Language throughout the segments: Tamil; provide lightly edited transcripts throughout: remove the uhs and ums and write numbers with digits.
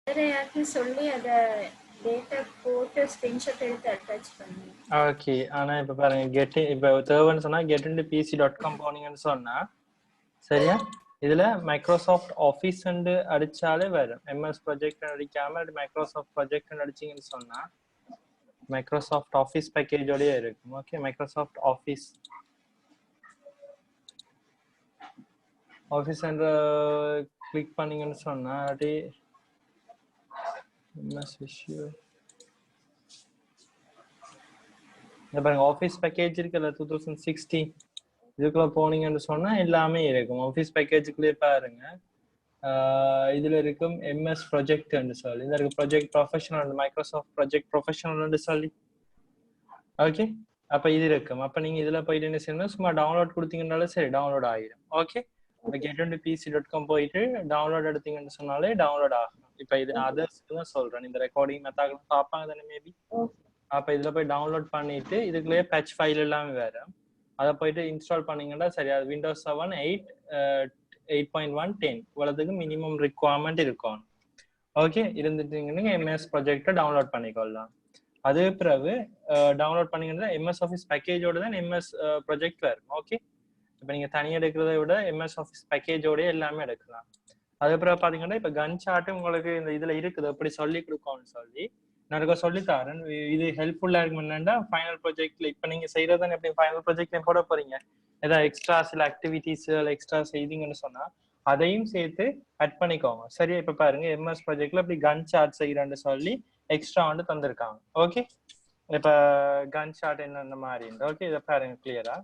வேற யாருக்கும் சொல்லி அதை டேட்டா போட்டு ஸ்கிரீன்ஷாட் எடுத்து அட்டாச் பண்ணி. ஓகே. ஆனா இப்ப பாருங்க கெட் இப்ப தேவைன்னு சொன்னா get into pc.com போனீங்கன்னு சொன்னா சரியா இதுல மைக்ரோசாஃப்ட் ஆஃபீஸ் அடிச்சாலே வரும். எம்எஸ் ப்ராஜெக்ட் அடிக்காம மைக்ரோசாஃப்ட் ப்ராஜெக்ட் அடிச்சீங்கன்னு சொன்னா மைக்ரோசாஃப்ட் ஆஃபீஸ் பேக்கேஜோடய இருக்கும். Okay, Microsoft office office click பண்ணீங்கன்னு சொன்னா அது எம்எஸ் இஷ்யூ பாருங்க ஆஃபீஸ் பேக்கேஜ் இருக்குல்ல 2016 இதுக்குள்ள போனீங்கன்னு சொன்னா எல்லாமே இருக்கும். ஆஃபீஸ் பேக்கேஜுக்குள்ளே பாருங்க இதுல இருக்கும் எம்எஸ் ப்ராஜெக்ட் சொல்லி இதுல இருக்கு project professional Microsoft project professional சொல்லி. ஓகே, அப்ப இது இருக்கும். அப்ப நீங்க இதுல போயிட்டு என்ன செய்யணும், சும்மா டவுன்லோட் கொடுத்தீங்கன்னாலே சரி டவுன்லோட் ஆகிடும். ஓகே, இப்போ get.pc.com போயிட்டு டவுன்லோட் எடுத்தீங்கன்னு சொன்னாலே டவுன்லோட் ஆகும். இப்போ இது நான் அதர்ஸ்க்கு தான் சொல்றேன். இந்த ரெக்கார்டிங் மெத்தட் பார்ப்பாங்க தானே மேபி. அப்ப இதுல போய் டவுன்லோட் பண்ணிட்டு இதுக்குள்ளேயே பேட்ச் ஃபைல் எல்லாமே வேற அதை போயிட்டு இன்ஸ்டால் பண்ணீங்கன்னா சரி அது விண்டோஸ் 7 8 8.1 10 இவ்வளவுக்கு மினிமம் ரிக்வயர்மெண்ட் இருக்கும். ஓகே, இருந்துட்டீங்கன்னா எம்எஸ் ப்ராஜெக்டை டவுன்லோட் பண்ணிக்கொள்ளலாம். அதே பிறகு டவுன்லோட் பண்ணீங்கன்னா எம்எஸ் ஆஃபீஸ் பேக்கேஜோட தான் எம்எஸ் ப்ராஜெக்ட் வரும். ஓகே, இப்போ நீங்க தனியாக எடுக்கிறத விட எம்எஸ் ஆஃபீஸ் பேக்கேஜோட எல்லாமே எடுக்கலாம். அதே பிறகு பாத்தீங்கன்னா இப்ப கன் சார்ட் உங்களுக்கு இந்த இதுல இருக்குது எப்படி சொல்லி கொடுக்கணும்னு சொல்லி நான் சொல்லித்தாரேன். இது ஹெல்ப்ஃபுல்லா இருக்கும். என்னன்னா ஃபைனல் ப்ராஜெக்ட்ல இப்ப நீங்க செய்யறதுன்னு எப்படி ஃபைனல் ப்ராஜெக்ட்ல போட போறீங்க, ஏதாவது எக்ஸ்ட்ரா சில ஆக்டிவிட்டிஸ் எக்ஸ்ட்ரா செய்தீங்கன்னு சொன்னா அதையும் சேர்த்து ஆட் பண்ணிக்கோங்க. சரியா, இப்ப பாருங்க எம்எஸ் ப்ராஜெக்ட்ல இப்படி கன் சார்ட் செய்யறேன்னு சொல்லி எக்ஸ்ட்ரா தந்திருக்காங்க. ஓகே, இப்ப கன் சார்ட் என்னென்ன மாதிரி. ஓகே, இதை பாருங்க கிளியரா.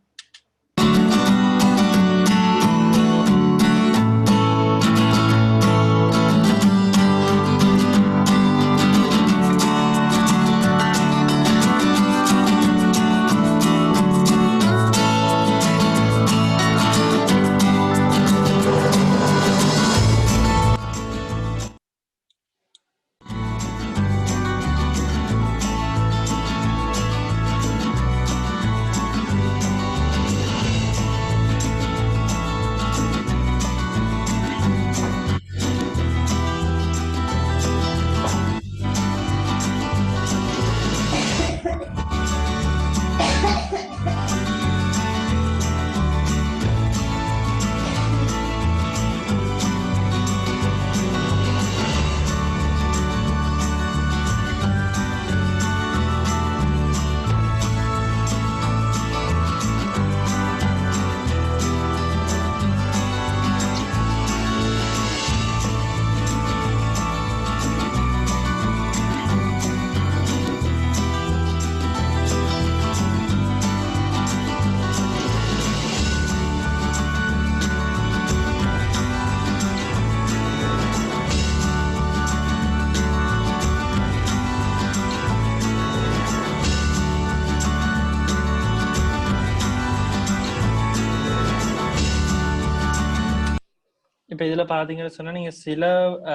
இப்போ இதுல பாத்தீங்கன்னு சொன்னா நீங்க சில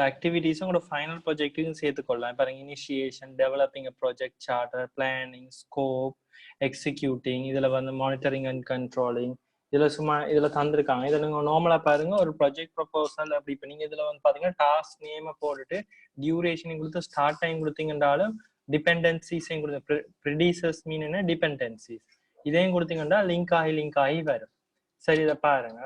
ஆக்டிவிட்டிஸ் உங்களோட ஃபைனல் ப்ராஜெக்ட்டுக்கும் சேர்த்துக்கொள்ளலாம். பாருங்க initiation, developing project charter, planning, scope, executing, இதுல மானிட்டரிங் அண்ட் கண்ட்ரோலிங், இதுல சும்மா இதுல தந்திருக்காங்க. இதுல நீங்க நார்மலா பாருங்க ஒரு ப்ராஜெக்ட் ப்ரொபோசல் அப்படி. இப்போ நீங்க இதுல பாத்தீங்கன்னா டாஸ்க் நேம் போட்டுட்டு டியூரேஷன் கொடுத்து ஸ்டார்ட் டைம் கொடுத்தீங்கன்னாலும் டிபெண்டன்சிஸையும் கொடுத்து ப்ரிடியூசர்ஸ் மீன் என்ன டிபெண்டன்சிஸ் இதையும் கொடுத்தீங்கன்னா லிங்க் ஆகி வரும். சரி, இதை பாருங்க.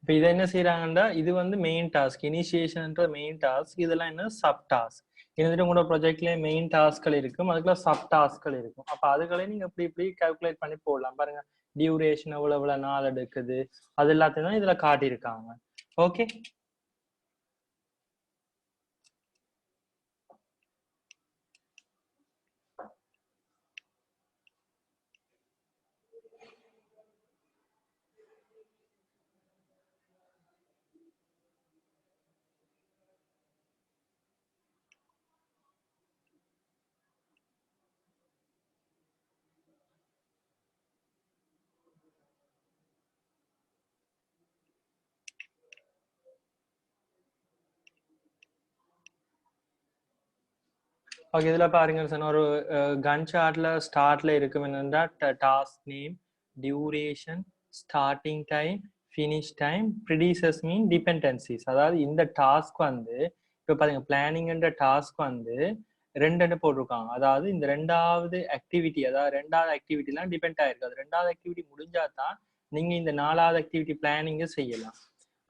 இப்போ இதை என்ன செய்யறாங்கன்னா இது மெயின் டாஸ்க், இனிஷியேஷன்ன்ற மெயின் டாஸ்க். இதெல்லாம் என்ன சப் டாஸ்க். இருந்துட்டு உங்களோட ப்ராஜெக்ட்லேயே மெயின் டாஸ்க்கள் இருக்கும், அதுக்குள்ள சப் டாஸ்க்கள் இருக்கும். அப்போ அதுகளே நீங்க இப்படி கால்குலேட் பண்ணி போடலாம். பாருங்க டியூரேஷன் எவ்வளவு நாள் எடுக்குது அது எல்லாத்தையும் தான் இதுல காட்டியிருக்காங்க. ஓகே, ஓகே, இதுல பாருங்க சார், ஒரு கன் சார்ட்ல ஸ்டார்ட்ல இருக்கும் என்னன்னா task name, duration, starting time, finish time, predecessors mean dependencies. அதாவது இந்த டாஸ்க் வந்து இப்ப பாருங்க, பிளானிங்ன்ற டாஸ்க் வந்து ரெண்டு போட்டிருக்காங்க. அதாவது இந்த ரெண்டாவது ஆக்டிவிட்டி, அதாவது ரெண்டாவது ஆக்டிவிட்டிலாம் டிபெண்ட் ஆயிருக்கு. அது ரெண்டாவது ஆக்டிவிட்டி முடிஞ்சா தான் நீங்க இந்த நாலாவது ஆக்டிவிட்டி பிளானிங்க செய்யலாம்.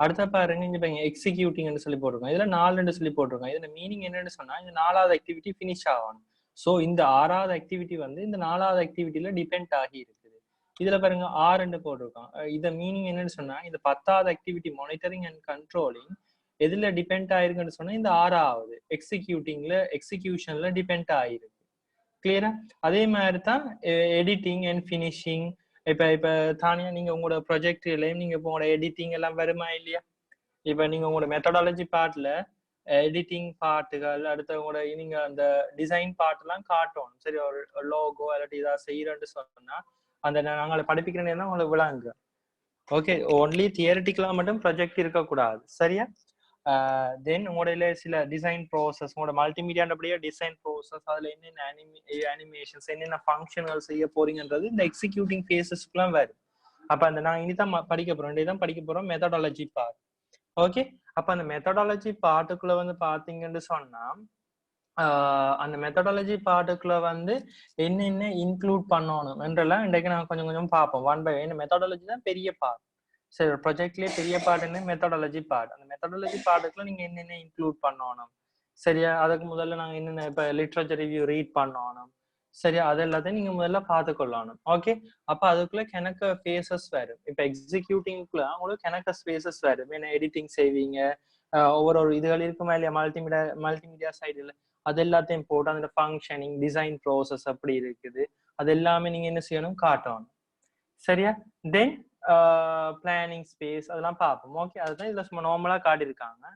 அடுத்த பாருங்க, இங்க பாருங்க எக்ஸிக்யூட்டிங்னு சொல்லி போட்டிருக்கோம். இதுல 4 சொல்லி போட்டிருக்கோம். இதுல மீனிங் என்னன்னு சொன்னா, இந்த நாலாவது ஆக்டிவிட்டி ஃபினிஷ் ஆகணும். சோ இந்த ஆறாவது ஆக்டிவிட்டி வந்து இந்த நாலாவது ஆக்டிவிட்டில டிபெண்ட் ஆகி இருக்குது. இதுல பாருங்க 6 போட்டிருக்கோம். இத மீனிங் என்னன்னு சொன்னா, இந்த 10வது ஆக்டிவிட்டி மானிட்டரிங் அண்ட் கண்ட்ரோலிங் எதுல டிபெண்ட் ஆயிருக்குன்னு சொன்னா, இந்த ஆறாவது எக்ஸிகியூஷன்ல டிபெண்ட் ஆயிருக்கு. கிளியரா? அதே மாதிரி தான் எடிட்டிங் அண்ட் ஃபினிஷிங். இப்ப தானியா, நீங்க உங்களோட ப்ரொஜெக்ட்லயும் நீங்க இப்போ உங்களோட எடிட்டிங் எல்லாம் வருமா இல்லையா? இப்ப நீங்க உங்களோட மெத்தடாலஜி பார்ட்ல எடிட்டிங் பார்ட்டுகள், அடுத்து உங்களோட நீங்க அந்த டிசைன் பார்ட் எல்லாம் காட்டணும். சரி, ஒரு லோகோ இல்லாட்டி ஏதாவது செய்யறேன்னு சொன்னா அந்த நாங்களை படிப்பிக்கிற நேரம் உங்களுக்கு விளங்கு. ஓகே, ஒன்லி தியரிட்டிக்கலா மட்டும் ப்ரொஜெக்ட் இருக்கக்கூடாது. சரியா? தென் உங்களோட சில டிசைன் ப்ரோசஸ், உங்களோட மல்டிமீடியாண்டபடியே டிசைன் ப்ரோசஸ், அதுல என்னென்ன அனிமேஷன்ஸ், என்னென்ன ஃபங்க்ஷன்கள் செய்ய போறீங்கன்றது இந்த எக்ஸிக்யூட்டிங் ஃபேஸஸ்க்குலாம் வரும். அப்ப அந்த நான் இனிதான் படிக்க போறோம், இதான் படிக்க போறோம் மெத்தடாலஜி பார்ட். ஓகே, அப்ப அந்த மெத்தடாலஜி பார்ட்டுக்குள்ள வந்து பாத்தீங்கன்னு சொன்னா, அந்த மெத்தடாலஜி பார்ட்டுக்குள்ள வந்து என்னென்ன இன்க்ளூட் பண்ணணும் என்றெல்லாம் இன்றைக்கு நான் கொஞ்சம் கொஞ்சம் பார்ப்போம். One by one. மெத்தடாலஜி தான் பெரிய பார்ட். சரி, ப்ரொஜெக்ட்லயே பெரிய பார்ட் என்ன? Methodology part. அந்த மெத்தடாலஜி பார்ட்டுக்குள்ள நீங்க என்னென்ன இன்க்ளூட் பண்ணணும், சரியா? அதுக்கு முதல்ல நாங்க என்னென்ன இப்ப லிட்ரேச்சர் ரிவ்யூ ரீட் பண்ணணும், சரியா? அது எல்லாத்தையும் நீங்க முதல்ல பார்த்துக்கொள்ளணும். ஓகே, அப்ப அதுக்குள்ள கணக்க ஃபேஸஸ் வரும். இப்ப எக்ஸிக்யூட்டிங்க்குள்ள உங்களுக்கு கணக்க ஃபேஸஸ் வரும். என்ன எடிட்டிங் செய்வீங்க, ஒவ்வொரு இதுகள் இருக்குமா இல்லையா, மல்டிமீடியா சைடுல அது எல்லாத்தையும் போட்டு அந்த ஃபங்க்ஷனிங் டிசைன் ப்ரோசஸ் அப்படி இருக்குது, அது எல்லாமே நீங்க என்ன செய்யணும், காட்டணும். சரியா? தென் பிளானிங் ஸ்பேஸ் அதெல்லாம் பார்ப்போம். ஓகே, அதுதான் இதுல சும்மா நார்மலா காட்டியிருக்காங்க.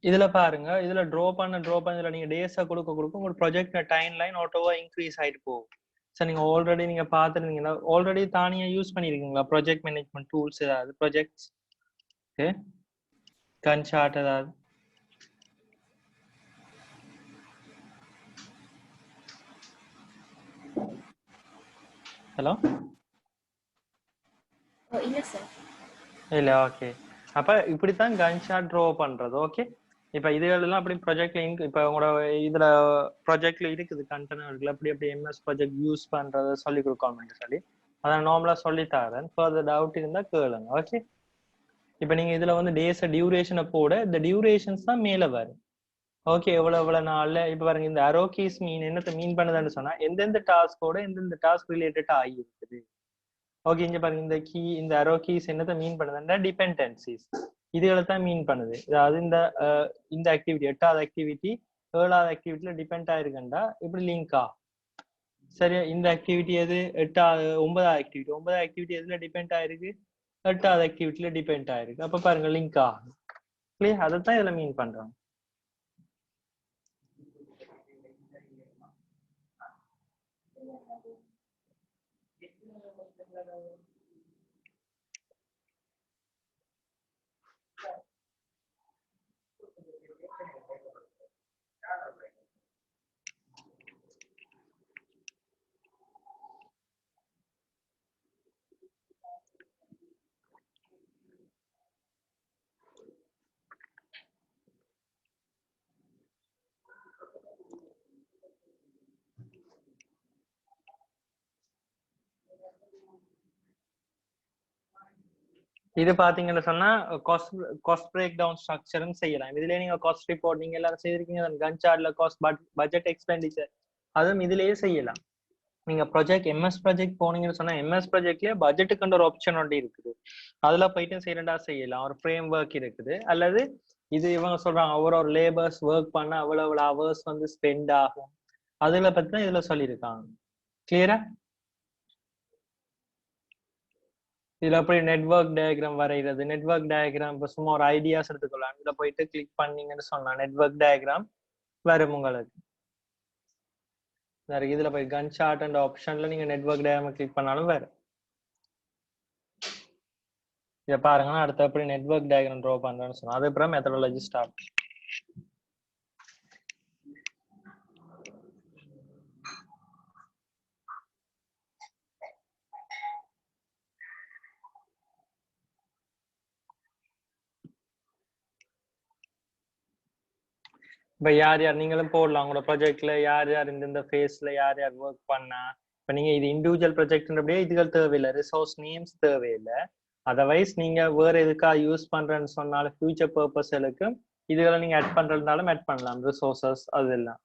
இதுல பாருங்க, இதுல ட்ரா பண்ண இதுல நீங்க டேஸா கொடுக்க உங்க ப்ரொஜெக்ட் டைம் லைன் ஆட்டோவா இன்க்ரீஸ் ஆயிட்டு போகும். சார், நீங்க ஆல்ரெடி நீங்க பாத்துருந்தீங்களா, ஆல்ரெடி தானியா யூஸ் பண்ணிருக்கீங்களா ப்ரொஜெக்ட் மேனேஜ்மெண்ட் டூல்ஸ் ஏதாவது ப்ரொஜெக்ட்ஸ் கன் சார்ட் ஏதாவது? ஹலோ, இல்ல சார். இல்ல. ஓகே, அப்ப இப்படித்தான் கன் சார்ட் ட்ரா பண்றது. ஓகே, இப்ப இதுகளெல்லாம் அப்படி ப்ரொஜெக்ட்ல இப்ப உங்களோட இதுல ப்ரொஜெக்ட்ல இருக்குது கண்டெய்னர்ல அப்படி அப்படி எம்எஸ் ப்ரொஜெக்ட் யூஸ் பண்றத சொல்லி கொடுக்கணும்னு சொல்லி அதான் நார்மலா சொல்லி தரேன். ஃபர்தர் டவுட் இருந்தா கேளுங்க. ஓகே, இப்ப நீங்க இதுல வந்து டேஸ் டியூரேஷனை போட இந்த டியூரேஷன்ஸ் தான் மேல வரும். ஓகே, எவ்வளவு நாள்ல இப்ப பாருங்க, இந்த அரோ கீஸ் என்னத்தை மீன் பண்ணுதுன்னு சொன்னா, எந்தெந்த டாஸ்கோட எந்தெந்த டாஸ்க் ரிலேட்டட் ஆகி இருக்குது. ஓகே, இங்க பாருங்க, இந்த அரோ கீஸ் என்னத்தை மீன் பண்ணுதுன்னா டிபெண்டன்சிஸ், இதுகளை தான் மீன் பண்ணுது. அதாவது இந்த ஆக்டிவிட்டி 8வது ஆக்டிவிட்டி 7வது ஆக்டிவிட்டில டிபெண்ட் ஆயிருக்குண்டா இப்படி லிங்கா. சரியா? இந்த ஆக்டிவிட்டி எது 9வது ஆக்டிவிட்டி எதுல டிபெண்ட் ஆயிருக்கு, 8வது ஆக்டிவிட்டில டிபெண்ட் ஆயிருக்கு. அப்ப பாருங்க லிங்கா. கிளியர்? அதைத்தான் இதுல மீன் பண்றாங்க. இது பாத்தீங்கன்னு சொன்னா காஸ்ட் பிரேக் டவுன் ஸ்ட்ரக்சரும் செய்யலாம். இதுலயே நீங்க காஸ்ட் ரிப்போர்ட் நீங்க எல்லாரும் செய்திருக்கீங்க, கன் சார்ட்ல காஸ்ட் பட்ஜெட் எக்ஸ்பெண்டிச்சர் அதுவும் இதுலயே செய்யலாம். நீங்க ப்ராஜெக்ட் எம்எஸ் ப்ராஜெக்ட் போனீங்கன்னு சொன்னா எம்எஸ் ப்ராஜெக்ட்லயே பட்ஜெட்டுக்கு ஒரு ஆப்ஷன் ஒன்று இருக்குது. அதுல போயிட்டு செய்யறதா செய்யலாம். ஒரு ஃப்ரேம் ஒர்க் இருக்குது. அல்லது இது இவங்க சொல்றாங்க ஒரு லேபர்ஸ் ஒர்க் பண்ண அவ்வளவு ஹவர்ஸ் வந்து ஸ்பெண்ட் ஆகும், அதுல பத்தி தான் இதுல சொல்லியிருக்காங்க. கிளியரா? இதுல போய் நெட்வொர்க் டயக்ராம் வரைகிறது. நெட்வொர்க் டயக்ராம் இப்போ சும்மா ஒரு ஐடியாஸ் எடுத்துக்கலாம். இதுல போயிட்டு கிளிக் பண்ணீங்கன்னு சொன்னா நெட்வொர்க் டயக்ராம் வரும் உங்களுக்கு. இதுல போய் கன் சார்ட் அண்ட் ஆப்ஷன்ல நீங்க நெட்வொர்க் டயக்ராம் கிளிக் பண்ணாலும் வேற. இதை பாருங்கன்னா அடுத்த எப்படி நெட்வொர்க் டயக்ராம் ட்ரா பண்றேன்னு சொன்னா அதுக்கப்புறம் மெத்தடாலஜி ஸ்டார்ட். இப்ப யார் யார் நீங்களும் போடலாம் உங்களோட ப்ராஜெக்ட்ல யார் யார் இந்த ஃபேஸ்ல யார் யார் ஒர்க் பண்ணா. இப்ப நீங்க இது இண்டிவிஜுவல் ப்ராஜெக்ட்ன்றபடியே இதுகள் தேவையில்லை, ரிசோர்ஸ் நேம்ஸ் தேவையில்லை. அதர்வைஸ் நீங்க வேற எதுக்கா யூஸ் பண்றேன்னு சொன்னாலும் ஃபியூச்சர் பர்பஸ்களுக்கு இதுகளை நீங்க ஆட் பண்றதுனாலும் ஆட் பண்ணலாம் ரிசோர்சஸ் அதெல்லாம்.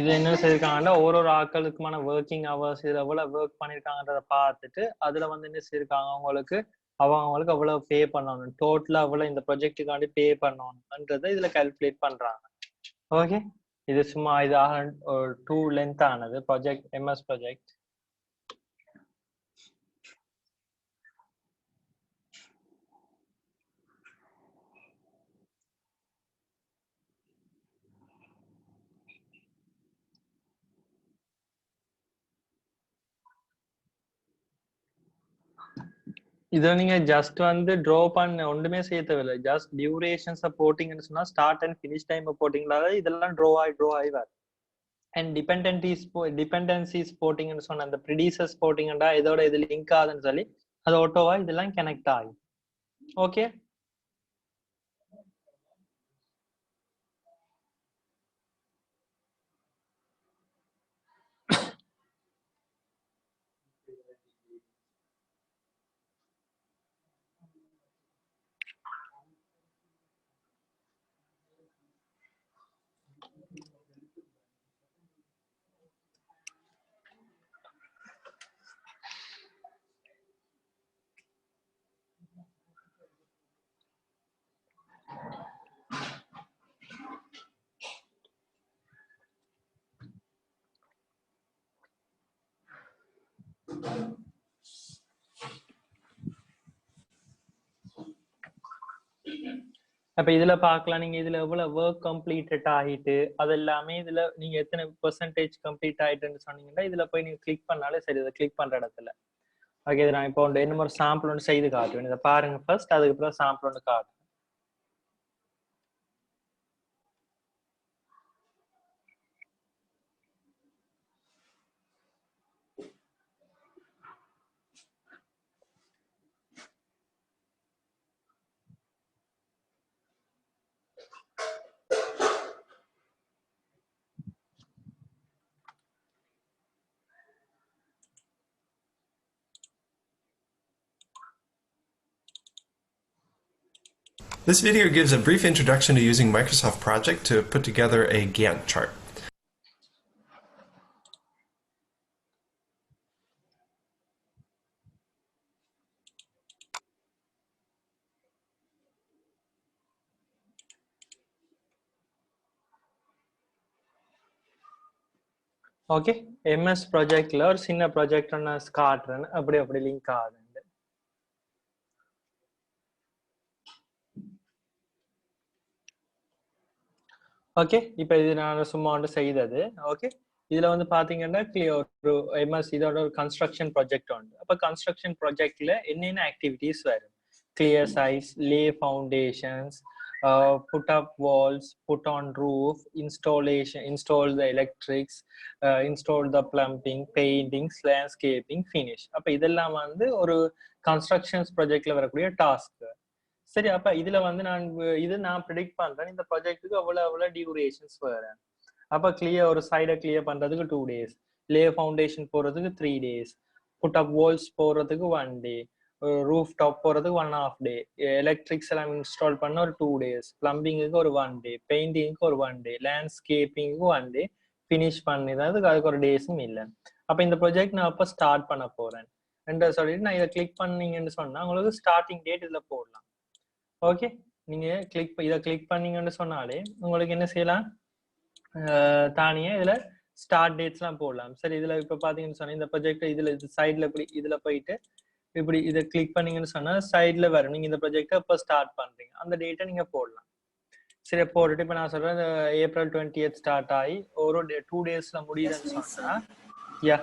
இது என்ன செய்யிருக்காங்கன்னா ஒரு ஆட்களுக்குமான ஒர்க்கிங் ஹவர்ஸ் இதுல எவ்வளவு ஒர்க் பண்ணிருக்காங்கன்றத பார்த்துட்டு அதுல வந்து என்ன செய்யிருக்காங்க அவங்களுக்கு அவ்வளவு பே பண்ணணும், டோட்டலா அவ்வளவு இந்த ப்ராஜெக்டுக்காண்டி பே பண்ணணும்ன்றதை இதுல கால்குலேட் பண்றாங்க. ஓகே, இது சும்மா இது டூ லென்த் ஆனது ப்ராஜெக்ட் எம்எஸ் ப்ராஜெக்ட். இதை நீங்க ஜஸ்ட் வந்து ட்ரா பண்ண ஒன்றுமே செய்ய தேவையில்லை. ஜஸ்ட் டியூரேஷன்ஸை போட்டிங்கன்னு சொன்னா ஸ்டார்ட் அண்ட் ஃபினிஷ் டைம் போட்டிங்களால இதெல்லாம் ட்ரா ஆகி வரும். அண்ட் டிபெண்டன்சிஸ் போட்டிங்கன்னு சொன்ன அந்த ப்ரிடியூசர்ஸ் போட்டிங்கன்னா இதோட இது லிங்க் ஆகுதுன்னு சொல்லி அது ஆட்டோவா இதெல்லாம் கனெக்ட் ஆகும். ஓகே, அப்ப இதுல பாக்கலாம் நீங்க இதுல எவ்வளவு ஒர்க் கம்ப்ளீட்டட் ஆகிட்டு அது எல்லாமே இதுல நீங்க எத்தனை பெர்சன்டேஜ் கம்ப்ளீட் ஆயிட்டுன்னு சொன்னீங்கன்னா இதுல போய் நீங்க கிளிக் பண்ணாலே சரி. இதை கிளிக் பண்ற இடத்துல ஓகே, நான் இப்போ இன்னும் ஒரு சாம்பிள் ஒன்று செய்து காட்டுவேன். இதை பாருங்க ஃபர்ஸ்ட், அதுக்கப்புறம் சாம்பிள் ஒன்று காட்டுவேன். This video gives a brief introduction to using Microsoft Project to put together a Gantt chart. Okay, MS ப்ராஜெக்ட்ல ஒரு சின்ன ப்ராஜெக்ட் நான் காட்டுறேன். அப்படி லிங்க் ஆகுது. ஓகே, இப்போ இது நான் சும்மா வந்து செய்தது. ஓகே, இதுல வந்து பாத்தீங்கன்னா ஒரு எம்எஸ் இதோட ஒரு கன்ஸ்ட்ரக்ஷன் ப்ராஜெக்ட் உண்டு. அப்ப கன்ஸ்ட்ரக்ஷன் ப்ராஜெக்ட்ல என்னென்ன ஆக்டிவிட்டிஸ் வரும்? Clear sides, Leh foundations, put up walls, put on roof, install the electrics, install the plumbing, painting, landscaping, finish. அப்ப இதெல்லாம் வந்து ஒரு கன்ஸ்ட்ரக்ஷன்ஸ் ப்ராஜெக்ட்ல வரக்கூடிய டாஸ்க். சரி, அப்ப இதுல வந்து நான் ப்ரெடிக்ட் பண்றேன் இந்த ப்ராஜெக்ட்டுக்கு அவ்வளவு டியூரேஷன்ஸ் வரும். அப்ப ஒரு சைடை கிளியர் பண்றதுக்கு 2 days, லே ஃபவுண்டேஷன் போறதுக்கு 3 days, புட் அப் வால்ஸ் போறதுக்கு 1 day, ரூஃப் டாப் போறதுக்கு 1.5 day, எலக்ட்ரிக்ஸ் எல்லாம் இன்ஸ்டால் பண்ண ஒரு 2 days, பிளம்பிங்க்கு ஒரு 1 day, பெயிண்டிங்க்கு ஒரு 1 day, லேண்ட்ஸ்கேப்பிங்க்கு 1 day, ஃபினிஷ் பண்ணிடுறதுக்கு அதுக்கு ஒரு டேஸும் இல்லை. அப்ப இந்த ப்ராஜெக்ட் நான் அப்ப ஸ்டார்ட் பண்ண போறேன் சொல்லிட்டு நான் இதை கிளிக் பண்ணீங்கன்னு சொன்னா உங்களுக்கு ஸ்டார்டிங் டேட் இதுல போடலாம். ஓகே, நீங்க இதை கிளிக் பண்ணீங்கன்னு சொன்னாலே உங்களுக்கு என்ன செய்யலாம், தானியே இதுல ஸ்டார்ட் டேட்ஸ் எல்லாம் போடலாம். சரி, இதுல இப்ப பாத்தீங்கன்னு சொன்னா இந்த ப்ராஜெக்ட் இதுல சைட்ல இதுல போயிட்டு இப்படி இதை கிளிக் பண்ணீங்கன்னு சொன்னா சைட்ல வரும். நீங்க இந்த ப்ராஜெக்ட் இப்ப ஸ்டார்ட் பண்றீங்க, அந்த டேட்டை நீங்க போடலாம். சரி, போட்டுட்டு இப்ப நான் சொல்றேன் April 20th ஸ்டார்ட் ஆகி ஒரு 2 daysல முடியுதுன்னு சொன்னா யா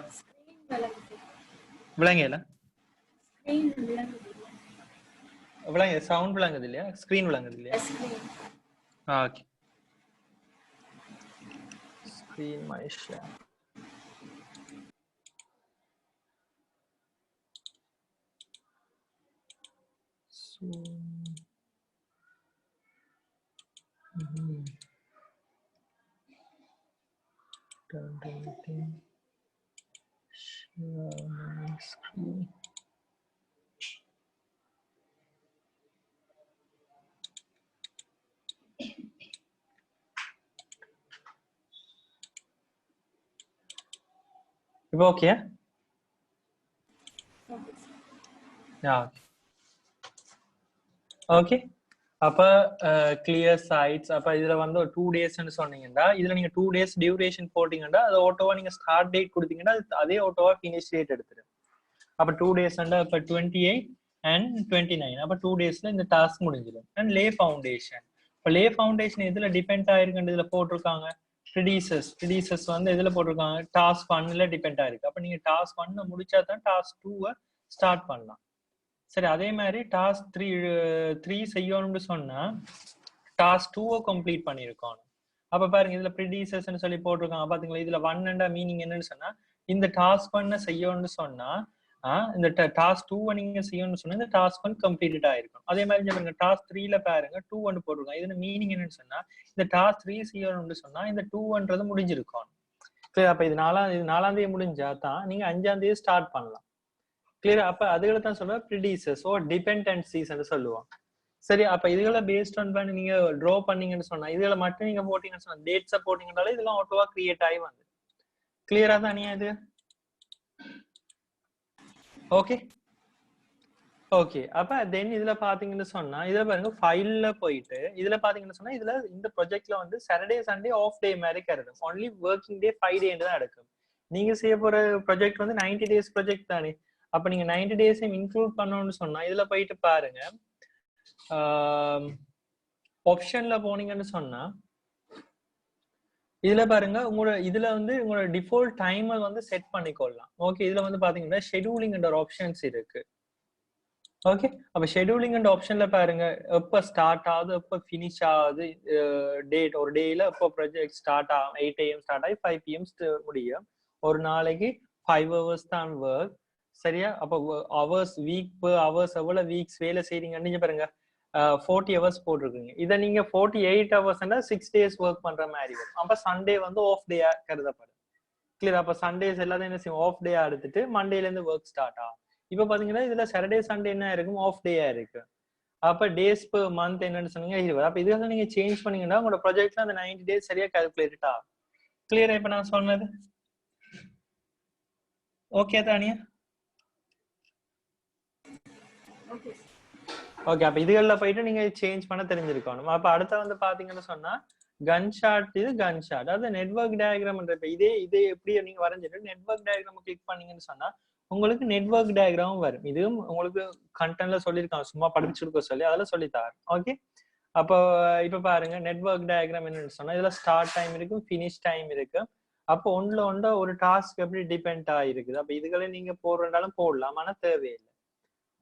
விளங்கல சவுண்ட் விளங்குது இல்லையா, ஸ்கிரீன் விளங்குது இல்லையா? Okay, screen my share. Share my screen. இப்போ ஓகே? ஓகே, அப்ப கிளியர் சைட்ஸ். அப்ப இதுல வந்து ஒரு 2 daysன்னு சொன்னீங்கன்னா இதுல நீங்க 2 days டியூரேஷன் போட்டீங்கன்னா அது ஆட்டோவா நீங்க ஸ்டார்ட் டேட் கொடுத்தீங்கன்னா அதே ஆட்டோவா ஃபினிஷ் டேட் எடுத்துரும். அப்ப 2 days இப்ப 28 and 29, அப்ப 2 daysல இந்த டாஸ்க் முடிஞ்சிடும். And lay foundation. இப்ப லே ஃபவுண்டேஷன் இதுல டிபெண்ட் ஆயிருக்குன்னு இதுல போட்டிருக்காங்க. ப்ரிடிசஸ் வந்து எதுல போட்டிருக்காங்க, டாஸ்க் 1ல டிபெண்ட் ஆயிருக்கு. அப்ப நீங்க டாஸ்க் 1 முடிச்சா தான் டாஸ்க் 2 ஸ்டார்ட் பண்ணலாம். சரி, அதே மாதிரி டாஸ்க் 3 செய்யணும்னு சொன்னா டாஸ்க் 2 கம்ப்ளீட் பண்ணிருக்கணும். அப்ப பாருங்க இதுல ப்ரிடிசஸ்ன்னு சொல்லி போட்டிருக்காங்க பாத்தீங்களா. இதுல 1 மீனிங் என்னன்னு சொன்னா இந்த டாஸ்க் 1 செய்யணும்னு சொன்னா இந்த டாஸ்க் 2 நீங்க செய்யணும்னு சொன்னா இந்த டாஸ்க் 1 கம்ப்ளீட்டட் ஆயிருக்கும். அதே மாதிரி பாருங்க டாஸ்க் 3ல பாருங்க 2 போட்டிருக்காங்க. இதுல மீனிங் என்னன்னு சொன்னா இந்த டாஸ்க் 3 செய்யணும்னு சொன்னா இந்த 2ன்றது முடிஞ்சிருக்கும். கிளியர்? அப்ப இது 4ஆம் தேதி முடிஞ்சா தான் நீங்க 5ஆம் தேதி ஸ்டார்ட் பண்ணலாம். கிளியர்? அப்ப அதுகளை தான் சொல்ற ப்ரிடிசஸ் ஓ டிபெண்டன்சிஸ் சொல்லுவோம். சரி, அப்ப இதுகளை பேஸ்ட் ஆன் பண்ணி நீங்க ட்ரா பண்ணீங்கன்னு சொன்னா இதுல மட்டும் நீங்க போட்டீங்கன்னு சொன்னா டேட்ஸ போட்டீங்கன்னாலே இதெல்லாம் ஆட்டோவா கிரியேட் ஆகி வந்து கிளியரா தானியா இது? ஓகே ஓகே, அப்ப தென் இதுல பாத்தீங்கன்னு சொன்னா இதுல பாருங்க ஃபைல்ல போயிட்டு இதுல பாத்தீங்கன்னு சொன்னா இதுல இந்த ப்ராஜெக்ட்ல வந்து சாட்டர்டே சண்டே ஆஃப் டே மாதிரி கருது. ஒன்லி ஒர்க்கிங் டே 5 day தான் எடுக்கும். நீங்க செய்ய போற ப்ராஜெக்ட் வந்து 90 days ப்ராஜெக்ட் தானே. அப்ப நீங்க 90 days இன்க்ளூட் பண்ணணும்னு சொன்னா இதுல போயிட்டு பாருங்க, ஆப்ஷன்ல போனீங்கன்னு சொன்னா இதுல பாருங்க உங்களோட இதுல வந்து உங்களோட டிஃபால்ட் டைமர் வந்து செட் பண்ணிக்கொள்ளலாம். ஓகே, இதுல வந்து பாத்தீங்கன்னா ஷெட்யூலிங் என்ற ஆப்ஷன்ஸ் இருக்கு. ஓகே, அப்ப ஷெட்யூலிங் அண்ட் ஆப்ஷன்ல பாருங்க எப்ப ஸ்டார்ட் ஆகுது எப்ப ஃபினிஷ் ஆகுது, டேட் ஒரு டேல எப்போ ப்ராஜெக்ட் ஸ்டார்ட் ஆகும் 8 AM ஸ்டார்ட் ஆகி 5 PM முடியும். ஒரு நாளைக்கு 5 hours தான் ஒர்க். சரியா? அப்ப ஹவர்ஸ் வீக் ஹவர்ஸ் எவ்வளவு வீக்ஸ் வேலை செய்றீங்கன்னு நீங்க பாருங்க 40 hours போட்டிருக்கீங்க. இதை நீங்க 48 hours 6 days ஒர்க் பண்ற மாதிரி வரும். அப்ப சண்டே வந்து ஆஃப் டே கருதப்படும். கிளியர்? அப்ப சண்டேஸ் எல்லாத்தையும் என்ன செய்யும், ஆஃப் டே எடுத்துட்டு மண்டேல இருந்து ஒர்க் ஸ்டார்ட் ஆகும். இப்ப பாத்தீங்கன்னா இதுல சாட்டர்டே சண்டே என்ன இருக்கும், ஆஃப் டேயா இருக்கு. அப்ப டேஸ் per month என்னன்னு சொன்னீங்க 20. அப்ப இதெல்லாம் நீங்க சேஞ்ச் பண்ணீங்கன்னா உங்களோட ப்ராஜெக்ட்ல அந்த 90 டேஸ் சரியா கால்குலேட் ஆகும். கிளியரா இப்ப நான் சொன்னது? ஓகே தானியா? ஓகே ஓகே, அப்ப இதுகள்ல போயிட்டு நீங்க சேஞ்ச் பண்ண தெரிஞ்சிருக்கணும். அப்ப அடுத்த வந்து பாத்தீங்கன்னு சொன்னா கன் ஷாட், இது கன் ஷாட், அதாவது நெட்வொர்க் டயக்ராம். இப்ப இதே எப்படி நீங்க வரைஞ்சிட்டு நெட்வொர்க் டயக்ராம் கிளிக் பண்ணீங்கன்னு சொன்னா உங்களுக்கு நெட்வொர்க் டயக்ராம் வரும். இதுவும் உங்களுக்கு கண்டென்ட்ல சொல்லியிருக்காங்க, சும்மா படிச்சுருக்க சொல்லி அதெல்லாம் சொல்லித்தாரு. ஓகே, அப்போ இப்ப பாருங்க நெட்வொர்க் டயக்ராம் என்னன்னு சொன்னா இதுல ஸ்டார்ட் டைம் இருக்கு, ஃபினிஷ் டைம் இருக்கு. அப்போ ஒன்றுல ஒரு டாஸ்க் எப்படி டிபெண்ட் ஆகிருக்குது. அப்ப இதுகளை நீங்க போடுறதாலும் போடலாம், ஆனா தேவையில்லை.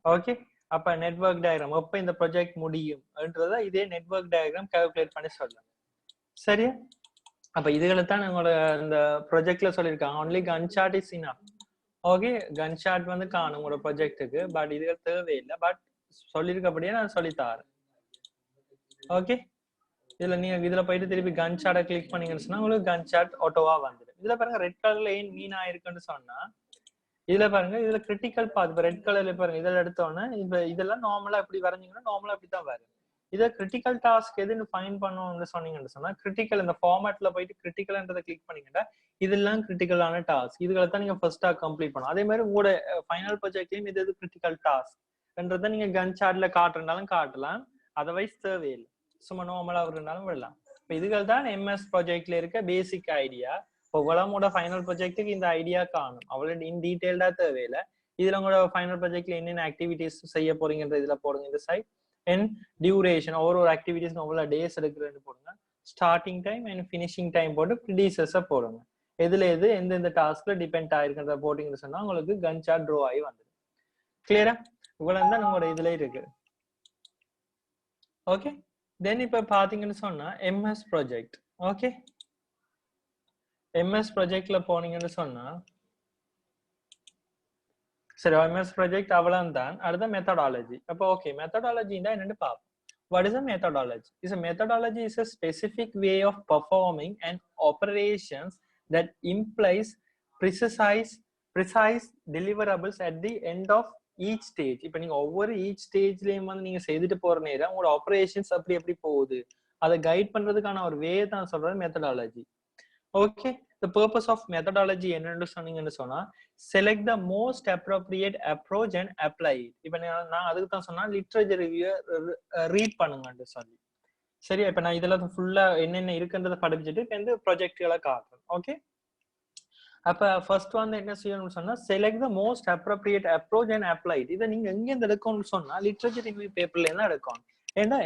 ஓகே, அப்ப நெட்வொர்க் டயக்ராம் எப்ப இந்த ப்ராஜெக்ட் முடியும்ன்றத இதே நெட்வொர்க் டயக்ராம் கால்குலேட் பண்ணி சொல்லலாம். சரியா? அப்ப இதுகளை தான் உங்களோட இந்த ப்ராஜெக்ட்ல சொல்லியிருக்காங்க. Only gun shot is enough. Okay, gun shot வந்து காணும் உங்களோட ப்ராஜெக்ட்டுக்கு, பட் இதுகள் தேவையில்லை. பட் சொல்லியிருக்கப்படியே நான் சொல்லித்தாரேன். ஓகே, இதுல போயிட்டு திருப்பி கன் ஷாட்டை கிளிக் பண்ணீங்கன்னு சொன்னா உங்களுக்கு கன் ஷாட் ஆட்டோவா வந்துடும். இதுல பாருங்க ரெட் கலர்ல ஏன் மீன் ஆயிருக்குன்னு சொன்னா இதுல பாருங்க இதுல கிரிட்டிக்கல் பாத். இப்ப ரெட் கலர்ல பாருங்க இதுல எடுத்தோன்னே இப்ப இதெல்லாம் நார்மலா இப்படி வரைஞ்சீங்கன்னா நார்மலா இப்படித்தான் வரும். இதை கிரிட்டிக்கல் டாஸ்க் எதுன்னு ஃபைன் பண்ணணும்னு சொன்னீங்கன்னு சொன்னா கிரிட்டிக்கல் இந்த ஃபார்மேட்ல போயிட்டு கிரிட்டிக்கல்ன்றதை கிளிக் பண்ணீங்கன்னா இதெல்லாம் கிரிட்டிக்கலான டாஸ்க். இதுகளை தான் நீங்க ஃபர்ஸ்டா கம்ப்ளீட் பண்ணணும். அதே மாதிரி உங்களோட ஃபைனல் ப்ராஜெக்ட்லயும் இது கிரிட்டிக்கல் டாஸ்க்ன்றதை நீங்க கன் சார்ட்ல காட்டுறதுனாலும் காட்டலாம், அதர்வைஸ் தேவையில்லை, சும்மா நார்மலா இருந்தாலும் விடலாம். இப்ப இதுகள் தான் எம்எஸ் ப்ராஜெக்ட்ல இருக்க பேசிக் ஐடியா. இப்போ உங்களோட ஃபைனல் ப்ராஜெக்ட்டுக்கு இந்த ஐடியா காணும், அவ்வளவு இன் டீடைல்டா தேவையில்லை. இதுல உங்களோட ஃபைனல் ப்ராஜெக்ட்ல என்னென்ன ஆக்டிவிட்டிஸ் செய்ய போறீங்கன்ற இதுல போடுங்க. இந்த சைட் அண்ட் டியூரேஷன், ஒரு ஆக்டிவிட்டிஸ் எவ்வளவு டேஸ் எடுக்கிறதுன்னு போடுங்க. Starting time and finishing time போட்டு ப்ரிடியூசர்ஸை போடுங்க. எதுல எந்தெந்த டாஸ்க்ல டிபெண்ட் ஆயிருக்கிறத போட்டிங்கன்னு சொன்னா உங்களுக்கு கன் சார்ட் ட்ரோ ஆகி வந்துடும். கிளியரா? இவ்வளவு தான் நம்மளோட இதுல இருக்கு. ஓகே, தென் இப்ப பாத்தீங்கன்னு சொன்னா எம்எஸ் ப்ராஜெக்ட். ஓகே, எம்எஸ் ப்ராஜெக்ட்ல போனீங்கன்னு சொன்னா சரி, எம்எஸ் ப்ராஜெக்ட் அவ்வளவுதான். அடுத்த மெத்தடாலஜி. அப்போ ஓகே, மெத்தடாலஜின்னா என்னன்னு பார்ப்போம். What is a methodology? A methodology is a specific way of performing an operations that implies precise deliverables at the end of each stage. இப்போ நீங்க ஒவ்வொரு each ஸ்டேஜ்லயும் வந்து நீங்க செய்துட்டு போற நேரம் உங்களோட ஆபரேஷன்ஸ் எப்படி போகுது அதை கைட் பண்றதுக்கான ஒரு வே தான் சொல்றது methodology. Okay, the purpose of methodology என்னன்னு சொன்னீங்கன்னு சொன்னா select the most appropriate approach and apply it. இப்ப நான் அதுக்கு தான் சொன்னா லிட்ரேச்சர் ரிவ்யூ ரீட் பண்ணுங்கன்னு சொல்லி. சரியா? இப்ப நான் இதுல ஃபுல்லா என்னென்ன இருக்குன்றதை படிச்சுட்டு இப்ப இந்த ப்ராஜெக்ட்களை காட்டுறேன். ஓகே, அப்ப ஃபர்ஸ்ட் வந்து என்ன செய்யணும்னு சொன்னா select the most appropriate approach and apply it. இதை நீங்க எங்க இருந்து எடுக்கணும்னு சொன்னா லிட்ரேச்சர் ரிவ்யூ பேப்பர்ல இருந்து எடுக்கணும். ஏன்னா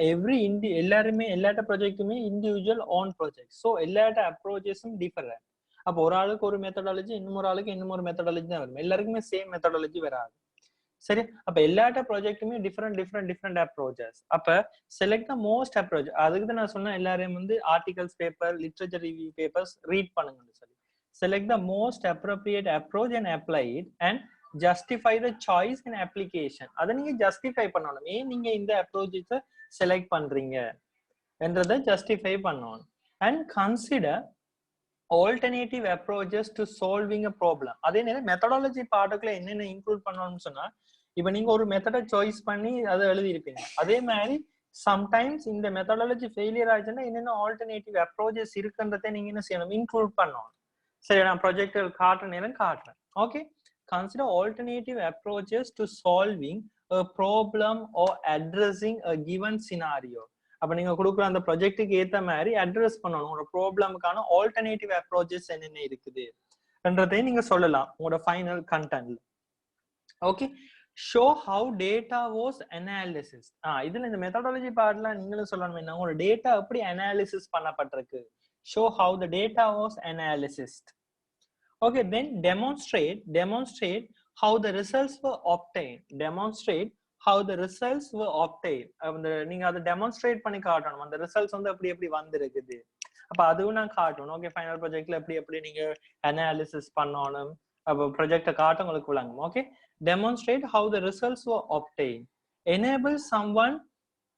எல்லாருமே எல்லாட்ட ப்ராஜெக்ட்டுமே இண்டிவிஜுவல் ஓன் ப்ராஜெக்ட். ஸோ எல்லாட்ட அப்ரோச்சஸும் டிஃபரெண்ட். அப்போ ஒரு ஆளுக்கு ஒரு மெத்தடாலஜி, இன்னொரு ஆளுக்கு இன்னொரு மெத்தடாலஜி தான் வரும். எல்லாருக்குமே சேம் மெத்தடாலஜி வராது. சரி, அப்ப எல்லாட்ட ப்ராஜெக்ட்டுமே டிஃபரெண்ட் அப்ரோச்சஸ். அப்ப செலக்ட் த மோஸ்ட் அப்ரோச். அதுக்கு தான் நான் சொன்னேன் எல்லாரையும் வந்து articles paper, literature review papers read பண்ணுங்கன்னு சொல்லி. Select the most appropriate approach and apply it and justify the choice and application. அதை நீங்க ஜஸ்டிஃபை பண்ணணும். ஏன் நீங்க இந்த அப்ரோச்சஸை செலக்ட் பண்றீங்க என்றதை ஜஸ்டிஃபை பண்ணணும். And consider alternative approaches to solving a problem. அதே நேரம் மெத்தடாலஜி பார்ட்டுக்குள்ள என்னென்ன இன்க்ளூட் பண்ணணும்னு சொன்னா இப்ப நீங்க ஒரு மெத்தடை சாய்ஸ் பண்ணி அதை எழுதியிருப்பீங்க. அதே மாதிரி சம்டைம்ஸ் இந்த மெத்தடாலஜி ஃபெயிலியர் ஆயிடுச்சுன்னா என்னென்ன ஆல்டர்னேட்டிவ் அப்ரோச்சஸ் இருக்குன்றதை நீங்க என்ன செய்யணும், இன்க்ளூட் பண்ணணும். சரி, நான் ப்ராஜெக்ட் காட்டுற நேரம் காட்டுறேன். Okay, consider alternative approaches to solving a problem or addressing a given scenario. அப்ப நீங்க கொடுக்குற அந்த ப்ராஜெக்ட்டுக்கு ஏத்த மாதிரி அட்ரஸ் பண்ணணும். ஒரு ப்ராப்ளமுக்கான ஆல்டர்னேட்டிவ் அப்ரோச்சஸ் என்னென்ன இருக்குதுன்றதை நீங்க சொல்லலாம் உங்களோட ஃபைனல் கண்டென்ட்ல. Okay, show how data was analysis. இதுல இந்த மெத்தடாலஜி பார்ட்ல நீங்களும் சொல்லணும் என்ன உங்களோட டேட்டா எப்படி அனாலிசிஸ் பண்ணப்பட்டிருக்கு. Show how the data was அனாலிசிஸ்ட். Okay, then demonstrate how the results were obtained. Demonstrate how the results were obtained. நீங்க அதை டெமான்ஸ்ட்ரேட் பண்ணி காட்டணும். அந்த ரிசல்ட்ஸ் வந்து எப்படி வந்திருக்குது. அப்ப அதுவும் நான் காட்டணும். ஓகே, ஃபைனல் ப்ராஜெக்ட்ல எப்படி நீங்க அனாலிசிஸ் பண்ணணும். அப்ப ப்ராஜெக்டை காட்ட உங்களுக்கு விளங்கும். Okay, demonstrate how the results were obtained. Enable someone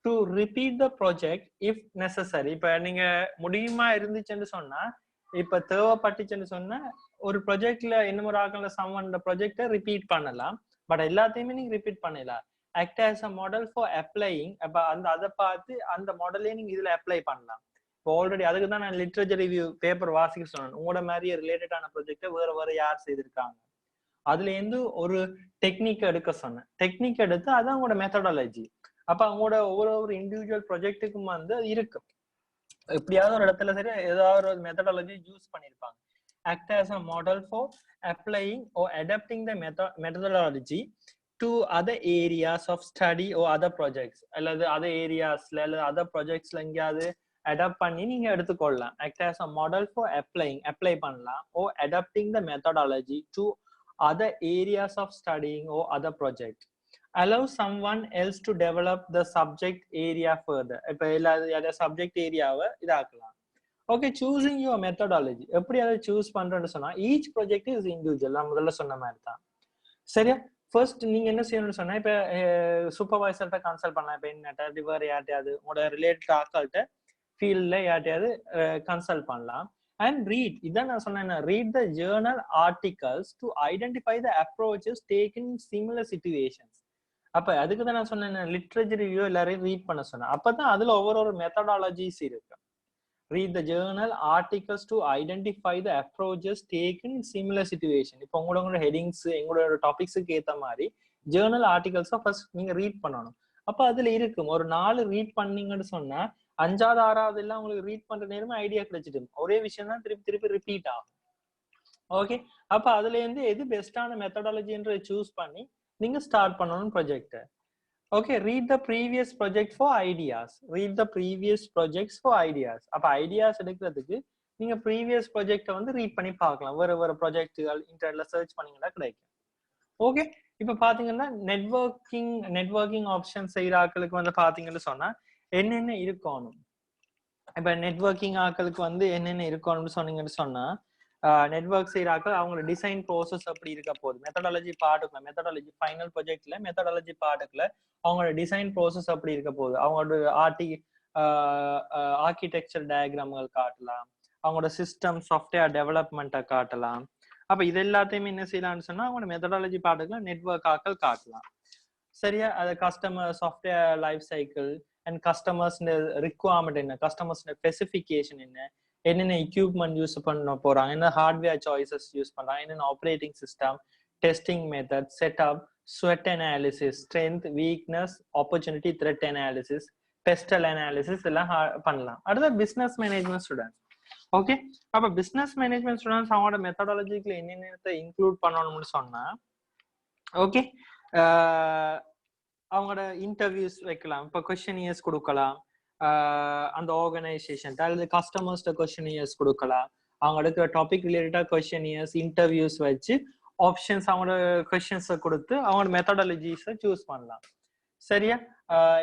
to repeat the project if necessary. இப்ப நீங்க முடியுமா இருந்துச்சுன்னு சொன்னா இப்ப தேவைப்பட்டுச்சுன்னு சொன்னா ஒரு ப்ராஜெக்ட்ல இன்னொரு ஆக்கல சம்மன் ப்ராஜெக்டை ரிப்பீட் பண்ணலாம். பட் எல்லாத்தையுமே நீங்க ரிப்பீட் பண்ணலாம். act as a model for applying. அப்ப அதை பார்த்து அந்த மாடலே நீங்க இதுல அப்ளை பண்ணலாம். இப்போ ஆல்ரெடி அதுக்கு தான் நான் லிட்ரேச்சர் ரிவ்யூ பேப்பர் வாசிக்க சொன்னேன். உங்களோட மாதிரியே ரிலேட்டடான ப்ராஜெக்டை வேற யார் செய்திருக்காங்க, அதுல இருந்து ஒரு டெக்னிக் எடுக்க சொன்னேன். டெக்னிக் எடுத்து அதான் உங்களோட மெத்தடாலஜி. அப்ப அவங்களோட ஒவ்வொரு இண்டிவிஜுவல் ப்ராஜெக்ட்டுக்கும் வந்து இருக்கு. எப்படியாவது ஒரு இடத்துல சரி ஏதாவது ஒரு மெத்தடாலஜி யூஸ் பண்ணிருப்பாங்க. Act as a model for applying or adapting the methodology to other areas of study or other projects. அல்லது other areasல அல்லது other projectsல எங்கேயாவது அடாப்ட் பண்ணி நீங்க எடுத்துக்கொள்ளலாம். Act as a model for apply பண்ணலாம், or adapting the methodology to other areas of studying or other project. Allow someone else to develop the subject area further. இப்ப எல்லா சப்ஜெக்ட் ஏரியாவை இதாக்கலாம். Okay, choosing your methodology. எப்படி அதை சூஸ் பண்றேன்னு சொன்னா, ஈச் ப்ராஜெக்ட் இஸ் இண்டிவிஜுவல். நான் முதல்ல சொன்ன மாதிரி தான். சரியா? ஃபர்ஸ்ட் நீங்க என்ன செய்யணும்னு சொன்னா, இப்ப சூப்பர்வைசர்கிட்ட கன்சல்ட் பண்ணலாம். இப்ப என்ன வேற யார்ட்டையாவது உங்களோட ரிலேட்டட் ஆட்கள்கிட்ட ஃபீல்ட்ல யார்ட்டையாவது கன்சல்ட் பண்ணலாம். அண்ட் ரீட், இதான் நான் சொன்னேன், read the Journal articles to identify the approaches taken in similar situations. அப்ப அதுக்கு தான் நான் சொன்னேன், லிட்ரேச்சர் ரிவ்யூ எல்லாரையும் ரீட் பண்ண சொன்னேன். அப்பதான் அதுல ஒவ்வொரு மெத்தடாலஜிஸ் இருக்கு. Read the journal articles to identify the approaches taken in similar situation. இப்போ உங்களோட ஹெடிங்ஸ் எங்களோட டாபிக்ஸுக்கு ஏத்த மாதிரி ஜேர்னல் ஆர்டிகல்ஸை ஃபர்ஸ்ட் நீங்க ரீட் பண்ணணும். அப்ப அதுல இருக்கும் ஒரு 4 ரீட் பண்ணீங்கன்னு சொன்னா 5வது 6வது எல்லாம் உங்களுக்கு ரீட் பண்ற நேரமே ஐடியா கிடைச்சிட்டு ஒரே விஷயம் தான் திருப்பி ரிப்பீட் ஆகும். ஓகே, அப்ப அதுல இருந்து எது பெஸ்டான மெத்தடாலஜின்ற சூஸ் பண்ணி நீங்க ஸ்டார்ட் பண்ணணும் project. Okay, read the previous project for ideas. Read the previous projects for ideas. அப்ப ஐடியாஸ் எடுக்கிறதுக்கு நீங்க ப்ரீவியஸ் ப்ராஜெக்டை வந்து ரீட் பண்ணி பார்க்கலாம். வேற ப்ராஜெக்டுகள் இன்டர்நெட்ல சர்ச் பண்ணீங்கன்னா கிடைக்கும். ஓகே, இப்ப பாத்தீங்கன்னா நெட்வொர்க்கிங் ஆப்ஷன் செய்யற ஆட்களுக்கு வந்து பாத்தீங்கன்னு சொன்னா என்னென்ன இருக்கணும். இப்ப நெட்வொர்க்கிங் ஆட்களுக்கு வந்து என்னென்ன இருக்கணும்னு சொன்னீங்கன்னு சொன்னா, நெட்வொர்க் செய்யறாக்கள் அவங்களோட டிசைன் ப்ரோசஸ் அப்படி இருக்க போகுது. மெத்தடாலஜி ஃபைனல் ப்ராஜெக்ட்ல மெத்தடாலஜி பாட்டுக்குள்ள அவங்களோட டிசைன் ப்ரோசஸ் அப்படி இருக்க போகுது. அவங்களோட ஆர்கிடெக்சர் டயக்ராம்கள் காட்டலாம், அவங்களோட சிஸ்டம் சாஃப்ட்வேர் டெவலப்மெண்ட்டை காட்டலாம். அப்ப இது எல்லாத்தையுமே என்ன செய்யலாம்னு சொன்னா அவங்களோட மெத்தடாலஜி பாட்டுக்குள்ள நெட்வொர்க் ஆக்கள் காட்டலாம். சரியா? அது customer software life cycle and customers requirement என்ன, கஸ்டமர்ஸ் ஸ்பெசிஃபிகேஷன் என்னென்ன எக்யூப்மெண்ட் யூஸ் பண்ண போறாங்க, என்ன ஹார்ட்வேர் சாய்ஸஸ் யூஸ் பண்றாங்க, என்னென்ன operating system, testing method, setup, sweat analysis, strength, weakness, opportunity, thread analysis, PESTEL analysis எல்லாம் பண்ணலாம். அடுத்த பிசினஸ் மேனேஜ்மெண்ட் ஸ்டூடெண்ட்ஸ். ஓகே, அப்ப பிசினஸ் மேனேஜ்மெண்ட் ஸ்டூடெண்ட்ஸ் அவங்களோட மெத்தடாலஜிக்குள்ள என்னென்ன இன்க்ளூட் பண்ணணும்னு சொன்னா, ஓகே, அவங்களோட இன்டர்வியூஸ் வைக்கலாம். இப்போ கொஸ்டினியர்ஸ் கொடுக்கலாம் அந்த ஆர்கனைசேஷன், அல்லது கஸ்டமர்ஸ்ட கொஸ்டினியர்ஸ் கொடுக்கலாம். அவங்க எடுக்கிற டாபிக் ரிலேட்டடா கொஸ்டினியர்ஸ் இன்டர்வியூஸ் வச்சு ஆப்ஷன்ஸ் அவங்களோட கொஸ்டின்ஸை கொடுத்து அவங்களோட மெத்தடாலஜிஸை சூஸ் பண்ணலாம். சரியா?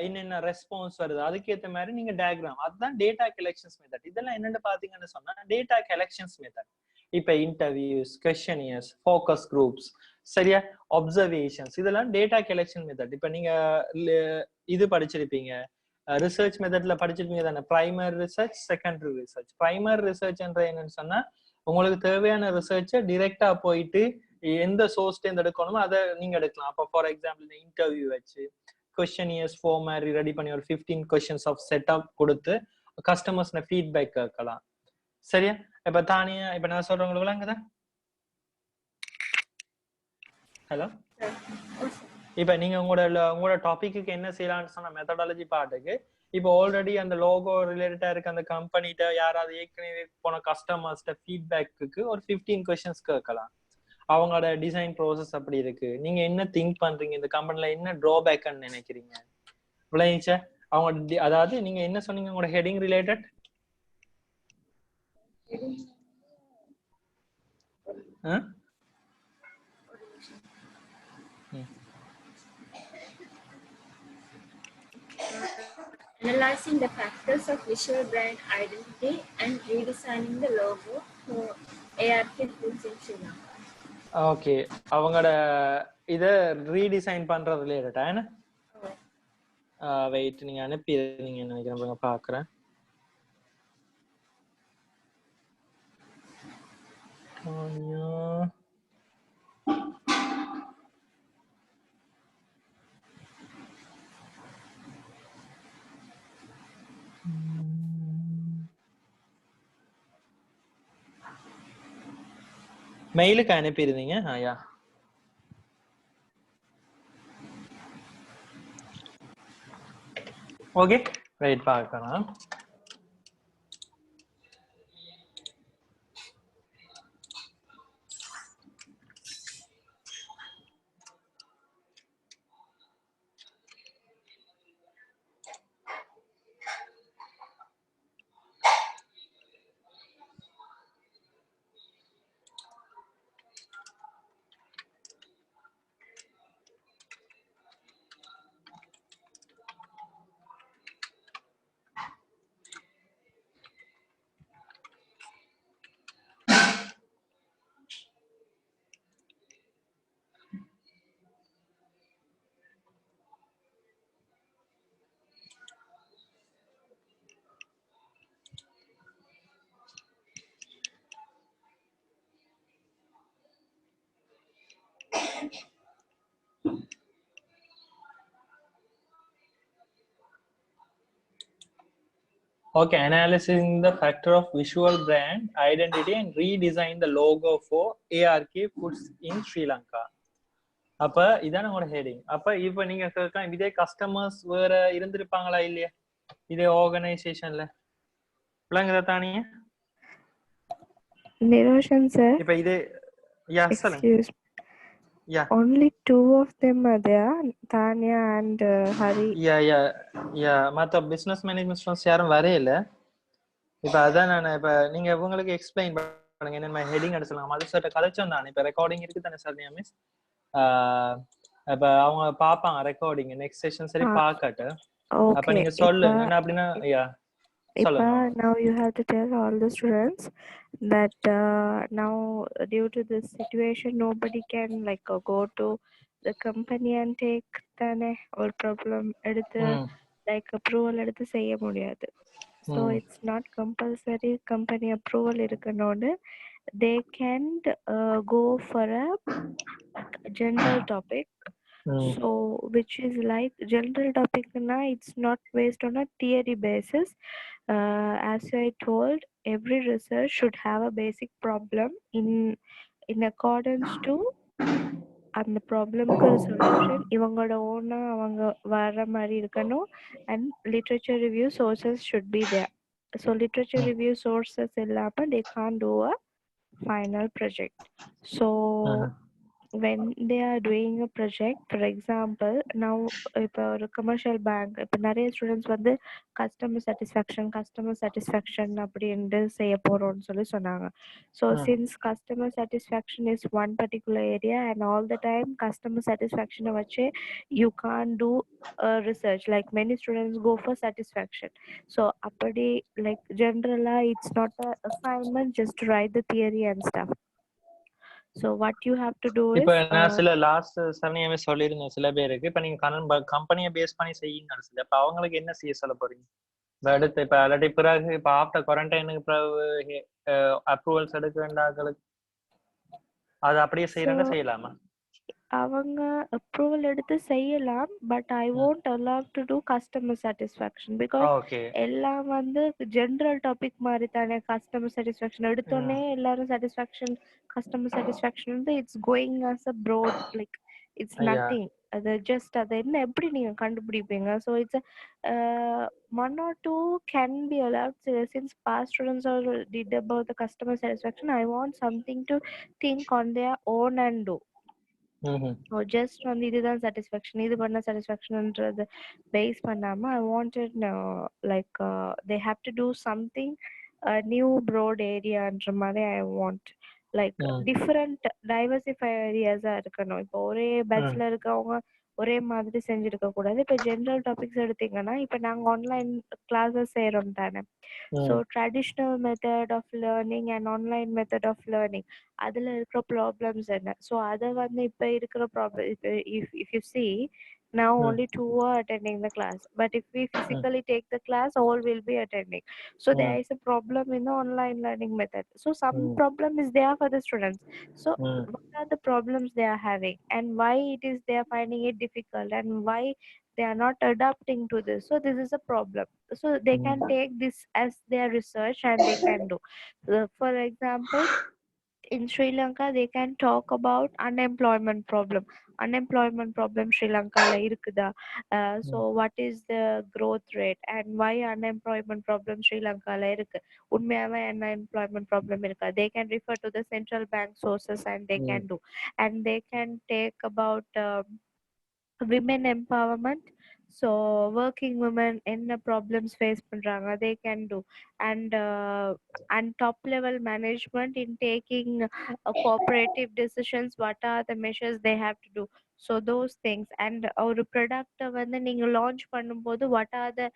என்னென்ன ரெஸ்பான்ஸ் வருது அதுக்கேற்ற மாதிரி நீங்க டயக்ராம், அதுதான் டேட்டா கலெக்ஷன்ஸ் மெத்தட். இதெல்லாம் என்னென்னு பாத்தீங்கன்னு சொன்னா டேட்டா கலெக்ஷன்ஸ் மெத்தட். இப்ப இன்டர்வியூஸ், கொஸ்டினியர்ஸ், ஃபோக்கஸ் குரூப்ஸ், சரியா, அப்சர்வேஷன்ஸ், இதெல்லாம் டேட்டா கலெக்ஷன் மெத்தட். இப்ப நீங்க இது படிச்சிருப்பீங்க, ரிசர்ச் மெத்தட்ல படிச்சிருப்பீங்க தானே, primary research, secondary research. Primary research என்ற என்னன்னு சொன்னா உங்களுக்கு தேவையான ரிசர்ச்சை டிரெக்டா போயிட்டு எந்த சோர்ஸ்ல இருந்து எடுக்கணுமோ அதை நீங்க எடுக்கலாம். அப்போ ஃபார் எக்ஸாம்பிள் இந்த இன்டர்வியூ வச்சு கொஸ்டினியர்ஸ் ஃபார்ம் மாதிரி ரெடி பண்ணி ஒரு 15 கொஸ்டின்ஸ் ஆஃப் செட்டப் கொடுத்து கஸ்டமர்ஸ் ஃபீட்பேக் கேட்கலாம். சரியா? இப்ப தானியா இப்ப நான் சொல்றவங்களுக்கு விளங்குதா? ஹலோ, இப்ப நீங்க உங்களோட டாபிக்கு என்ன செய்யலாம்னு சொன்ன மெத்தடாலஜி பாட்டுக்கு இப்போ ஆல்ரெடி அந்த லோகோ ரிலேட்டடா இருக்க அந்த கம்பெனிட்ட யாராவது ஏற்கனவே போன கஸ்டமர்ஸ்ட ஃபீட்பேக்கு ஒரு 15 கொஸ்டின்ஸ் கேட்கலாம். அவங்களோட டிசைன் ப்ரோசஸ் அப்படி இருக்கு, நீங்க என்ன திங்க் பண்றீங்க, இந்த கம்பெனில என்ன ட்ராபேக்னு நினைக்கிறீங்க, விளையாச்சா? அவங்க அதாவது நீங்க என்ன சொன்னீங்க உங்களோட heading related? Analyzing the factors of visual brand identity and redesigning the logo for ARK Films in Sri Lanka. Okay, அவங்களோட இத ரீடிசைன் பண்ற ரிலேட்டடா என்ன? வெயிட், நீங்க அனுப்பி நீங்க நினைக்கிறேன், பாக்குறேன். மெயிலுக்கு அனுப்பியிருந்தீங்க. யா ஓகே ரைட் பார்க்கலாம். Okay, analyzing the factor of visual brand identity and redesign the logo for ARK Foods in Sri Lanka. அப்ப இதான உங்களோட ஹெடிங். அப்ப இப்ப நீங்க கேட்கலாம், இதே கஸ்டமர்ஸ் வேற இருந்திருப்பாங்களா இல்லையா இதே ஆர்கனைசேஷன்ல? விளங்குதா தானியே? Niroshan sir. இப்ப இதே Excuse me. Yeah. Only two of them are there, Tanya and Hari. மற்ற பிசினஸ் மேனேஜ்மெண்ட் ஸ்டூடெண்ட்ஸ் யாரும் வரையில. இப்ப அதான் நான் இப்ப நீங்க உங்களுக்கு எக்ஸ்பிளைன் பண்ணுங்க என்ன ஹெடிங் அடிச்சலாம். மது சார்ட்ட கதைச்சோம் தானே. இப்ப ரெக்கார்டிங் இருக்கு தானே சார் மிஸ்? இப்ப அவங்க பாப்பாங்க ரெக்கார்டிங் நெக்ஸ்ட் செஷன் சரி பாக்கட்டு. அப்ப நீங்க சொல்லுங்க அப்படின்னா now you have to tell all the students that now due to this situation nobody can like go to the company and take tane or problem eduthu like approval eduthu செய்ய முடியாது. So it's not compulsory company approval irukanodu they can go for a general topic. So which is like general topic na it's not based on a theory basis. As I told, every research should have a basic problem in accordance to and the problem solution இவங்களோட ஓனா அவங்க வர மாதிரி இருக்கணும். And literature review sources should be there. So literature review sources இல்லாம they can't do a final project. So when they are doing a project, for example, now இப்போ ஒரு commercial bank இப்போ நிறைய ஸ்டூடெண்ட்ஸ் வந்து customer satisfaction அப்படின்ட்டு செய்ய போறோம்னு சொல்லி சொன்னாங்க. So since customer satisfaction is one particular area and all the time customer satisfaction வச்சு you can't do research, like many students go for satisfaction. So அப்படி like generally it's not a assignment just to write the theory and stuff. So what you have to do is இப்ப நான் சில லாஸ்ட் சமயமே சொல்லிருந்தேன் சில பேருக்கு இப்ப நீங்க கம்பெனியை பேஸ் பண்ணி செய்யுங்க. அப்ப அவங்களுக்கு என்ன செய்ய சொல்ல போறீங்க? அடுத்து இப்ப அல்லாட்டி பிறகு இப்ப ஆஃப்டர் குவாரண்டைனுக்கு பிறகு அப்ரூவல்ஸ் எடுக்க வேண்டாங்களுக்கு அது அப்படியே செய்யறேன்னா செய்யலாமா? அவங்க அப்ரூவல் எடுத்து செய்யலாம், but I won't allow to do customer satisfaction because எல்லாம் வந்து ஜெனரல் டாபிக் மாதிரி தானே. கஸ்டமர் சாட்டிஸ்ஃபேக்ஷன் எடுத்தோடனே எல்லாரும் சாட்டிஸ்ஃபேக்ஷன் கஸ்டமர் சாட்டிஸ்ஃபேக்ஷன் வந்து it's going as a broad like it's nothing. அது ஜஸ்ட் அதை என்ன எப்படி நீங்க கண்டுபிடிப்பீங்க? So it's one or two can be allowed since past students all did about the customer satisfaction. I want something to think on their own and do. So just வந்து இதுதான் சாட்டிஸ்ஃபேக்ஷன் இது பண்ண சாட்டிஸ்ஃபேக்ஷன்ன்றது பேஸ் பண்ணாம I wanted like they have to do something new broad ஏரியான்ற மாதிரி I want like different diversify ஏரியாஸா இருக்கணும். இப்போ ஒரே பேட்ச்ல இருக்கவங்க ஒரே மாதிரி செஞ்சிருக்க கூடாது. இப்போ ஜெனரல் டாபிக்ஸ் எடுத்தீங்கன்னா இப்போ நாங்க ஆன்லைன் கிளாஸஸ் செய்யறோம் தானே. So traditional method of learning and online method of learning அதுல இருக்கிற ப்ராப்ளம்ஸ் என்ன? ஸோ அதை வந்து இப்போ இருக்கிற problem if you see now only two are attending the class, but if we physically take the class all will be attending. So there is a problem in the online learning method. So some problem is there for the students. So what are the problems they are having and why it is they are finding it difficult and why they are not adapting to this? So this is a problem. So they can take this as their research and they can do. For example, in Sri Lanka they can talk about unemployment problem Sri Lanka la இருக்குதா so what is the growth rate and why unemployment problem Sri Lanka la இருக்கு உண்மையாவே unemployment problem இருக்கா they can refer to the central bank sources and they can do and they can take about women empowerment so working women என்ன problems face பண்றாங்க they can do and top level management in taking cooperative decisions what are the measures they have to do so those things and ஒரு product வந்து நீங்க launch பண்ணும்போது what are the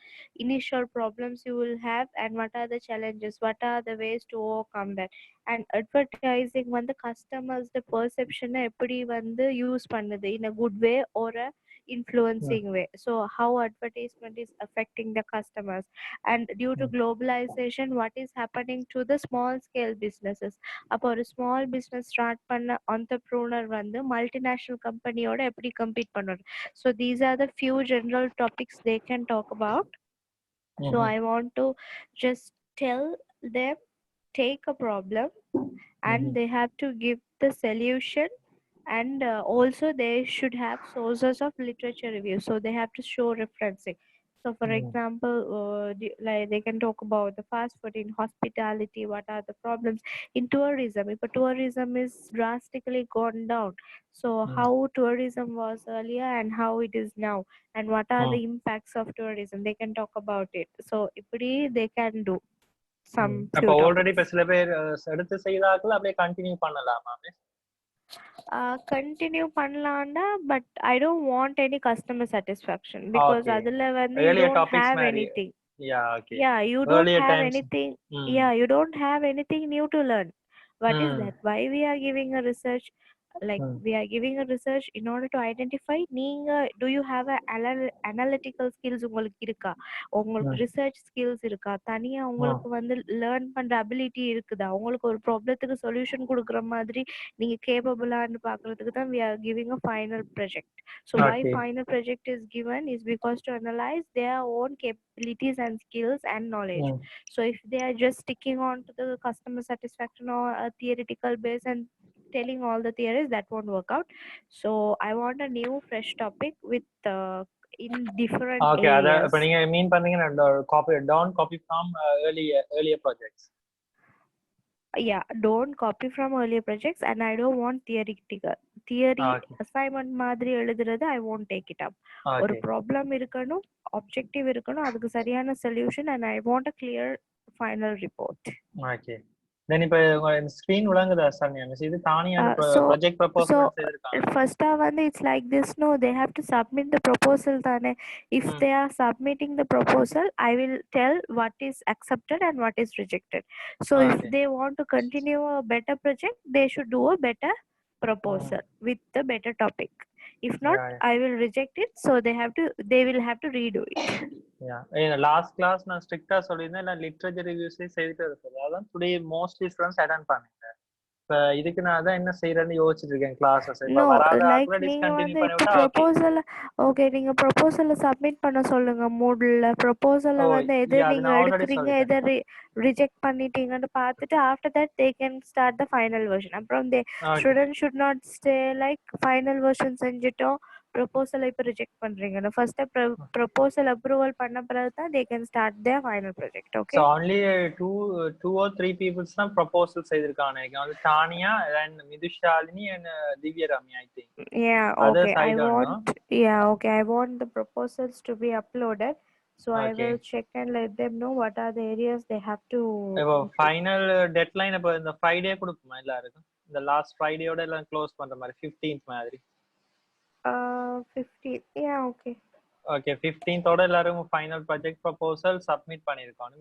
initial problems you will have and what are the challenges what are the ways to overcome that and advertising வந்து customers the perception எப்படி வந்து யூஸ் பண்ணுது in a good way or a influencing way so how advertisement is affecting the customers and due to globalization what is happening to the small scale businesses அப்போ ஒரு small business start பண்ண entrepreneur வந்து multinational company ஓட எப்படி compete பண்ணுறது so these are the few general topics they can talk about so I want to just tell them take a problem and they have to give the solution and also they should have sources of literature review so they have to show referencing so for example like they can talk about the fast food in hospitality what are the problems in tourism if tourism is drastically gone down so how tourism was earlier and how it is now and what are the impacts of tourism they can talk about it so இப்படி they can do some few அப்ப ஆல்ரெடி இப்ப topics சில பேர் எடுத்து செய்தார்கள் அப்படியே கண்டினியூ பண்ணலாமா continue பண்ணலாம்னா but I don't want any customer satisfaction because அதுல வந்து you earlier don't topics have மாதிரி anything yeah okay yeah you don't earlier have times anything yeah you don't have anything new to learn what is that why we are giving a research like we are giving a research in order to identify நீங்க do you have a analytical skills உங்களுக்கு இருக்கா உங்களுக்கு research skills இருக்கா தனியா உங்களுக்கு வந்து learn பண்ற ability இருக்குதா உங்களுக்கு ஒரு ப்ராப்ளத்துக்கு சொல்யூஷன் கொடுக்குற மாதிரி நீங்க கேப்பபிளான்னு பார்க்கிறதுக்கு தான் we are giving a final project so why final project is given is because to analyze their own capabilities and skills and knowledge so if they are just sticking on to the customer satisfaction or a theoretical base and telling all the theories that won't work out so I want a new fresh topic with in different okay அத areas இப்ப நீங்க மீன் பண்ணீங்கன்னா copy don't copy from earlier projects yeah don't copy from earlier projects and I don't want theory assignment மாதிரி எழுதுறது I won't take it up ஒரு problem இருக்கணும் objective இருக்கணும் அதுக்கு சரியான solution and I want a clear final report okay then இப்ப உங்க ஸ்கிரீன் விளங்குதா சரண்யா மிஸ் இது தானியா ப்ராஜெக்ட் ப்ரொபோசல் செய்திருக்காங்க first வந்து it's like this no they have to submit the proposal தானே if they are submitting the proposal I will tell what is accepted and what is rejected so if they want to continue a better project they should do a better proposal with the better topic if not I will reject it so they will have to redo it yeah last class நான் ஸ்ட்ரிக்ட்டா சொல்லிருந்தேன் நான் லிட்டரேச்சர் ரிவ்யூஸே செய்துட்டு இருக்கேன் அதான் டுடே மோஸ்ட்லி ஸ்டூடண்ட்ஸ் அட்டெண்ட் பண்ணீங்க இப்ப இதுக்கு நான் அதான் என்ன செய்யறேன்னு யோசிச்சிட்டு இருக்கேன் கிளாஸஸ் இப்ப வராத ஆக்ல டிஸ்கண்டினியூ பண்ணிவிட்டா ப்ரொபோசல் ஓகே நீங்க ப்ரொபோசலை சப்மிட் பண்ண சொல்லுங்க மூட்ல ப்ரொபோசலை வந்து எது நீங்க எடுக்கிறீங்க எதை ரிஜெக்ட் பண்ணிட்டீங்கன்னு பார்த்துட்டு after that they can start the final version அப்புறம் student should not stay like final version செஞ்சுட்டோம் ப்ரொபோசலை இப்போ ரிஜெக்ட் பண்றீங்க ஃபர்ஸ்ட் ப்ரொபோசல் அப்ரூவல் பண்ண பிறகு தான் தே can start the final project okay so only two or three people தான் ப்ரொபோசல் செய்திருக்காங்க வந்து Tania and மிதுஷாலினி and Divya Rami I think I want the proposals to be uploaded so I will check and let them know what are the areas they have to final deadline இப்ப இந்த ஃப்ரைடே கொடுக்குமா எல்லாருக்கும் இந்த லாஸ்ட் ஃப்ரைடேயோட எல்லாம் க்ளோஸ் பண்ற மாதிரி 15th மாதிரி 15 okay 15th ஓட எல்லாரும் ஃபைனல் ப்ராஜெக்ட் ப்ரொபோசல் சப்மிட் பண்ணிருக்காங்க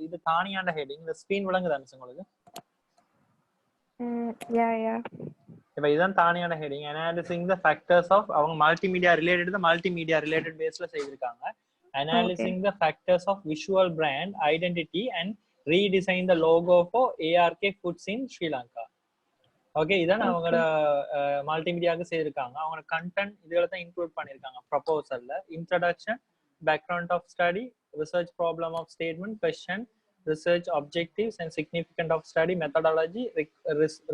இது தானியாண்ட ஹெட்டிங் இந்த ஸ்கிரீன் விளங்குதா மிஸ் உங்களுக்கு இப்ப இதான் தானியான heading analysing the factors of அவங்க மல்டிமீடியா ரிலேட்டட் பேஸ்ல செய்திருக்காங்க analysing the factors of visual brand identity and redesign the logo for ARK foods in Sri Lanka okay இதான் அவங்களோட மல்டிமீடியாவுக்கு செய்திருக்காங்க அவங்களோட கண்டென்ட் இதுல தான் இன்க்ளூட் பண்ணிருக்காங்க ப்ரொபோசல்ல introduction background of study research problem of statement question research objectives and significance of study, methodology,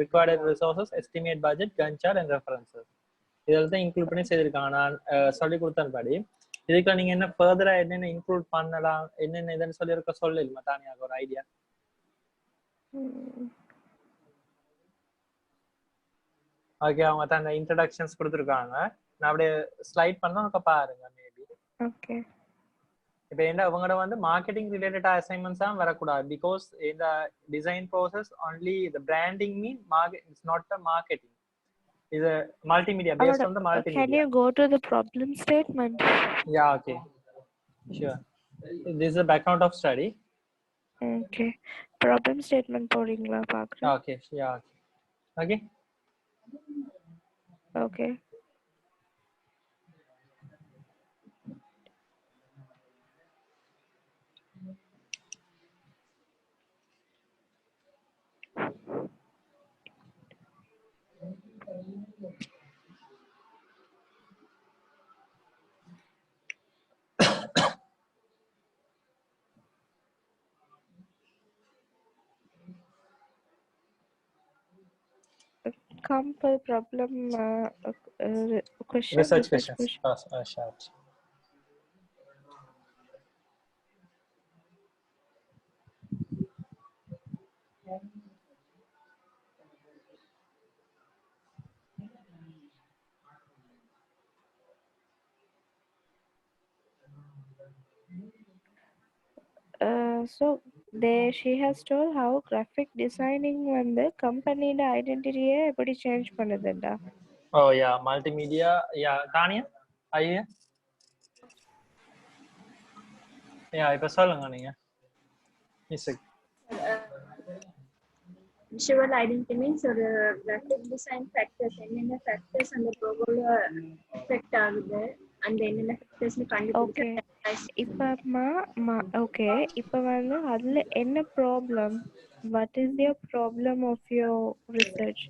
required resources, estimate budget, Gantt chart and references. இதெல்லாம் தான் இன்க்ளூட் பண்ணி செய்திருக்காங்க. நான் சொல்லி கொடுத்தபடி இதுக்கு நீங்க என்ன ஃபர்தரா என்னென்ன இன்க்ளூட் பண்ணலாம், என்னென்ன இதுன்னு சொல்லியிருக்க சொல்லல தானியாக ஒரு ஐடியா. ஓகே, அவங்க தான் அந்த இன்ட்ரோடக்ஷன்ஸ் கொடுத்துருக்காங்க. நான் அப்படியே ஸ்லைட் பண்ணா உனக்கு பாருங்க மேபி. ஓகே, இப்போ என்ன அவங்களோட வந்து மார்க்கெட்டிங் ரிலேட்டட் அசைன்மெண்ட்ஸ் தான் வரக்கூடாது. பிகாஸ் இந்த design process only the branding mean it's not the marketing. is a multimedia based on the multimedia. Can you go to the problem statement? Yeah, okay, sure. This is a background of study. Okay, problem statement போறீங்களா பார்க்கறேன். Okay, yeah, okay. Okay. Come for problem question. Research questions. Short. So she has told how graphic designing வந்து கம்பெனியோட ஐடென்டிட்டியை எப்படி change பண்ணுதுடா. Oh yeah, multimedia. Yeah, Tanya, are you here? Yeah, இப்ப சொல்லுங்க நீங்க. Visual identity means ஒரு graphic design factors, என்னென்ன factors அந்த லோகோல affect ஆகுது, அந்த என்னென்ன factors னு கண்டுபிடிச்சு. ஓகே, இப்போ வந்து அதுல என்ன problem? What is your problem of your research?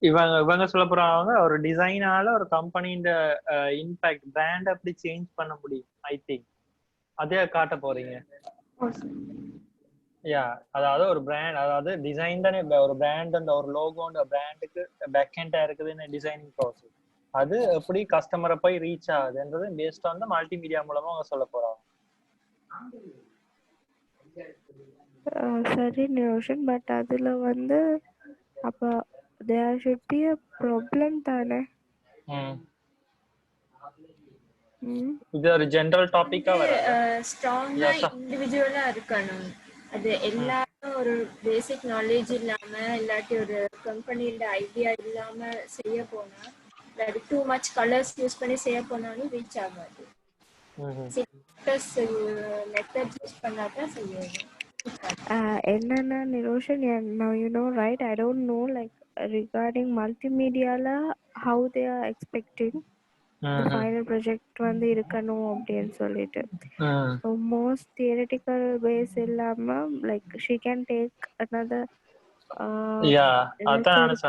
இவங்க சொல்ல போறாங்க ஒரு டிசைனால ஒரு கம்பெனியோட இம்பாக்ட் பிராண்ட் அப்படி சேஞ்ச் பண்ண முடியும். ஐ திங்க் அதே காட்ட போறீங்க. யா, அதாவது ஒரு பிராண்ட், அதாவது டிசைன் தானே ஒரு பிராண்ட், அந்த ஒரு லோகோன்ற பிராண்டுக்கு பேக் எண்டா இருக்குதுன்னு டிசைனிங் ப்ராசஸ். அது எப்படி கஸ்டமரை போய் ரீச் ஆகுதுன்றது பேஸ்ட் ஆன் த மல்டிமீடியா மூலமா அவங்க சொல்ல போறாங்க. சரி நிரோஷன், பட் அதுல வந்து அப்ப there should be a problem தானே. இது ஒரு ஜெனரல் டாபிக்கா வருது. ஸ்ட்ராங்கா இண்டிவிஜுவலா இருக்கணும். அது எல்லாரும் ஒரு பேசிக் நாலேஜ் இல்லாம இல்லாட்டி ஒரு கம்பெனியோட ஐடியா இல்லாம செய்ய போனா, இல்லாட்டி டூ மச் கலர்ஸ் யூஸ் பண்ணி செய்ய போனாலும் ரீச் ஆகாது. மெத்தட் யூஸ் பண்ணாதான் செய்யணும். என்னன்னா Niroshan, now you know right, I don't know like regarding multimedia la how they are expecting the final project வந்து இருக்கணும் அப்படின்னு சொல்லிட்டு. So most theoretical base இல்லாம like she can take another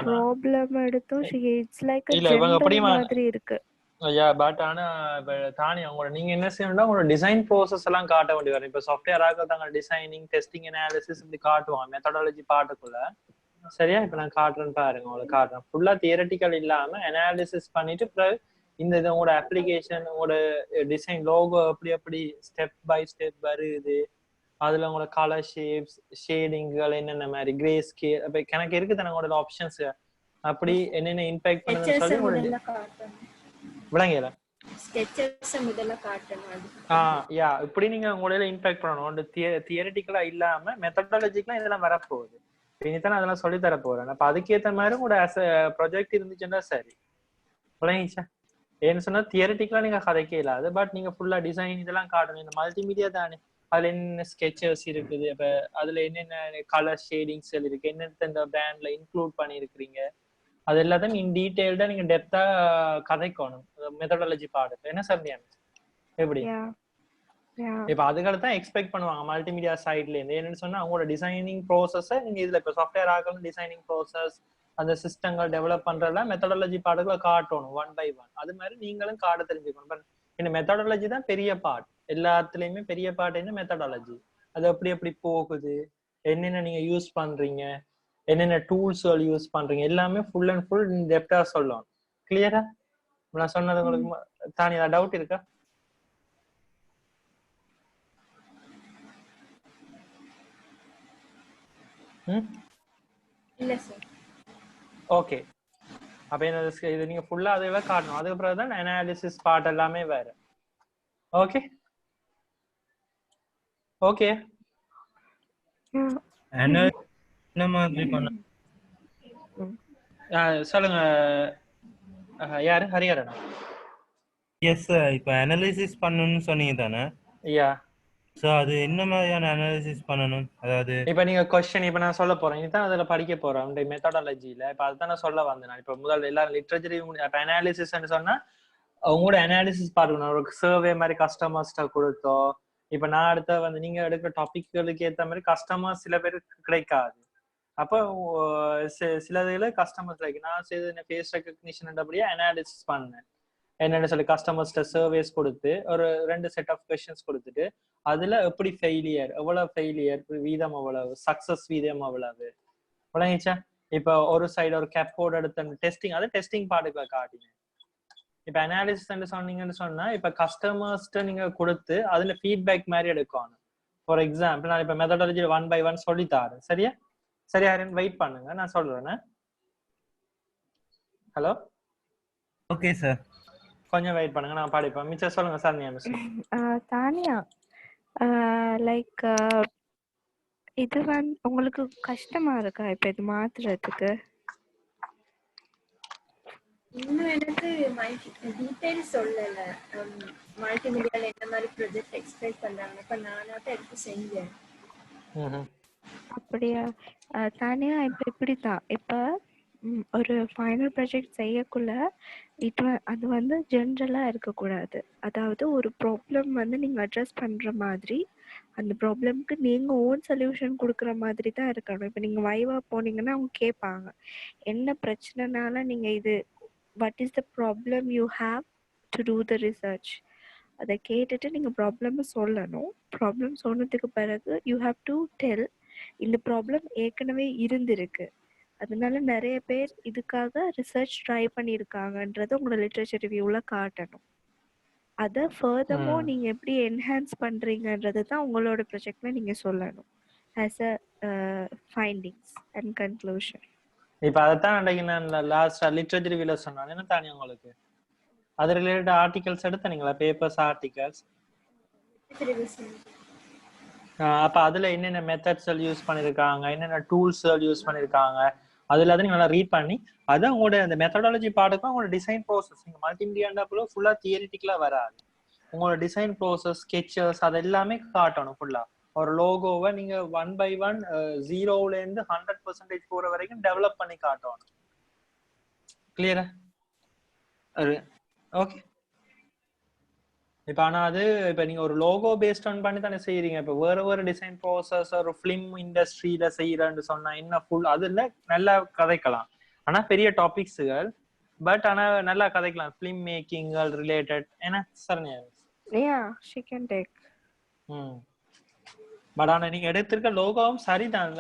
problem எடுத்து it's like a general மாதிரி இருக்கு. பட் ஆனா தானே உங்களோட நீங்க என்ன செய்யணும்னா உங்களோட டிசைன் ப்ராசஸ் எல்லாம் காட்ட வேண்டி வரும். இப்ப சாஃப்ட்வேர் ஆக டிசைனிங், டெஸ்டிங், அனாலிசிஸ் இப்படி காட்டுவாங்க மெத்தடாலஜி பாட்டுக்குள்ள. சரியா, இப்ப நான் காட்டுறேன்னு பாருங்க, உங்களுக்கு காட்டுறேன். ஃபுல்லா தியரட்டிக்கல் இல்லாம அனாலிசிஸ் பண்ணிட்டு பிறகு இந்த இது உங்களோட அப்ளிகேஷன், உங்களோட டிசைன் லோகோ அப்படி ஸ்டெப் பை ஸ்டெப் வருது. அதுல உங்களோட கலர் ஷேப்ஸ், ஷேடிங்கள் என்னென்ன மாதிரி, கிரே ஸ்கேல், அப்ப எனக்கு இருக்கு தானே உங்களோட ஆப்ஷன்ஸ், அப்படி என்னென்ன இம்பாக்ட் பண்ணுதுன்னு சொல்லி விளங்கல. யா, இப்படி நீங்க உங்களோட இம்பாக்ட் பண்ணணும். தியரட்டிக்கலா இல்லாம மெத்தடாலஜிக்கலா இதெல்லாம் வரப்போகுது. இனிதான் அதெல்லாம் சொல்லி தர போறேன். அப்ப அதுக்கேற்ற மாதிரி உங்களோட ப்ராஜெக்ட் இருந்துச்சுன்னா சரி. விளங்கிச்சா? ஏன்னு சொன்னா தியரட்டிக்கலா நீங்க கதைக்க இல்லாது, பட் நீங்க ஃபுல்லா டிசைன் இதெல்லாம் காட்டணும். இந்த மல்டிமீடியா தானே, அதுல என்னென்ன ஸ்கெச்சஸ் இருக்குது, அப்ப அதுல என்னென்ன கலர் ஷேடிங்ஸ் இருக்கு, என்னென்ன இந்த பிராண்ட்ல இன்க்ளூட் பண்ணிருக்கீங்க, அது எல்லாத்தையும் இன் டீடைல்டா நீங்க டெப்தா கதைக்கணும் மெத்தடாலஜி பாடத்துல. என்ன சந்தியா எப்படி? இப்ப அதுகளை தான் எக்ஸ்பெக்ட் பண்ணுவாங்க மல்டிமீடியா சைட்ல இருந்து. என்னன்னு சொன்னா அவங்களோட டிசைனிங் ப்ராசஸ் நீங்க இதுல இப்ப சாஃப்ட்வேர் ஆகணும், டிசைனிங் ப்ராசஸ், அந்த சிஸ்டங்கள் டெவலப் பண்றதுல மெத்தடாலஜி பாடங்களை காட்டணும் ஒன் பை ஒன். அது மாதிரி நீங்களும் காட்ட தெரிஞ்சுக்கணும். பட் இந்த மெத்தடாலஜி தான் பெரிய பார்ட், எல்லாத்துலயுமே பெரிய பார்ட் என்ன மெத்தடாலஜி. அது எப்படி போகுது, என்னென்ன நீங்க யூஸ் பண்றீங்க, என்னென்ன டூல்ஸ்கள் யூஸ் பண்றீங்க, எல்லாமே ஃபுல் அண்ட் ஃபுல் டெப்தா சொல்லணும். கிளியரா? நான் சொன்னது உங்களுக்கு தானே ஏதாவது டவுட் இருக்கா? இல்ல சார். ஓகே, அப்ப என்ன இது நீங்க ஃபுல்லா அதுவே காட்டணும். அதுக்கு பிறகு தான் அனாலிசிஸ் பார்ட் எல்லாமே வேற. ஓகே ஓகே என்ன மாதிரி பண்ண சொல்லுங்க. யாரு? ஹரிஹரனா? எஸ் இப்போ அனாலிசிஸ் பண்ணணும்னு சொன்னீங்க தானே? யா. ஸோ அது என்ன மாதிரியான அனாலிசிஸ் பண்ணணும்? அதாவது இப்ப நீங்க கொஸ்டின் இப்ப நான் சொல்ல போறேன், இதுதான் அதுல படிக்க போறேன் இந்த மெத்தடாலஜில. இப்ப அதுதான் நான் சொல்ல வந்தேன். நான் இப்ப முதல்ல எல்லாரும் லிட்ரேச்சர் இப்ப அனாலிசிஸ் சொன்னா உங்களோட அனாலிசிஸ் பாருங்க. ஒரு சர்வே மாதிரி கஸ்டமர்ஸ்ட கொடுத்தோம். இப்ப நான் அடுத்த வந்து நீங்க எடுக்கிற டாபிக்களுக்கு ஏத்த மாதிரி கஸ்டமர்ஸ் சில பேருக்கு கிடைக்காது. அப்போ சிலதுல கஸ்டமர்ஸ் லைக் நான் செய்த ஃபேஸ் ரெகக்னிஷன் அப்படியே அனாலிசிஸ் பண்ணேன். என்னென்னு சொல்லி கஸ்டமர்ஸ்ட சர்வேஸ் கொடுத்து ஒரு 2 செட் ஆஃப் கொஸ்டின்ஸ் கொடுத்துட்டு அதுல எப்படி ஃபெயிலியர், எவ்வளவு ஃபெயிலியர் வீதம், எவ்வளவு சக்சஸ் வீதம், எவ்வளவு விளங்கிச்சா. இப்ப ஒரு சைடு ஒரு கேப்போர்டு எடுத்த டெஸ்டிங், அது டெஸ்டிங் பார்ட்டுகளை காட்டினேன். இப்ப அனாலிசிஸ் சொன்னீங்கன்னு சொன்னா இப்ப கஸ்டமர்ஸ்ட நீங்க கொடுத்து அதுல ஃபீட்பேக் மாதிரி எடுக்கணும். ஃபார் எக்ஸாம்பிள் நான் இப்ப மெத்தடாலஜி 1 by 1 சொல்லி தாரேன். சரியா? சரியா? வெயிட் பண்ணுங்க, நான் சொல்றேன். ஹலோ, ஓகே சார், கொஞ்சம் வெயிட் பண்ணுங்க, நான் படிப்பேன். மிச்சம் சொல்லுங்க சார். தானியா, லைக் இது வந்து உங்களுக்கு கஷ்டமா இருக்கா இப்ப இது மாத்துறதுக்கு? இன்னும் எனக்கு டீடைல்ஸ் சொல்லல. மல்டிமீடியால என்ன மாதிரி ப்ராஜெக்ட் எக்ஸ்பெக்ட் பண்றாங்க. இப்ப நானாட்ட எடுத்து செஞ்சேன். அப்படியா? தானியா, இப்ப இப்படித்தான். இப்ப ஒரு ஃபைனல் ப்ராஜெக்ட் செய்யக்குள்ள அது வந்து ஜென்ரலா இருக்கக்கூடாது. அதாவது ஒரு ப்ராப்ளம் வந்து நீங்க அட்ரஸ் பண்ற மாதிரி அந்த ப்ராப்ளம்க்கு நீங்க ஓன் சொல்யூஷன் கொடுக்குற மாதிரி தான் இருக்கணும். இப்ப நீங்க வைவா போனீங்கன்னா அவங்க கேட்பாங்க என்ன பிரச்சனைனால நீங்க இது, what is the problem you have to do the research. அதை கேட்டுட்டு நீங்க ப்ராப்ளம் சொல்லணும். ப்ராப்ளம் சொன்னதுக்கு பிறகு யூ ஹாவ் டு டெல் இந்த ப்ராப்ளம் ஏற்கனவே இருந்திருக்கு, அதனால நிறைய பேர் இதுக்காக ரிசர்ச் ட்ரை பண்ணியிருக்காங்கன்றத உங்களோட லிட்ரேச்சர் ரிவ்யூல காட்டணும். அதை ஃபர்தர்மோ நீங்க எப்படி என்ஹான்ஸ் பண்றீங்கன்றது தான் உங்களோட ப்ராஜெக்ட்ல நீங்க சொல்லணும் as a findings and conclusion. இப்ப அதைத்தான் அன்றைக்கு நான் லாஸ்ட் லிட்ரேச்சர் ரிவ்யூல சொன்னேன். என்ன தானே உங்களுக்கு அது ரிலேட்டட் ஆர்டிகல்ஸ் எடுத்தீங்களா? Papers, articles. அப்ப அதுல என்னென்ன மெத்தட்ஸ் யூஸ் பண்ணிருக்காங்க, என்னென்ன டூல்ஸ் யூஸ் பண்ணிருக்காங்க, அதுல அதை நீங்க நல்லா ரீட் பண்ணி அதை உங்களோட அந்த மெத்தடாலஜி பாட்டுக்கும் உங்களோட டிசைன் ப்ரோசஸ், நீங்க மல்டிமீடியாண்டா ஃபுல்லா தியரிட்டிக்கலா வராது. உங்களோட டிசைன் ப்ரோசஸ், ஸ்கெச்சஸ் அது எல்லாமே காட்டணும் ஃபுல்லா. ஒரு லோகோவை நீங்க 1 by 1 0ல இருந்து 100% போற வரைக்கும் டெவலப் பண்ணி காட்டணும். கிளியரா? ஓகே. இப்ப ஆனா அது இப்ப நீங்க ஒரு லோகோ பேஸ்ட் ஆன் பண்ணி தானே செய்யறீங்க. இப்ப வேற டிசைன் ப்ரோசஸ் ஒரு ஃபிலிம் இண்டஸ்ட்ரியில செய்யறேன்னு சொன்னா என்ன ஃபுல் அதுல நல்லா கதைக்கலாம். ஆனா பெரிய டாபிக்ஸுகள், பட் ஆனா நல்லா கதைக்கலாம். ஃபிலிம் மேக்கிங் ரிலேட்டட் என்ன Saranya? she can take. But ஆனா நீங்க எடுத்திருக்க லோகோவும் சரிதான்,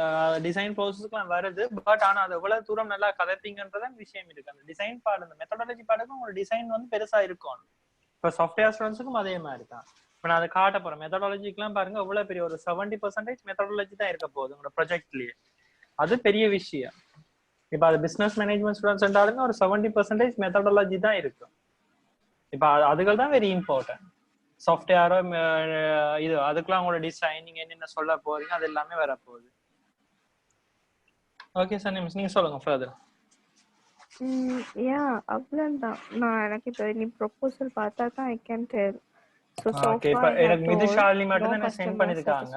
டிசைன் ப்ரோசஸ்க்குலாம் வருது. பட் ஆனா அது எவ்வளவு தூரம் நல்லா கதைப்பீங்கன்றதான் விஷயம் இருக்கு. அந்த டிசைன் பார்ட், அந்த மெத்தடாலஜி பார்ட்டுக்கும் உங்களோட டிசைன் வந்து பெருசா இருக்கும். இப்போ சாஃப்ட்வேர் ஸ்டூடெண்ட்ஸுக்கும் அதே மாதிரி தான். இப்போ நான் அதை காட்ட போறேன். மெத்தடாலஜிக்கெல்லாம் பாருங்க எவ்வளவு பெரிய ஒரு 70% மெத்தடாலஜி தான் இருக்க போகுது உங்களோட ப்ராஜெக்ட்லயே. அது பெரிய விஷயம். இப்போ அது பிசினஸ் மேனேஜ்மெண்ட் ஸ்டூடெண்ட்ஸ் இருந்தாலுமே ஒரு 70% மெத்தடாலஜி தான் இருக்கும். இப்போ அதுகள் தான் வெரி இம்பார்ட்டன்ட். சாஃப்ட்வேரோ இது அதுக்கெல்லாம் உங்களோட டிசைன், நீங்க என்னென்ன சொல்ல போறீங்க அது எல்லாமே வரப்போகுது. ஓகே சார், நீங்க சொல்லுங்க ஃபர்தர். அவ்வளவுதான். நான் எனக்கு இப்போ நீ ப்ரொபோசல் பார்த்தா தான் ஐ கேன் டெல். ஓகே, இப்போ எனக்கு மிதுஷாலினி மட்டும் தான் சென்ட் பண்ணிருக்காங்க.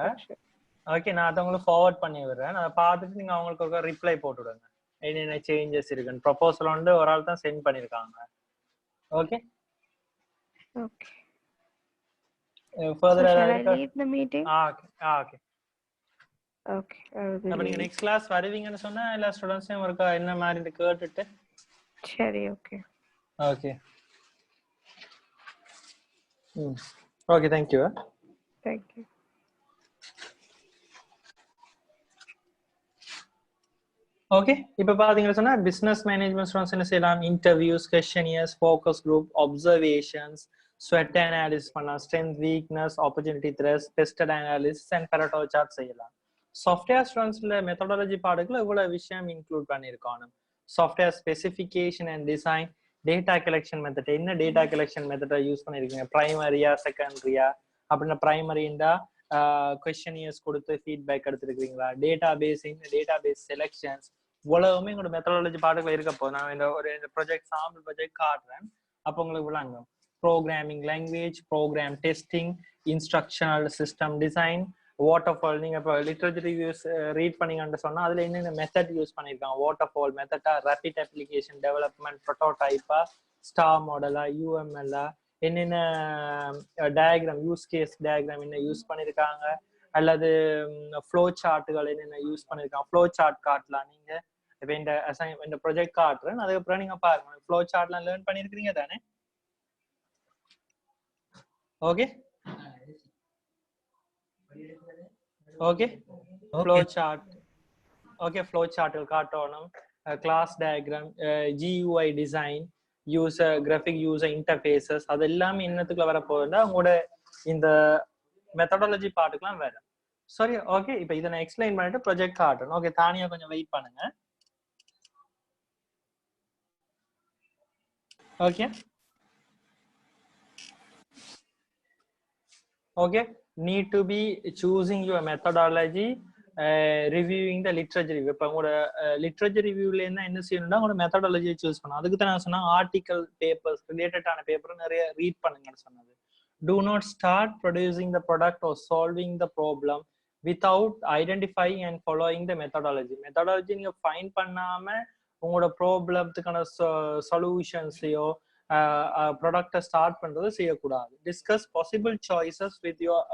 ஓகே, நான் அதை உங்களுக்கு ஃபார்வர்ட் பண்ணி விடுறேன். அதை பார்த்துட்டு நீங்க அவங்களுக்கு ஒரு ரிப்ளை போட்டு விடுங்க என்னென்ன சேஞ்சஸ் இருக்குன்னு. ப்ரொபோசல் வந்து ஒரு ஆள் தான் சென்ட் பண்ணிருக்காங்க. Okay okay. Further shall I leave the meeting? Okay. Okay. அப்ப நீங்க நெக்ஸ்ட் கிளாஸ் வருவீங்கன்னு சொன்னா எல்லா ஸ்டூடண்ட்ஸையும் ஒருக்கா என்ன மாதிரி கேட்டுட்டு. சரி, okay. Okay. Okay, thank you. Thank you. Okay, இப்போ பாத்தீங்கன்னா சொன்னா பிசினஸ் மேனேஜ்மெண்ட் ஸ்டூடண்ட்ஸ் என்ன செய்யலாம்? Interviews, questionnaires, focus group, observations, ஸ்வெட் அனாலிசிஸ் பண்ணலாம், strength, weakness, opportunity threat, tested analysis and Pareto chart செய்யலாம். சாஃப்ட்வேர் ஸ்டூடண்ட்ஸ்ல மெத்தடாலஜி பாடத்துல இவ்வளவு விஷயம் இன்க்ளூட் பண்ணியிருக்காங்க. Software specification and design, data collection method, என்ன டேட்டா கலெக்ஷன் மெத்தடை யூஸ் பண்ணிருக்கீங்க, பிரைமரியா செகண்டரியா, அப்படின்னா பிரைமரிண்டா கொஸ்டினியர்ஸ் கொடுத்து ஃபீட்பேக் எடுத்துருக்கீங்களா, டேட்டா பேஸ் செலெக்ஷன்ஸ், இவ்வளவுமே உங்களோட மெத்தடாலஜி பாடத்துல இருக்க போது நான் இந்த ஒரு ப்ராஜெக்ட் சாம்பிள் ப்ராஜெக்ட் காட்டுறேன். அப்போ உங்களுக்கு விளங்கும். Programming language, program testing, instructional system design, waterfall. நீங்க இப்போ லிட்ரேச்சர் ரிவ்யூஸ் ரீட் பண்ணீங்கன்னு சொன்னா அதுல என்னென்ன மெத்தட் யூஸ் பண்ணிருக்காங்க, வாட்டர்ஃபால் மெத்தடா, ரேபிட் அப்ளிகேஷன் டெவலப்மெண்ட், ப்ரோட்டோடைப்பா, ஸ்டார் மாடலா, யூஎம்எல்லா, என்னென்ன டயக்ராம், யூஸ் கேஸ் டயக்ராம் என்ன யூஸ் பண்ணிருக்காங்க, அல்லது ஃப்ளோ சார்ட்டுகள் என்னென்ன யூஸ் பண்ணிருக்காங்க, ஃப்ளோ சார்ட் காட்டலாம். நீங்க இப்போ இந்த ப்ராஜெக்ட் காட்டுறேன், அதுக்கப்புறம் நீங்க பாருங்க ஃப்ளோ சார்ட்லாம் லேர்ன் பண்ணிருக்கீங்க தானே? Okay okay flow chart. Okay, flow சார்ட்கள் காட்டணும், class diagram, GUI design, user graphic, user interfaces, அது எல்லாமே என்னத்துக்குள்ள வர போகுதுன்னா உங்களோட இந்த மெத்தடாலஜி பார்ட்டுக்குலாம் வேற. சரி, ஓகே. இப்போ இதை நான் எக்ஸ்பிளைன் பண்ணிட்டு ப்ராஜெக்ட் காட்டுறேன். ஓகே, தானியா கொஞ்சம் வெயிட் பண்ணுங்க. Okay okay, need to be choosing your methodology, reviewing the literature review. இப்போ உங்களோட லிட்ரேச்சர் ரிவ்யூல என்ன செய்யணும்னா உங்களோட மெத்தடாலஜியை சூஸ் பண்ணணும். அதுக்கு தான் நான் சொன்னேன் ஆர்டிகல், பேப்பர்ஸ், ரிலேட்டடான பேப்பர் நிறைய ரீட் பண்ணுங்கன்னு சொன்னது. Do not start producing the product or solving the problem without identifying and following the methodology. Methodology நீங்க ஃபைண்ட் பண்ணாம உங்களோட ப்ராப்ளத்துக்கான சொல்யூஷன்ஸையோ ப்ராடக்டை ஸ்டார்ட் பண்றது செய்யக்கூடாது. Discuss possible choices with your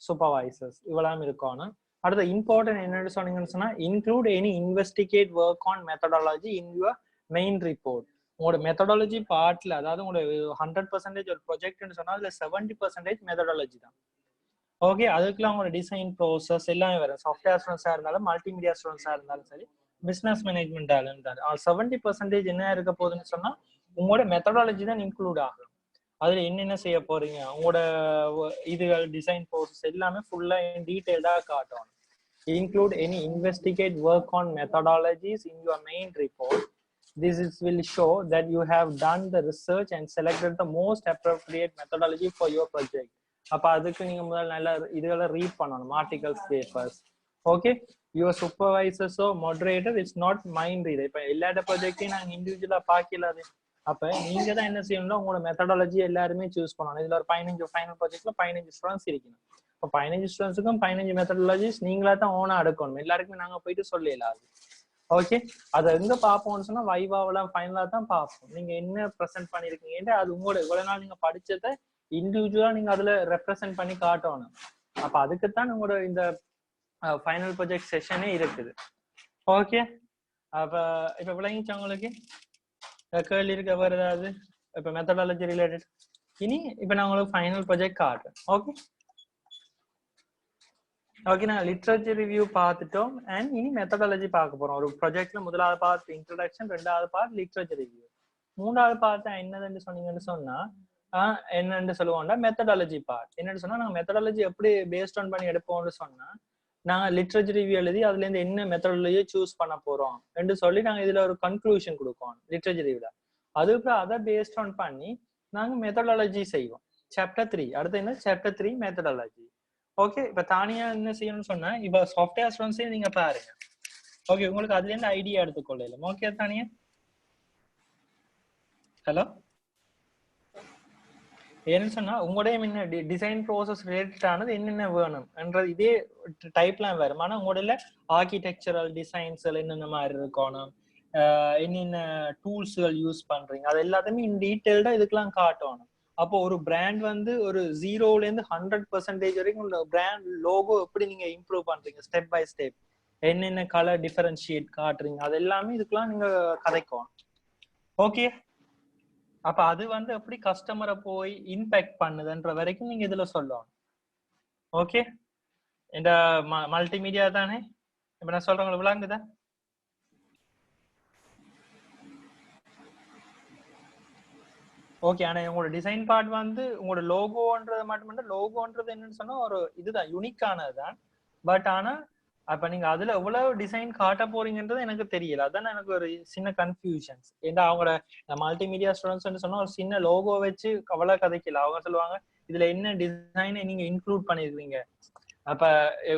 supervisors, இவ்வளவு இருக்கணும். அடுத்த இம்பார்ட்டன்ட் என்னன்னு சொன்னீங்கன்னு சொன்னா include any investigate work on methodology in your main report. உங்களோட மெத்தடாலஜி பார்ட்ல, அதாவது உங்களோட 100% ஒரு ப்ராஜெக்ட்னு சொன்னா அதுல 70% மெத்தடாலஜி தான். ஓகே, அதுக்குலாம் உங்களோட டிசைன் ப்ரோசஸ் எல்லாமே வரும். சாஃப்ட்வேர் ஸ்டூடெண்ட்ஸா இருந்தாலும், மல்டிமீடியா ஸ்டூடெண்ட்ஸா இருந்தாலும் சரி, பிசினஸ் மேனேஜ்மெண்டா இருந்தாலும் 70% என்ன இருக்க போகுதுன்னு சொன்னா உங்களோட மெத்தடாலஜி தான் இன்க்ளூட் ஆகும். அதுல என்னென்ன செய்ய போறீங்க, உங்களோட இதுகள், டிசைன் ப்ரோசஸ் எல்லாமே ஃபுல்லா டீடைல்டா காட்டணும். Include any investigate work on methodologies in your main report. This will show that you have done the research and selected the most appropriate methodology for your project. அப்ப அதுக்கு நீங்க முதல்ல நல்ல இதெல்லாம் ரீட் பண்ணணும், ஆர்டிகல்ஸ், பேப்பர்ஸ். ஓகே, யுவர் சூப்பர்வைசர்ஸோ moderator it's not mind reader. இப்ப எல்லா ப்ராஜெக்டையும் நாங்க இண்டிவிஜுவலா பார்க்கலாது. அப்ப நீங்க தான் என்ன செய்யணும்னா உங்களோட மெத்தடாலஜி எல்லாருமே சூஸ் பண்ணணும். இதுல ஒரு 15 ஃபைனல் ப்ராஜெக்ட்ல 15 ஸ்டூடெண்ட்ஸ் இருக்கணும். இப்போ 15 ஸ்டூடெண்ட்ஸுக்கும் 15 மெத்தடாலஜிஸ் நீங்களா தான் ஓனா எடுக்கணும். எல்லாருக்குமே நாங்க போயிட்டு சொல்லலாது. ஓகே, அதை எங்க பார்ப்போம்னு சொன்னா வைவாவெல்லாம் ஃபைனலா தான் பார்ப்போம். நீங்க என்ன ப்ரெசென்ட் பண்ணிருக்கீங்க, அது உங்களோட இவ்வளவு நாள் நீங்க படிச்சதை இண்டிவிஜுவலா நீங்க அதுல ரெப்ரசென்ட் பண்ணி காட்டணும். அப்ப அதுக்குத்தான் உங்களோட இந்த ஃபைனல் ப்ராஜெக்ட் செஷனே இருக்குது. ஓகே, அப்ப இப்ப விளங்கிச்சா உங்களுக்கு? கேள்வி இருக்க வேற ஏதாவது இப்ப மெத்தடாலஜி ரிலேட்டட்? இனி இப்ப நான் உங்களுக்கு ஃபைனல் ப்ராஜெக்ட் காட்டுறேன். ஓகே ஓகே, நான் லிட்ரேச்சர் ரிவ்யூ பார்த்துட்டோம். அண்ட் இனி மெத்தடாலஜி பார்க்க போறோம். ஒரு ப்ராஜெக்ட்ல முதலாவது பார்ட் இன்ட்ரோடக்ஷன், ரெண்டாவது பார்ட் லிட்ரேச்சர் ரிவ்யூ, மூணாவது பார்ட் என்னதுன்னு சொன்னீங்கன்னு சொன்னா என்னன்னு சொல்லுவோம்னா மெத்தடாலஜி பார்ட். என்னன்னு சொன்னா நாங்க மெத்தடாலஜி எப்படி பேஸ்ட் ஆன் பண்ணி எடுப்போம்னு சொன்னா நாங்க லிட்ரேச்சர் ரிவ்யூ எழுதி அதுல இருந்து என்ன மெத்தடாலஜியை சூஸ் பண்ண போறோம் என்று சொல்லி நாங்க இதுல ஒரு கன்க்ளூஷன் கொடுப்போம் லிட்ரேச்சர் ரிவ்யூல. அதுக்கப்புறம் அதை பேஸ்ட் ஆன் பண்ணி நாங்க மெத்தடாலஜி செய்வோம். சாப்டர் 3 அடுத்து என்ன? Chapter 3 methodology. ஓகே, இப்ப தானியா என்ன செய்யணும்னு சொன்னா இப்ப சாஃப்ட்வேர் ஸ்டூடெண்ட்ஸையும் நீங்க பாருங்க. ஓகே, உங்களுக்கு அதுல இருந்து ஐடியா எடுத்துக்கொள்ளலாம். ஓகே தானியா? ஹலோ, ஏன்னு சொன்னா உங்களோடய என்ன டிசைன் ப்ரோசஸ் ரிலேட்டட் ஆனது என்னென்ன வேணும் என்றது இதே டைப்லாம் வரும். ஆனா உங்களோட ஆர்கிடெக்சரல் டிசைன்ஸ் என்னென்ன மாதிரி இருக்கணும், என்னென்ன டூல்ஸ்கள் யூஸ் பண்றீங்க, அது எல்லாத்தையுமே இன் டீட்டெயில்டா இதுக்கெல்லாம் காட்டணும். அப்போ ஒரு பிராண்ட் வந்து ஒரு 0ல இருந்து 100% வரைக்கும் பிராண்ட் லோகோ எப்படி நீங்க இம்ப்ரூவ் பண்றீங்க ஸ்டெப் பை ஸ்டெப், என்னென்ன கலர் டிஃபரன்ஷியேட் காட்டுறீங்க, அது எல்லாமே இதுக்கெல்லாம் நீங்க கதைக்கணும். ஓகே, அப்ப அது வந்து எப்படி கஸ்டமரை போய் இம்பேக்ட் பண்ணுதுன்ற வரைக்கும் நீங்க இதுல சொல்லணும். ஓகே, இந்த மல்டிமீடியா தானே இப்ப நான் சொல்றேன், உங்களுக்கு விளங்குதா? ஓகே. ஆனா உங்களோட டிசைன் பார்ட் வந்து உங்களோட லோகோன்றது மட்டும் லோகோன்றது என்னன்னு சொன்னா ஒரு இதுதான் யூனிக்கானதுதான். பட் ஆனா அப்ப நீங்க அதுல எவ்வளவு டிசைன் காட்ட போறீங்கன்றது எனக்கு தெரியல. அதான் எனக்கு ஒரு சின்ன கன்ஃபியூஷன்ஸ். ஏன்னா அவங்களோட மல்டிமீடியா ஸ்டூடெண்ட்ஸ் சொன்னா ஒரு சின்ன லோகோ வச்சு அவ்வளவு கதைக்கல. அவங்க சொல்லுவாங்க இதுல என்ன டிசைனை நீங்க இன்க்ளூட் பண்ணிருக்கீங்க, அப்ப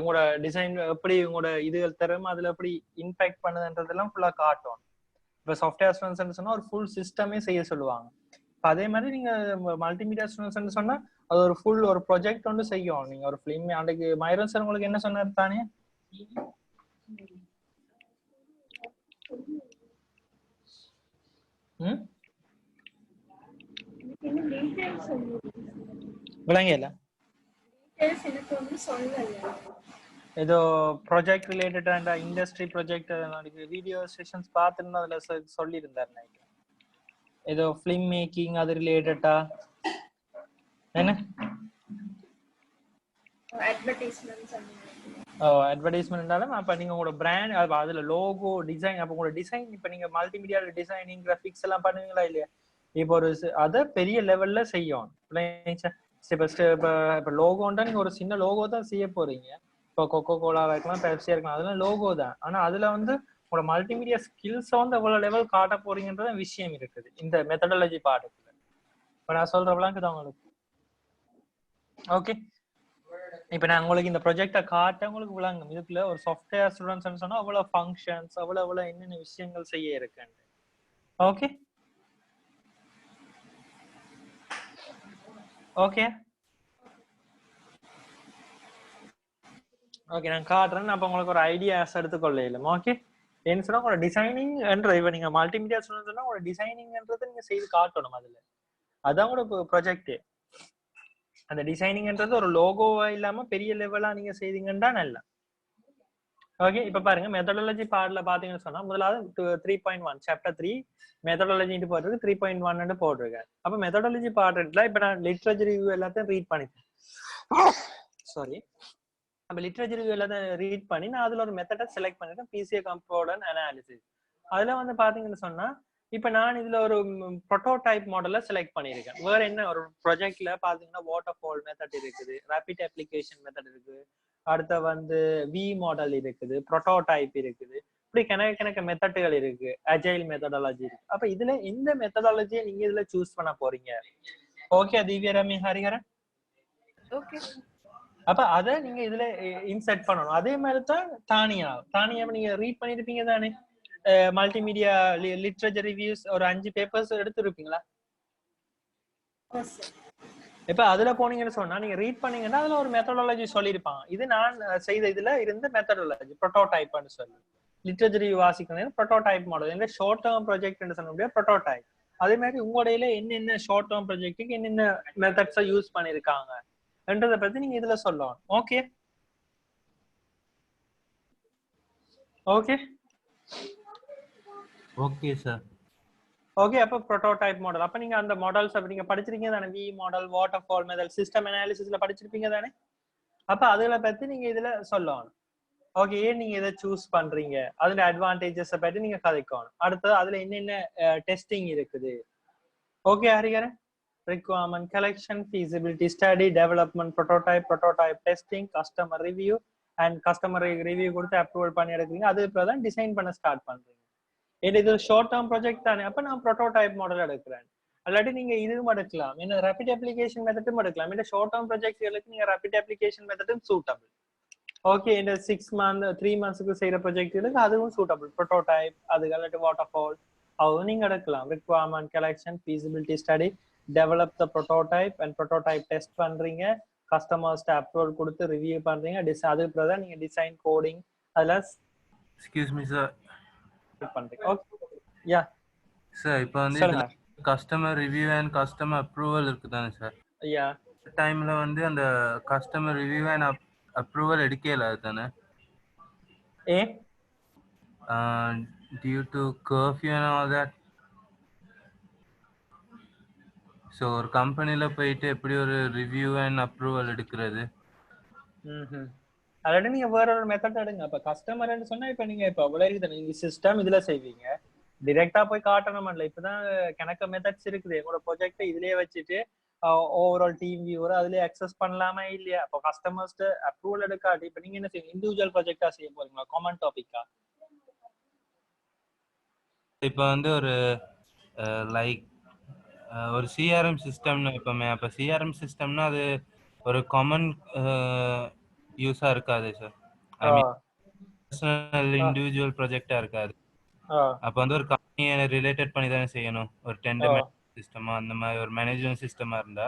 உங்களோட டிசைன் எப்படி உங்களோட இதுகள் திறமை அதுல எப்படி இம்பாக்ட் பண்ணுதுன்றதெல்லாம் ஃபுல்லா காட்டும். இப்ப சாஃப்ட்வேர் ஸ்டூடெண்ட்ஸ் சொன்னா ஒரு ஃபுல் சிஸ்டமே செய்ய சொல்லுவாங்க. அதே மாதிரி நீங்க மல்டிமீடியா ஸ்டூடெண்ட்ஸ் சொன்னா அது ஒரு ஃபுல் ஒரு ப்ராஜெக்ட் வந்து செய்யும். நீங்க ஒரு ஃபிலிம் அன்றைக்கு மைரன் சார் உங்களுக்கு என்ன சொன்னாரு தானே? விளங்கல ஏதோ project related industry project video sessions பார்த்துன்னு அதுல சொல்லி இருந்தாரு நைட். ஏதோ ஃபிலிம் மேக்கிங் அது ரிலேட்டடா என்ன அட்வர்டைஸ்மெண்ட்னாலும் அப்ப நீங்க உங்களோட பிராண்ட் அதுல லோகோ டிசைன், அப்ப உங்களோட டிசைன் இப்ப நீங்க மல்டிமீடியா டிசைனிங் கிராபிக்ஸ் எல்லாம் பண்ணுவீங்களா இல்லையா? இப்போ ஒரு அத பெரிய லெவல்ல செய்யும். இப்ப லோகோன்றா நீங்க ஒரு சின்ன லோகோ தான் செய்ய போறீங்க. இப்போ கொக்கோ கோலாவா இருக்கலாம், பெப்சியா இருக்கலாம், அதெல்லாம் லோகோ தான். ஆனா அதுல வந்து உங்களோட மல்டிமீடியா ஸ்கில்ஸ் வந்து எவ்வளவு லெவல் காட்ட போறீங்கன்றத விஷயம் இருக்குது இந்த மெத்தடாலஜி பாடத்துல. இப்ப நான் சொல்றவெல்லாம் உங்களுக்கு ஓகே. இப்ப நான் உங்களுக்கு இந்த ப்ராஜெக்ட காட்ட உங்களுக்கு விளங்கும். இதுக்குள்ள ஒரு சாஃப்ட்வேர் ஸ்டூடெண்ட்ஸ் சொன்னா அவ்வளவு ஃபங்க்ஷன்ஸ் அவ்வளவு என்னென்ன விஷயங்கள் செய்ய இருக்குன்னு. ஓகே ஓகே ஓகே நான் காட்டுறேன். அப்ப உங்களுக்கு ஒரு ஐடியாஸ் எடுத்துக்கொள்ள இல்லை. ஓகே என்ன சொன்னா உங்களோட டிசைனிங் என்ற இப்ப நீங்க மல்டிமீடியா ஸ்டூடெண்ட்ஸ் சொன்னா உங்களோட டிசைனிங்ன்றது நீங்க செய்து காட்டணும். அதுல அதான் உங்களோட ப்ராஜெக்ட். அந்த டிசைனிங்ன்றது ஒரு லோகோவா இல்லாம பெரிய லெவலா நீங்க செய்தீங்கன்னா நல்லா. ஓகே இப்ப பாருங்க மெத்தடாலஜி பார்ட்ல பாத்தீங்கன்னு சொன்னா முதலாவது 3.1 சாப்டர் 3 மெத்தடாலஜி போட்டிருக்கு, 3.1 போட்டிருக்கேன். அப்ப மெத்தடாலஜி பார்ட்ல இப்ப நான் லிட்ரேச்சர் ரிவ்யூ எல்லாத்தையும் ரீட் பண்ணிட்டேன். சாரி, அப்ப லிட்ரேச்சர் ரிவ்யூ எல்லாத்தையும் ரீட் பண்ணி நான் அதுல ஒரு மெத்தடை செலக்ட் பண்ணிட்டேன், பிசிஏ கம்போனன்ட் அனாலிசிஸ். அதுல வந்து பாத்தீங்கன்னு சொன்னா இப்ப நான் இதுல ஒரு ப்ரோட்டோடைப் மாடலை செலக்ட் பண்ணியிருக்கேன். வேற என்ன ஒரு ப்ராஜெக்ட்ல பாத்தீங்கன்னா வாட்டர் ஃபால் மெத்தட் இருக்குது, ரேபிட் அப்ளிகேஷன் மெத்தட் இருக்கு, அடுத்த வந்து வி மாடல் இருக்குது, ப்ரோட்டோடைப் இருக்குது, இப்படி கணக்கு மெத்தட்டுகள் இருக்கு, அஜைல் மெத்தடாலஜி இருக்கு. அப்ப இதுல எந்த மெத்தடாலஜியை நீங்க இதுல சூஸ் பண்ண போறீங்க? Okay Divyarami Hariharan okay. அப்ப அத நீங்க இதுல இன்சர்ட் பண்ணணும். அதே மாதிரி தான் தானியா நீங்க ரீட் பண்ணிருப்பீங்க தானே? மல்டிமீடியா லிட்ரேச்சர் ரிவ்யூஸ் ஒரு 5 பேப்பர்ஸ் எடுத்துருப்பீங்களா? இப்ப அதுல போனீங்கன்னு சொன்னா நீங்க ரீட் பண்ணீங்கன்னா அதுல ஒரு மெத்தடாலஜி சொல்லியிருப்பாங்க. இது நான் செய்த இதுல இருந்த மெத்தடாலஜி ப்ரோட்டோடைப்னு சொல்லி லிட்ரேச்சர் ரிவ்யூ வாசிக்கணும் ப்ரோட்டோடைப் மாடல். இந்த ஷார்ட் டேர்ம் ப்ராஜெக்ட் சொல்ல முடியாது ப்ரோட்டோடைப். அதே மாதிரி உங்களுடைய என்னென்ன ஷார்ட் டேர்ம் ப்ராஜெக்ட்டுக்கு என்னென்ன மெத்தட்ஸை யூஸ் பண்ணிருக்காங்க என்றதை பத்தி நீங்க இதுல சொல்லணும். Okay okay okay sir. Okay அப்ப ப்ரோட்டோடைப் மாடல். அப்ப நீங்க அந்த மாடல்ஸ் அப்ப நீங்க படிச்சிருக்கீங்க தானே? V model, waterfall method, system அனாலிசிஸ்ல படிச்சிருப்பீங்க தானே? அப்ப அதுல பத்தி நீங்க இதுல சொல்லணும். ஓகே ஏன் நீங்க இதை சூஸ் பண்றீங்க, அதுல அட்வான்டேஜஸ் பத்தி நீங்க கதைக்கணும். அடுத்தது அதுல என்னென்ன டெஸ்டிங் இருக்குது. Okay Hariharan, requirement collection, feasibility study, development, prototype testing, customer review and customer review கொடுத்து அப்ரூவல் பண்ணி எடுக்கிறீங்க. அதுக்கு தான் டிசைன் பண்ண ஸ்டார்ட் பண்றீங்க. இது ஷார்ட் டேர்ம் ப்ராஜெக்ட் தானே, அப்ப நான் ப்ரோட்டோடைப் மாடல் எடுக்கிறேன். அல்லாட்டி நீங்க இதுவும் எடுக்கலாம், என்ன ரேபிட் அப்ளிகேஷன் மெத்தடும் எடுக்கலாம். இந்த ஷார்ட் டேர்ம் ப்ராஜெக்ட்களுக்கு நீங்க ரேபிட் அப்ளிகேஷன் மெத்தடும் சூட்டபிள். ஓகே இந்த 6 month 3 monthsக்கு செய்யற ப்ராஜெக்ட்களுக்கு அதுவும் சூட்டபிள். ப்ரோட்டோடைப் அது அல்லாட்டி வாட்டர் ஃபால் அதுவும் நீங்க எடுக்கலாம். Requirement collection, feasibility study, develop the prototype and prototype test பண்றீங்க, கஸ்டமர்ஸ்ட அப்ரூவல் கொடுத்து ரிவ்யூ பண்றீங்க, அதுக்கு பிறகு நீங்க டிசைன் கோடிங் அதெல்லாம் எக்ஸ்கியூஸ் மீ சார் பண்றீங்க. ஓகே யா சார் இப்போ வந்து இதுல customer review and customer approval இருக்கு தானே சார்? யா டைம்ல வந்து அந்த கஸ்டமர் ரிவ்யூ அண்ட் அப்ரூவல் எடுக்கல தானே? ஏ due to curfew and all that. So ஒரு கம்பெனில போயிட்டு எப்படி ஒரு ரிவ்யூ அண்ட் அப்ரூவல் எடுக்கிறது? ஆல்ரெடி நீங்க வேற ஒரு மெத்தட் எடுங்க. அப்ப கஸ்டமர்னு சொன்னா இப்ப நீங்க இப்ப அவ்வளவு இருக்குது, நீங்க சிஸ்டம் இதுல செய்வீங்க, டிரெக்டா போய் காட்டணும்ல. இப்பதான் கணக்க மெத்தட்ஸ் இருக்குது. உங்களோட ப்ராஜெக்ட் இதுலயே வச்சுட்டு ஓவரால் டீம் வியூவர் அதுலயே அக்சஸ் பண்ணலாமா இல்லையா? அப்போ கஸ்டமர்ஸ்ட் அப்ரூவல் எடுக்காது. இப்ப நீங்க என்ன செய்ய இண்டிவிஜுவல் ப்ராஜெக்டா செய்ய போறீங்களா, காமன் டாபிக்கா? இப்போ வந்து ஒரு லைக் ஒரு சிஆர்எம் சிஸ்டம்னு இப்போமே, அப்போ சிஆர்எம் சிஸ்டம்னா அது ஒரு காமன் யூஸா இருக்காது சார். ஐ மீன் பர்சனல் இண்டிவிஜுவல் ப்ராஜெக்டா இருக்காது. அப்போ வந்து ஒரு கம்பெனியை ரிலேட்டட் பண்ணி தானே செய்யணும். ஒரு டெண்டர் சிஸ்டமா அந்த மாதிரி ஒரு மேனேஜ்மெண்ட் சிஸ்டமா இருந்தா,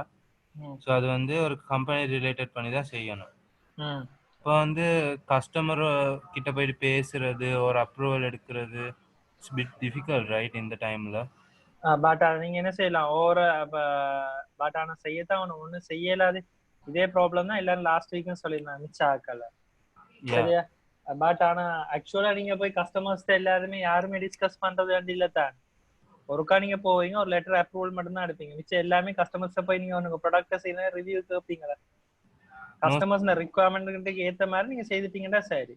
ஸோ அது வந்து ஒரு கம்பெனி ரிலேட்டட் பண்ணி தான் செய்யணும். இப்போ வந்து கஸ்டமர் கிட்ட போயிட்டு பேசுறது ஒரு அப்ரூவல் எடுக்கிறது இட்ஸ் பிட் டிஃபிகல்ட் ரைட் இந்த டைம்ல. பட் நீங்க என்ன செய்யலாம், பட் ஆனா செய்யத்தான் ஒன்றும் செய்யலாது. இதே ப்ராப்ளம் தான் எல்லாரும் லாஸ்ட் வீக்கும் சொல்லியிருந்தாங்க, மிச்சம் ஆக்கல. சரியா? பட் ஆனா ஆக்சுவலா நீங்க போய் கஸ்டமர்ஸ் எல்லாருமே யாருமே டிஸ்கஸ் பண்றது வேண்டிய இல்ல தான். ஒருக்கா நீங்க போவீங்க, ஒரு லெட்டர் அப்ரூவல் மட்டும் தான் எடுப்பீங்க. மிச்சம் எல்லாமே கஸ்டமர்ஸ் போய் நீங்க உங்க ப்ராடக்ட்டை செய்யணும், ரிவ்யூ கேட்பீங்களா? கஸ்டமர்ஸ் ரிக்வயர்மெண்ட்டுக்கு ஏத்த மாதிரி நீங்க செய்துட்டீங்கன்னா சரி.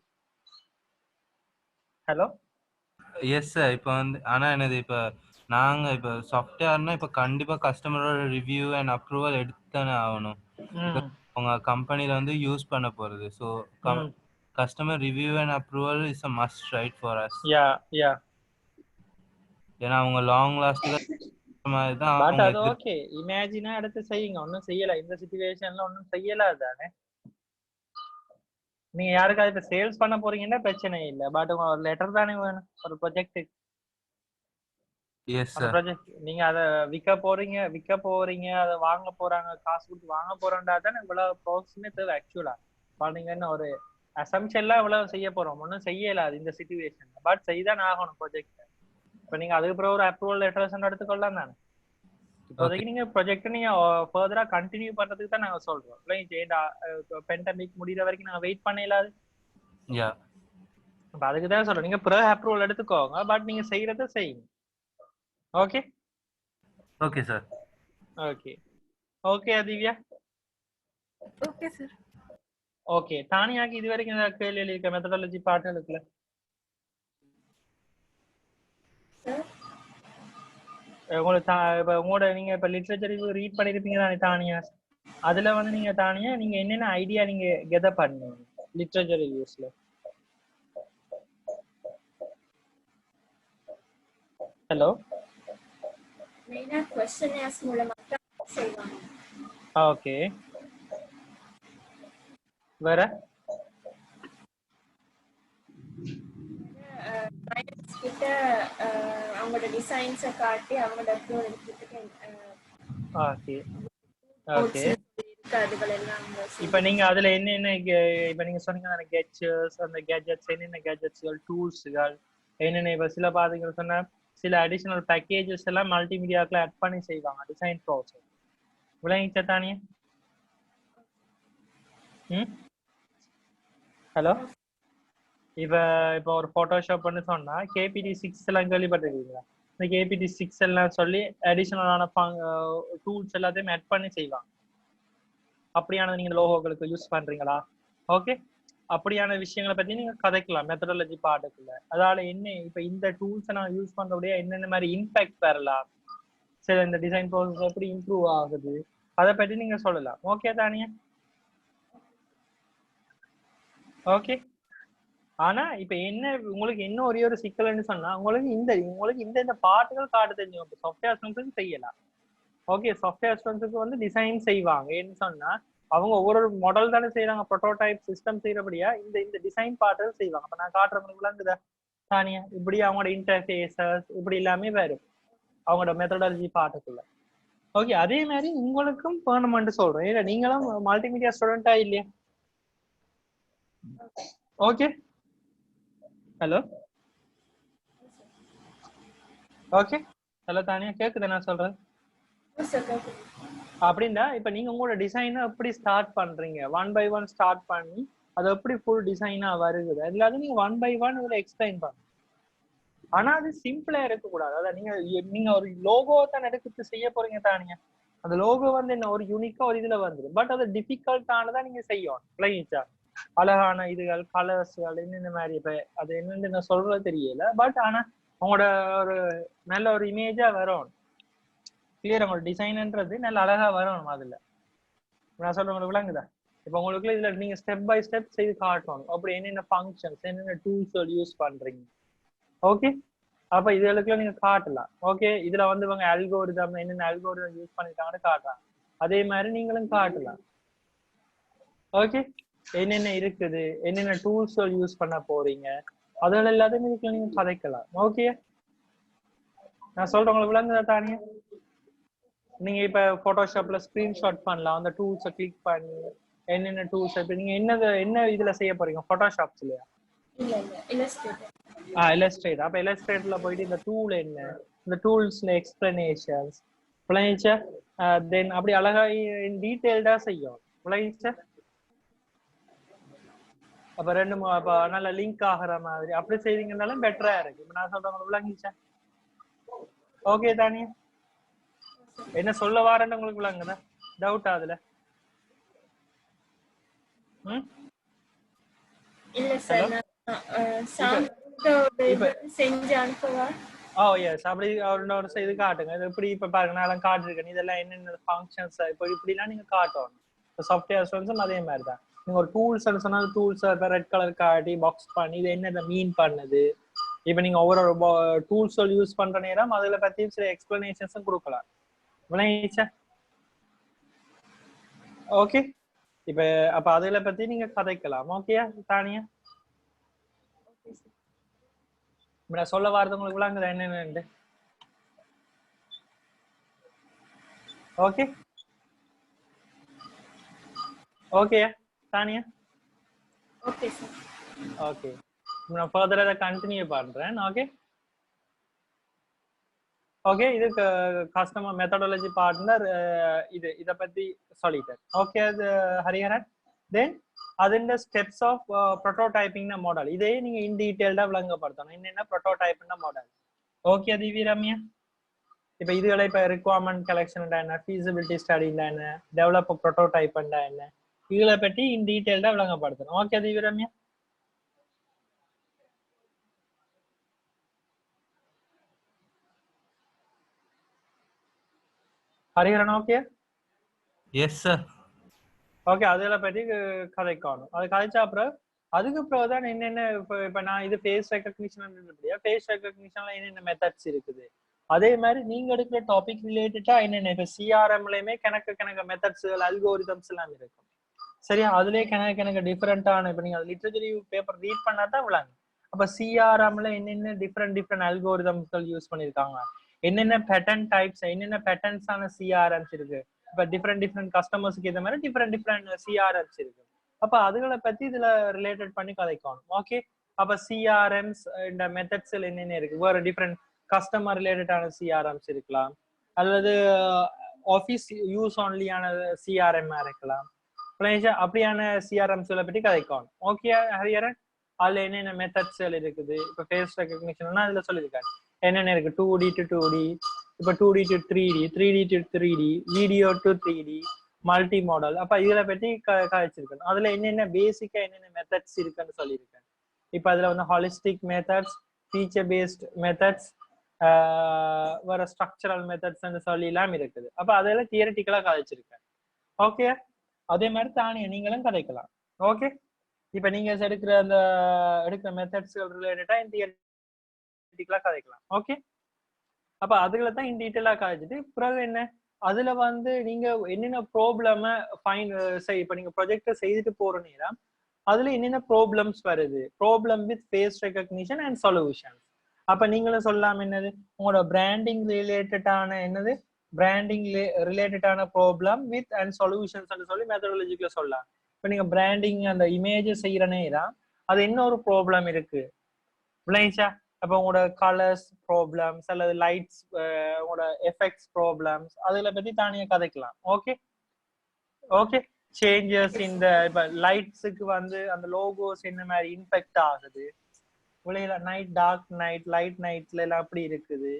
Hello, yes sir. இப்போ வந்து ஆனா என்னது, இப்போ நாங்க இப்போ சாஃப்ட்வேர்னா இப்போ கண்டிப்பா கஸ்டமரோட ரிவ்யூ அண்ட் அப்ரூவல் எடுத்துதானே ஆகணும். உங்க கம்பெனில வந்து யூஸ் பண்ண போறது. So customer review and approval is a must right for us. ஏன்னா அவங்க லாங் லாஸ்டிகா மாதிரி தான். பட் அது ஓகே, இமேஜினா எடுத்து செய்யுங்க. ஒன்றும் செய்யல இந்த சிச்சுவேஷன்ல, ஒன்றும் செய்யல தானே. நீங்க யாருக்காவது இப்ப சேல்ஸ் பண்ண போறீங்கன்னா பிரச்சனை இல்லை. பட் உங்க ஒரு லெட்டர் தானே வேணும் ஒரு ப்ராஜெக்ட். அந்த ப்ராஜெக்ட் நீங்க அதை விற்க போறீங்க, அதை வாங்க போறாங்க, காசு கொடுத்து வாங்க போறோம்டா தானே இவ்வளவு ப்ராசஸுமே தேவை. ஆக்சுவலா பாத்தீங்கன்னா ஒரு அசம்ஷன்லாம் இவ்வளவு செய்ய போறோம், ஒன்றும் செய்யல அது இந்த சிச்சுவேஷன். பட் செய்தான் ஆகணும் ப்ராஜெக்ட். இப்ப நீங்க அதுக்கு அப்புறம் ஒரு அப்ரூவல் லெட்டர்ஸ் எடுத்துக்கொள்ளலாம் தானே. இப்போதைக்கு நீங்க ப்ராஜெக்ட் நீங்க ஃபர்தரா கண்டினியூ பண்றதுக்கு தான் நாங்க சொல்றோம். பெண்டமிக் முடிகிற வரைக்கும் நாங்க வெயிட் பண்ணலாது. அப்ப அதுக்கு தான் சொல்றோம், நீங்க பிறகு அப்ரூவல் எடுத்துக்கோங்க, பட் நீங்க செய்யறத செய்யுங்க. Okay okay sir. Okay Divya. Okay sir. Okay தானியாக்கு இது வரைக்கும் இந்த கேள்வி இருக்க மெத்தடாலஜி பார்ட் இருக்குல்ல? உங்களோட நீங்க இப்ப லிட்ரேச்சர் ரீட் பண்ணிருப்பீங்க தானே தானியா? அதுல வந்து நீங்க தானியா நீங்க என்னென்ன ஐடியா நீங்க கெதர் பண்ணுவீங்க லிட்ரேச்சர் ரிவ்யூஸ்ல? ஹலோ, மெயினா क्वेश्चनर्स மூலமா தான் செய்வாங்க. ஓகே, வேற கிளையண்ட்ஸ் கிட்ட அவங்களோட டிசைன்ஸை காட்டி அவங்களோட அப்ரூவல் எடுத்துட்டு ஓகே ஓகே. அதுகள் எல்லாம் இப்ப நீங்க அதுல என்னென்ன இப்ப நீங்க சொன்னீங்க கெட்ஜெட்ஸ், அந்த கேட்ஜெட்ஸ் என்னென்ன கேட்ஜெட்ஸ்கள், டூல்ஸ்கள் என்னென்ன, இப்ப சில பாத்தீங்கன்னா சொன்னா சில அடிஷனல் பேக்கேஜஸ் எல்லாம் மல்டிமீடியாக்குள்ள ஆட் பண்ணி செய்வாங்க டிசைன் ப்ராசஸ். விளங்கிச்சா தானியா? ஹலோ, இப்ப ஒரு போட்டோஷாப் பண்ணி சொன்னா KPD6 எல்லாம் கேள்விப்பட்டிருக்கீங்களா? இந்த KPD6 எல்லாம் சொல்லி அடிஷனலான டூல்ஸ் எல்லாத்தையும் ஆட் பண்ணி செய்வாங்க. அப்படியான நீங்க லோகோகளுக்கு யூஸ் பண்றீங்களா? ஓகே, அப்படியான விஷயங்களை பத்தி நீங்க கதைக்கலாம் மெத்தடாலஜி பாட்டுக்குள்ள. அதால என்ன இப்ப இந்த டூல்ஸை நான் யூஸ் பண்றபடியா என்னென்ன மாதிரி இம்பாக்ட் வரலாம், சரி இந்த டிசைன் ப்ராசஸ் எப்படி இம்ப்ரூவ் ஆகுது, அதை பத்தி நீங்க சொல்லலாம். ஓகே தானியா? ஓகே. ஆனா இப்ப என்ன உங்களுக்கு என்ன ஒரே ஒரு சிக்கல்னு சொன்னா, உங்களுக்கு இந்த பாட்டுகள் காட்ட தெரியும். சாஃப்ட்வேர் ஸ்டூடெண்ட்ஸுக்கு செய்யலாம். ஓகே, சாஃப்ட்வேர் ஸ்டூடெண்ட்ஸுக்கு வந்து டிசைன் செய்வாங்க. ஏன்னு சொன்னா அவங்க ஒவ்வொரு மாடல் தானே செய்யறாங்க, ப்ரோட்டோடைப் சிஸ்டம் செய்யறபடியா இந்த டிசைன் பாட்டுகள் செய்வாங்க. அப்ப நான் காட்டுறவங்களுக்கு விளங்குதா தானியா? இப்படி அவங்களோட இன்டர்ஃபேஸஸ் இப்படி எல்லாமே வரும் அவங்களோட மெத்தடாலஜி பாட்டுக்குள்ள. ஓகே, அதே மாதிரி உங்களுக்கும் வேணுமென்று சொல்றேன். ஏன்னா நீங்களும் மல்டிமீடியா ஸ்டூடெண்டா இல்லையா? Okay, hello, okay, hello Tania, கேக்குது நான் சொல்றேன்? அப்படின்னா இப்ப நீங்க உங்களோட டிசைனை எப்படி ஸ்டார்ட் பண்றீங்க, 1 by 1 ஸ்டார்ட் பண்ணி அது எப்படி ஃபுல் டிசைனா வருகுது, எல்லாத்தையும் நீங்க 1 by 1 இதுல எக்ஸ்பிளைன் பண்ணுங்க. ஆனா அது சிம்பிளா இருக்கக்கூடாது. அதான் நீங்க ஒரு லோகோ தான் எடுத்து செய்ய போறீங்க தானியா, அந்த லோகோ வந்து என்ன ஒரு யூனிக்கா ஒரு இதுல வந்துடும். பட் அது டிஃபிகல்ட்டானதான் நீங்க செய்யணும். பிளைச்சா அழகான இதுகள், கலர்ஸ்கள், என்னென்ன மாதிரி இப்ப அது என்னன்னு நான் சொல்றது தெரியல. பட் ஆனா உங்களோட ஒரு நல்ல ஒரு இமேஜா வரும் கிளியர். உங்களோட டிசைன்ன்றது நல்ல அழகா வரணும். அதுல நான் சொல்றேன் உங்களுக்கு விளங்குதா? இப்போ உங்களுக்கு இதுல நீங்க ஸ்டெப் பை ஸ்டெப் செய்து காட்டணும். அப்படி என்னென்ன ஃபங்க்ஷன்ஸ் என்னென்ன டூல்ஸ் யூஸ் பண்றீங்க. ஓகே, அப்ப இதுகளுக்குள்ள நீங்க காட்டலாம். ஓகே, இதுல வந்து இவங்க அல்கோரிதம் என்னென்ன அல்கோரிதம் யூஸ் பண்ணிட்டாங்கன்னு காட்டலாம். அதே மாதிரி நீங்களும் காட்டலாம். ஓகே, என்னென்ன இருக்குது, என்னென்ன டூல்ஸ் யூஸ் பண்ண போறீங்க, அதோட எல்லாத்தையும் இதுக்குள்ள நீங்க கதைக்கலாம். ஓகே, நான் சொல்றேன் உங்களுக்கு விளங்குதா தானியா? நீங்க இப்ப போட்டோஷாப்ல ஸ்கிரீன்ஷாட் பண்ணலாம். அந்த டூல்ஸை கிளிக் பண்ணி என்னென்ன டூல்ஸ் இப்ப நீங்க என்ன இதுல செய்ய போறீங்க? போட்டோஷாப்ஸ்லயா? இல்ல இல்ல இல்லஸ்ட்ரேட்டர். இல்லஸ்ட்ரேட். அப்ப இல்லஸ்ட்ரேட்ல போயிட்டு இந்த டூல் என்ன, இந்த டூல்ஸ்ல எக்ஸ்பிளனேஷன்ஸ் விளைச்ச தென் அப்படி அழகா இன் டீடைல்டா செய்யும் விளைச்ச. அப்ப ரெண்டு அப்ப நல்ல லிங்க் ஆகிற மாதிரி அப்படி செய்வீங்கன்னாலும் பெட்டரா இருக்கு. இப்ப நான் சொல்றேன் விளங்கிச்சேன். ஓகே தானியா, என்ன சொல்ல வாரேன்னு உங்களுக்கு விளங்குதா? டவுட் அதுல? இல்ல சார், நான் செஞ்சு அனுப்பவா? ஓ எஸ், அப்படி அவரோட இது காட்டுங்க. இது எப்படி இப்ப பாருங்க நான் காட்டிருக்கேன். இதெல்லாம் என்னென்ன ஃபங்க்ஷன்ஸ் இப்போ இப்படிலாம் நீங்க காட்டணும். இப்போ சாஃப்ட்வேர்ஸ் வந்து அதே மாதிரி தான். நீங்க ஒரு டூல்ஸ் சொன்னா டூல்ஸ் ரெட் கலர் காட்டி பாக்ஸ் பண்ணி இது என்ன மீன் பண்ணுது. இப்போ நீங்க ஒவ்வொரு டூல்ஸ் யூஸ் பண்ற நேரம் அதுல பத்தி சில எக்ஸ்பிளனேஷன்ஸும் கொடுக்கலாம். ஓகே, இப்ப அப்ப அதுல பத்தி நீங்க கதைக்கலாம். ஓகேயா தானியா? நான் சொல்ல வாரது உங்களுக்கு விளங்குதா என்னன்னு? ஓகே ஓகேயா தானியா? Okay sir. ஓகே, நான் ஃபர்தரா இதை கண்டினியூ பண்றேன். ஓகே ஓகே, இது கஸ்டமர் மெத்தடாலஜி பார்ட்னர் இதை பத்தி சொல்லிட்டேன். ஓகே அது ஹரிஹரன். தென் അതിന്റെ ஸ்டெப்ஸ் ஆஃப் ப்ரோட்டோடைப்பிங் மாடல் இதே நீங்க இன் டீடைல்டா விளங்கப்படுத்தணும். என்னென்ன ப்ரோட்டோடைப்னா மாடல். ஓகே திவி ரம்யா, இப்ப இதுகளை இப்ப ரிக்வயர்மெண்ட் கலெக்ஷன் என்ன, ஃபீசிபிலிட்டி ஸ்டடி என்ன, டெவலப் ப்ரோட்டோடைப் என்ன, இதுகளை பற்றி இன் டீடைல்டா விளங்கப்படுத்தணும். Okay Divi Ramya? Hariharan okay? Yes sir. Okay, அதெல்லாம் பற்றி கதைக்கணும். அது கதைச்சா அப்புறம் அதுக்கு அப்புறம் தான் என்னென்ன இப்ப நான் இது ஃபேஸ் ரெகக்னிஷன் இல்லையா, ஃபேஸ் ரெகக்னிஷன்ல என்னென்ன மெத்தட்ஸ் இருக்குது. அதே மாதிரி நீங்க எடுக்கிற டாபிக் ரிலேட்டடா என்னென்ன இப்ப சிஆர்எம்லயுமே கணக்கு மெத்தட்ஸ்கள் அல்கோரிதம்ஸ் எல்லாம் இருக்கும். சரியா, அதுலயே கணக்கு டிஃபரெண்டான இப்ப நீங்க லிட்டரேச்சர் பேப்பர் ரீட் பண்ணா தான் விளங்கும். அப்ப சிஆர்எம்ல என்னென்ன டிஃபரெண்ட் அல்கோரிதம்ஸ்கள் யூஸ் பண்ணிருக்காங்க, என்னென்ன பேட்டர்ன் டைப்ஸ், என்னென்ன பேட்டர்ன்ஸான சிஆர்எம்ஸ் இருக்கு. இப்ப டிஃபரெண்ட் கஸ்டமர்ஸ்க்கு ஏற்ற மாதிரி டிஃபரெண்ட் சிஆர்எம்ஸ் இருக்கு. அப்ப அதுகளை பத்தி இதுல ரிலேட்டட் பண்ணி கதைக்கணும். ஓகே, அப்ப சிஆர்எம்ஸ் இந்த மெத்தட்ஸ் என்னென்ன இருக்கு, வேற டிஃபரெண்ட் கஸ்டமர் ரிலேட்டடான சிஆர்எம்ஸ் இருக்கலாம், அல்லது ஆஃபீஸ் யூஸ் ஒன்லியான சிஆர்எம் இருக்கலாம். அப்படியான சிஆர்எம்ஸ்களை பற்றி கதைக்கணும். ஓகே ஹரியரன், அதுல என்னென்ன மெத்தட்ஸ்கள் இருக்குது. இப்ப ஃபேஸ் ரெகக்னிஷன் அதுல சொல்லியிருக்காங்க என்னென்ன இருக்கு. 2D to 2D, இப்ப 2D to 3D, 3D to 3D, video to 3D, multi model. அப்ப இதுல பற்றி கதைச்சிருக்கணும். அதுல என்னென்ன பேசிக்கா என்னென்ன மெத்தட்ஸ் இருக்குன்னு சொல்லியிருக்கேன். இப்ப அதுல வந்து holistic methods, feature based methods, வேற ஸ்ட்ரக்சரல் மெத்தட்ஸ் சொல்லி எல்லாம் இருக்குது. அப்ப அதெல்லாம் தியரிட்டிக்கலா கதைச்சிருக்கேன். ஓகே, அதே மாதிரி தானியா நீங்களும் கதைக்கலாம். ஓகே, இப்ப நீங்க எடுக்கிற மெத்தட்ஸ்கள் ரிலேட்டடா தியரிட்டிக்கலா கதைக்கலாம். ஓகே, அப்ப அதுல தான் இன் டீடைலா கதைச்சிட்டு பிறகு என்ன அதுல வந்து நீங்க என்னென்ன ப்ராப்ளம இப்ப நீங்க ப்ரொஜெக்ட செய்துட்டு போற நேரம் அதுல என்னென்ன ப்ராப்ளம்ஸ் வருது, problem with face recognition and solution. அப்ப நீங்களும் சொல்லலாம் என்னது உங்களோட பிராண்டிங் ரிலேட்டடான என்னது பிராண்டிங் ரிலேட்டடான ப்ராப்ளம் வித் அண்ட் சொல்யூஷன்ஸ் சொல்லி மெத்தடாலஜிக்குள்ள சொல்லலாம். இப்ப நீங்க பிராண்டிங் அந்த இமேஜ் செய்யற நேரம் அது என்ன ஒரு ப்ராப்ளம் இருக்கு விளைச்சா. அப்ப உங்களோட கலர்ஸ் ப்ராப்ளம்ஸ் அல்லது லைட்ஸ், உங்களோட எஃபெக்ட்ஸ் ப்ராப்ளம்ஸ் அதுல பத்தி தானியா கதைக்கலாம். ஓகே ஓகே, சேஞ்சஸ் இந்த இப்ப லைட்ஸுக்கு வந்து அந்த லோகோஸ் என்ன மாதிரி இன்ஃபெக்ட் ஆகுது விளையில, நைட் டார்க் நைட் லைட் நைட்ல எல்லாம் அப்படி இருக்குது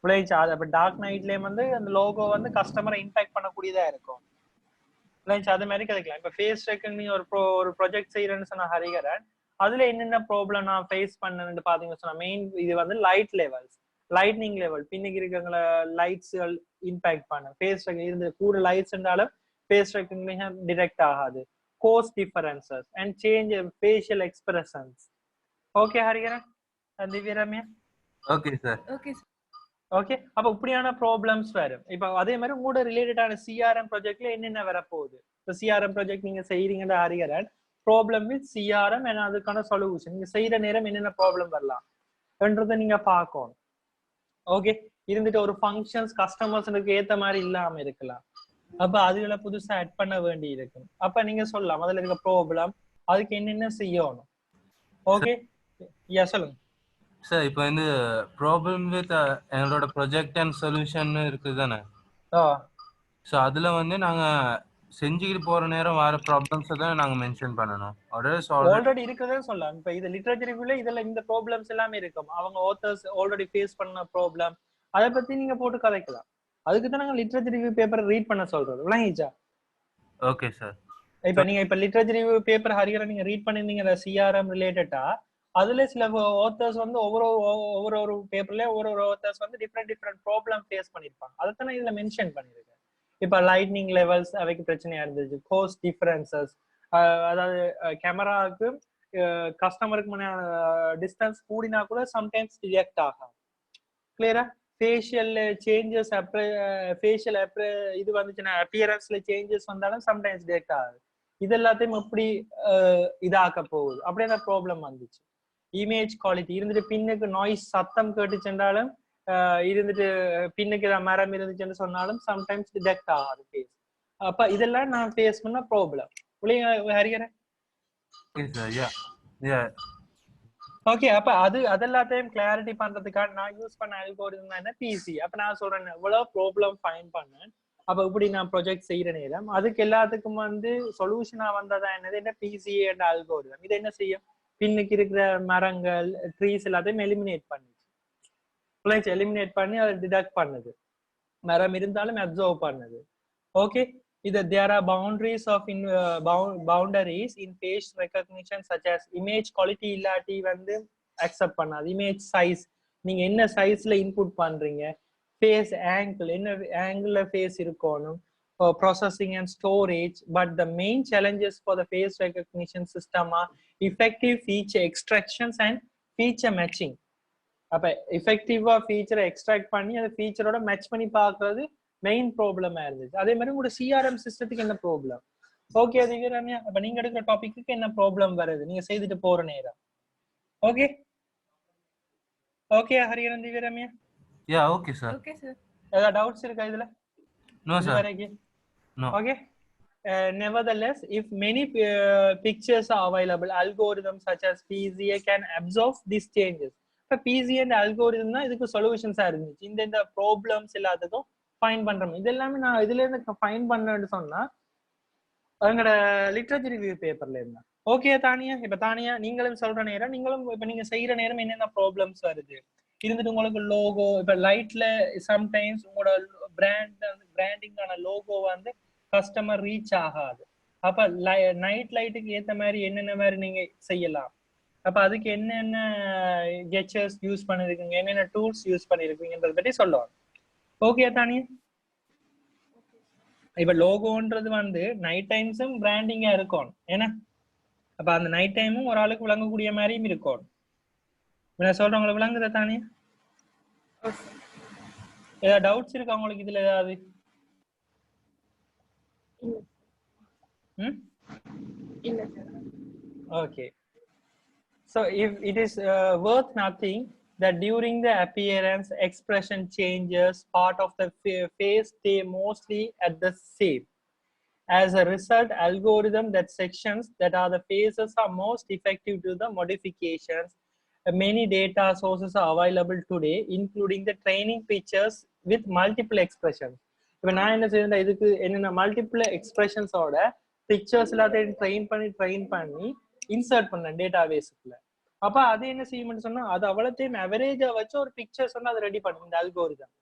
விளைச்சா. அது அப்ப டார்க் நைட்லயே வந்து அந்த லோகோ வந்து கஸ்டமரை இன்ஃபெக்ட் பண்ணக்கூடியதா இருக்கும் விளைச்சா. அது மாதிரி கதைக்கலாம். இப்ப ஃபேஸ் ரெக்கக்னிஷன் ஒரு ப்ராஜெக்ட் செய்யறேன்னு சொன்ன ஹரிஹரன், அதுல என்னென்ன ப்ராப்ளம் நான் ஃபேஸ் பண்ணேன்னு பாத்தீங்கன்னு சொன்னா மெயின் இது வந்து லைட் லெவல்ஸ், லைட்னிங் லெவல், பின்னுக்கு இருக்கிற லைட்ஸ்கள் இம்பாக்ட் பண்ண ஃபேஸ் இருந்து கூட லைட்ஸ் இருந்தாலும் ஃபேஸ் ரெக்கக்னிஷன் டிடெக்ட் ஆகாது. Course differences and change facial expressions. Okay Harikaran, Divyaramya? Okay sir. Okay, அப்ப இப்படியான ப்ராப்ளம்ஸ் வரும். இப்ப அதே மாதிரி உங்களோட ரிலேட்டடான சிஆர்எம் ப்ராஜெக்ட்ல என்னென்ன வரப்போகுது? இப்போ சிஆர்எம் ப்ராஜெக்ட் நீங்க செய்யறீங்கன்ற Harikaran, problem with CRM and அதுக்கான சொல்யூஷன் நீங்க செய்யற நேரம் என்னென்ன ப்ராப்ளம் வரலாம் என்றதை நீங்க பார்க்கணும். ஓகே, இருந்துட்டு ஒரு ஃபங்க்ஷன்ஸ் கஸ்டமர்ஸ்க்கு ஏத்த மாதிரி இல்லாம இருக்கலாம். அப்ப அதுல புதுசா ஆட் பண்ண வேண்டி இருக்கும். அப்ப நீங்க சொல்லலாம் அதுல இருக்க ப்ராப்ளம், அதுக்கு என்னென்ன செய்யணும். ஓகே, யா சொல்லுங்க சார். இப்போ வந்து ப்ராப்ளம் வித் எங்களோட ப்ரொஜெக்ட் அண்ட் சொல்யூஷன் இருக்குது தானே? ஸோ அதுல வந்து நாங்க செஞ்சுக்கிட்டு போற நேரம் வர ப்ராப்ளம்ஸை தான் நாங்க மென்ஷன் பண்ணணும். ஆல்ரெடி இருக்கிறதே சொல்லலாம். இப்ப இது லிட்டரேச்சர் ரிவ்யூல இதுல இந்த ப்ராப்ளம்ஸ் எல்லாமே இருக்கும். அவங்க ஆத்தர்ஸ் ஆல்ரெடி ஃபேஸ் பண்ண ப்ராப்ளம், அதை பத்தி நீங்க போட்டு கதைக்கலாம். அதுக்கு தான் நாங்க லிட்டரேச்சர் ரிவ்யூ பேப்பர் ரீட் பண்ண சொல்றோம். விளங்கிச்சா? Okay sir. இப்ப நீங்க இப்ப லிட்டரேச்சர் ரிவ்யூ பேப்பர் ஹரிகரன் நீங்க ரீட் பண்ணிருந்தீங்க சிஆர்எம் ரிலேட்டடா, அதுல சில ஆத்தர்ஸ் வந்து ஒவ்வொரு பேப்பர்ல ஒவ்வொரு ஆத்தர்ஸ் வந்து டிஃப்ரெண்ட் ப்ராப்ளம் ஃபேஸ் பண்ணிருப்பாங்க. அதைத்தான் நான் இதுல மென்ஷன் பண்ணிருக்கேன். இப்ப லைட்னிங் லெவல்ஸ் அவைக்கு பிரச்சனையா இருந்துச்சு, கோர்ஸ் டிஃபரன்சஸ், அதாவது கேமராவுக்கு கஸ்டமருக்கு டிஸ்டன்ஸ் கூடினா கூட சம்டைம்ஸ் ரியாக்ட் ஆகும். கிளியரா? ஃபேஷியல் சேஞ்சஸ் ஃபேஷியல் இது வந்துச்சுன்னா அப்பியரன்ஸ்ல சேஞ்சஸ் வந்தாலும் சம்டைம்ஸ் ரியாக்ட் ஆகுது. இது எல்லாத்தையும் எப்படி இதாக்க போகுது அப்படியே ப்ராப்ளம் வந்துச்சு. இமேஜ் குவாலிட்டி இருந்துட்டு பின்னுக்கு நாய்ஸ் சத்தம் கேட்டுச்சுன்றாலும் இருந்துட்டு பின்னுக்கு ஏதாவது மரம் இருந்துச்சுன்னு சொன்னாலும் சம்டைம்ஸ் டிடெக்ட் ஆகாது ஃபேஸ். அப்ப இதெல்லாம் நான் ஃபேஸ் பண்ண ப்ராப்ளம். ஹரிகரன் ஓகே, அப்ப அதெல்லாத்தையும் கிளாரிட்டி பண்றதுக்காக நான் யூஸ் பண்ண அல்கோரிதம் என்ன பிசி. அப்ப நான் சொல்றேன் எவ்வளவு ப்ராப்ளம் ஃபைண்ட் பண்ணேன், அப்ப இப்படி நான் ப்ரொஜெக்ட் செய்யற நேரம் அதுக்கு எல்லாத்துக்கும் வந்து சொல்யூஷனா வந்ததா என்னது என்ன பிசி என்ற அல்கோரிதம். இது என்ன செய்யும், பின்னுக்கு இருக்கிற மரங்கள் ட்ரீஸ் எல்லாத்தையும் எலிமினேட் பண்ணிச்சு. எலிமினேட் பண்ணி அதை டிடெக்ட் பண்ணுது, மரம் இருந்தாலும் அப்சர்வ் பண்ணுது. ஓகே, இது there are boundaries of boundaries in face recognition such as image quality இல்லாட்டி வந்து அக்செப்ட் பண்ணாது. இமேஜ் சைஸ், நீங்க என்ன சைஸ்ல இன்புட் பண்றீங்க, ஃபேஸ் ஆங்கிள் என்ன ஆங்கிள் ஃபேஸ் இருக்கணும், processing and storage. But the main challenges for the face recognition system are effective feature extractions and feature matching. அப்ப எஃபெக்டிவா ஃபீச்சரை எக்ஸ்ட்ராக்ட் பண்ணி அந்த ஃபீச்சரோட மேட்ச் பண்ணி பாக்குறது மெயின் ப்ராப்ளமா இருந்துச்சு. அதே மாதிரி உங்களோட சிஆர்எம் சிஸ்டத்துக்கு என்ன ப்ராப்ளம்? ஓகே திவ்யரம்யா, அப்ப நீங்க எடுக்கிற டாபிக்கு என்ன ப்ராப்ளம் வருது நீங்க செய்துட்டு போற நேரம்? Okay okay Harikaran, Divyaramya? Yeah okay sir. Okay sir. ஏதாவது டவுட்ஸ் இருக்கா இதுல? No sir. No. Okay. Nevertheless, if many pictures are available, algorithms such as PZA can absorb these changes. இப்போ PZA and algorithm தான் இதுக்கு சொல்யூஷன்ஸா இருந்துச்சு. இந்த ப்ராப்ளம்ஸ் எல்லாத்துக்கும் ஃபைண்ட் பண்றோம். இது எல்லாமே நான் இதுல இருந்து ஃபைண்ட் பண்ணேன்னு சொன்னா அவங்களோட லிட்ரேச்சர் ரிவ்யூ பேப்பர்ல இருந்தா. ஓகே தானியா, இப்ப தானியா நீங்களும் சொல்ற நேரம் நீங்களும் இப்ப நீங்க செய்யற நேரம் என்னென்ன ப்ராப்ளம்ஸ் வருது இருந்துட்டு உங்களுக்கு லோகோ இப்ப லைட்ல சம்டைம்ஸ் உங்களோட பிராண்டிங்கான லோகோ வந்து கஸ்டமர் ரீச் ஆகாது. அப்ப நைட் லைட்டுக்கு ஏத்த மாதிரி என்னென்ன மாதிரி நீங்க செய்யலாம், அப்ப அதுக்கு என்னென்ன கெச்சர்ஸ் யூஸ் பண்ணிருக்கீங்க, என்னென்ன டூல்ஸ் யூஸ் பண்ணிருக்கீங்கன்றத பற்றி சொல்லுவாங்க. ஓகே தானியா, இப்ப லோகோன்றது வந்து நைட் டைம்ஸும் பிராண்டிங்கா இருக்கும் ஏன்னா அப்ப அந்த நைட் டைமும் ஒரு ஆளுக்கு விளங்கக்கூடிய மாதிரியும் இருக்கும். நான் சொல்றவங்களை விளங்குதா தானே? ஏதாவது டவுட்ஸ் இருக்கா உங்களுக்கு இதுல ஏதாவது? Okay. So if it is worth nothing that during the appearance expression changes, part of the face stay mostly at the same. As a result, algorithm that sections that are the faces are most effective to the modifications. Many data sources are available today, including the training pictures with multiple expressions. இப்போ நான் என்ன செய்யறேன், இதுக்கு என்னென்ன மல்டிபிள் எக்ஸ்பிரஷன்ஸோட பிக்சர்ஸ் எல்லாத்தையும் ட்ரெயின் பண்ணி இன்சர்ட் பண்ணேன் டேட்டாபேஸுக்குள்ள. அப்ப அது என்ன செய்யும்னு சொன்னா அது அவ்வளோத்தையும் அவரேஜா வச்சு ஒரு பிக்சர்ஸ் வந்து அதை ரெடி பண்ணும் இந்த அல்கோரிதம்.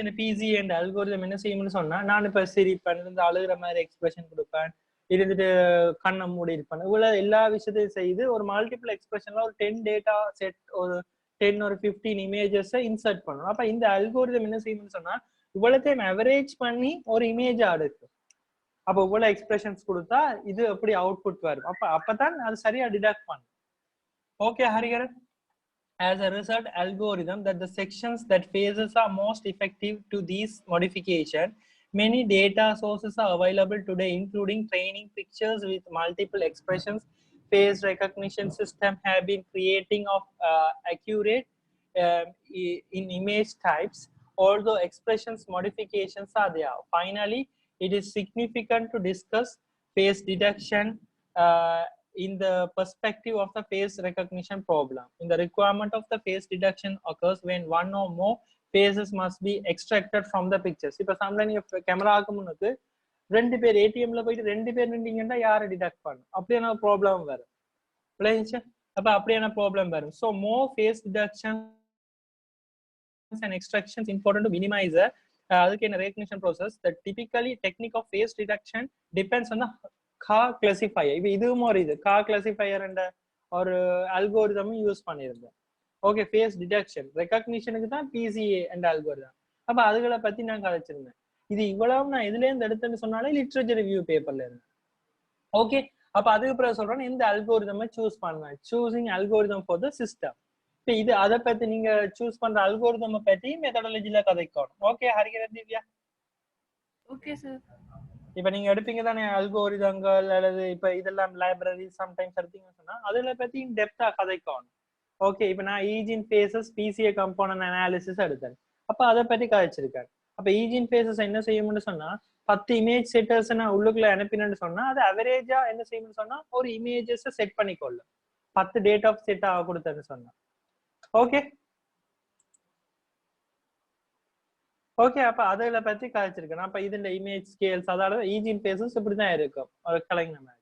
இந்த பிசி அண்ட் அல்கோரிதம் என்ன செய்யும்னு சொன்னா நான் இப்ப சிரிப்பேன், அழுகிற மாதிரி எக்ஸ்பிரஷன் கொடுப்பேன், இருந்துட்டு கண்ணை மூடி இருப்பாங்க. இவ்வளவு எல்லா விஷயத்தையும் செய்து ஒரு மல்டிபிள் எக்ஸ்பிரஷன்ல ஒரு 10 டேட்டா செட், ஒரு 10 ஒரு 15 இமேஜஸ் இன்சர்ட் பண்ணணும். அப்ப இந்த அல்கோரிதம் என்ன செய்யணும்னு சொன்னா இவ்வளத்தையும் அவரேஜ் பண்ணி ஒரு இமேஜ் எடுக்கும். அப்ப இவ்வளவு எக்ஸ்பிரஷன்ஸ் கொடுத்தா இது எப்படி அவுட்புட் வரும். அப்பதான் அது சரியா டிடெக்ட் பண்ணும். Okay Hariharan. As a result, algorithm that the sections that phases are most effective to these modification. Many data sources are available today, including training pictures with multiple expressions. Face recognition system have been creating of accurate in image types, although expressions modifications are there. Finally, it is significant to discuss face detection in the perspective of the face recognition problem. In the requirement of the face detection occurs when one or more faces must be extracted from the pictures. இப்ப சம்டைம் நீங்க கேமராக்கு முன்னுக்கு ரெண்டு பேர் ஏடிஎம்ல போயிட்டு ரெண்டு பேர் நின்றீங்கன்னா யாரை டிடெக்ட் பண்ணும், அப்படியான ப்ராப்ளம் வரும். அப்ப அப்படியான ப்ராப்ளம் வரும். So more face detection and extractions important to minimize அதுக்கு என்ன recognition process. The typically technique of face detection depends on the car classifier. இப்ப இதுவும் ஒரு இது car classifier என்ற ஒரு அல்கோரிதமும் யூஸ் பண்ணியிருந்தேன். ஓகே, ஃபேஸ் டிடெக்ஷன் ரெகக்னிஷனுக்கு தான் PCA என்ற அல்கோரிதம். அப்ப அதுகளை பத்தி நான் கதைச்சிருந்தேன். இது இவ்வளவு நான் இதுல இருந்து எடுத்துன்னு சொன்னாலே லிட்ரேச்சர் ரிவ்யூ பேப்பர்ல இருந்து. ஓகே, அப்ப அதுக்கு பிறகு சொல்றேன் இந்த அல்கோரிதமை சூஸ் பண்ணுவேன். Choosing algorithm for the system. இப்ப இது அதை பத்தி நீங்க சூஸ் பண்ற அல்கோரிதமை பத்தி மெத்தடாலஜில கதைக்கணும். Okay Harikaran Divya. Okay sir. இப்ப நீங்க எடுப்பீங்க தானே அல்கோரிதங்கள் அல்லது இப்ப இதெல்லாம் லைப்ரரி சம்டைம்ஸ் எடுத்தீங்கன்னு சொன்னா அதுல பத்தி டெப்தா கதைக்கணும். ஓகே, இப்ப நான் ஈஜின் ஃபேசஸ் PCA கம்போனன்ட் அனாலிசிஸ் எடுத்தேன். அப்ப அதை பத்தி கதைச்சிருக்கேன். அப்ப ஈஜின் ஃபேசஸ் என்ன செய்யும்னு சொன்னா 10 இமேஜ் செட்டர்ஸ் நான் உள்ளுக்குள்ள அனுப்பினேன்னு சொன்னா அது அவரேஜா என்ன செய்யும்னு சொன்னா ஒரு இமேஜஸ் செட் பண்ணிக்கொள்ளும். 10 டேட் ஆஃப் செட் ஆக கொடுத்தேன்னு சொன்னா. ஓகே ஓகே, அப்ப அதுல பத்தி கதைச்சிருக்கேன். அப்ப இதுல இமேஜ் ஸ்கேல்ஸ் அதாவது ஈஜின் ஃபேசஸ் இப்படிதான் இருக்கும் ஒரு கலைஞர் மாதிரி.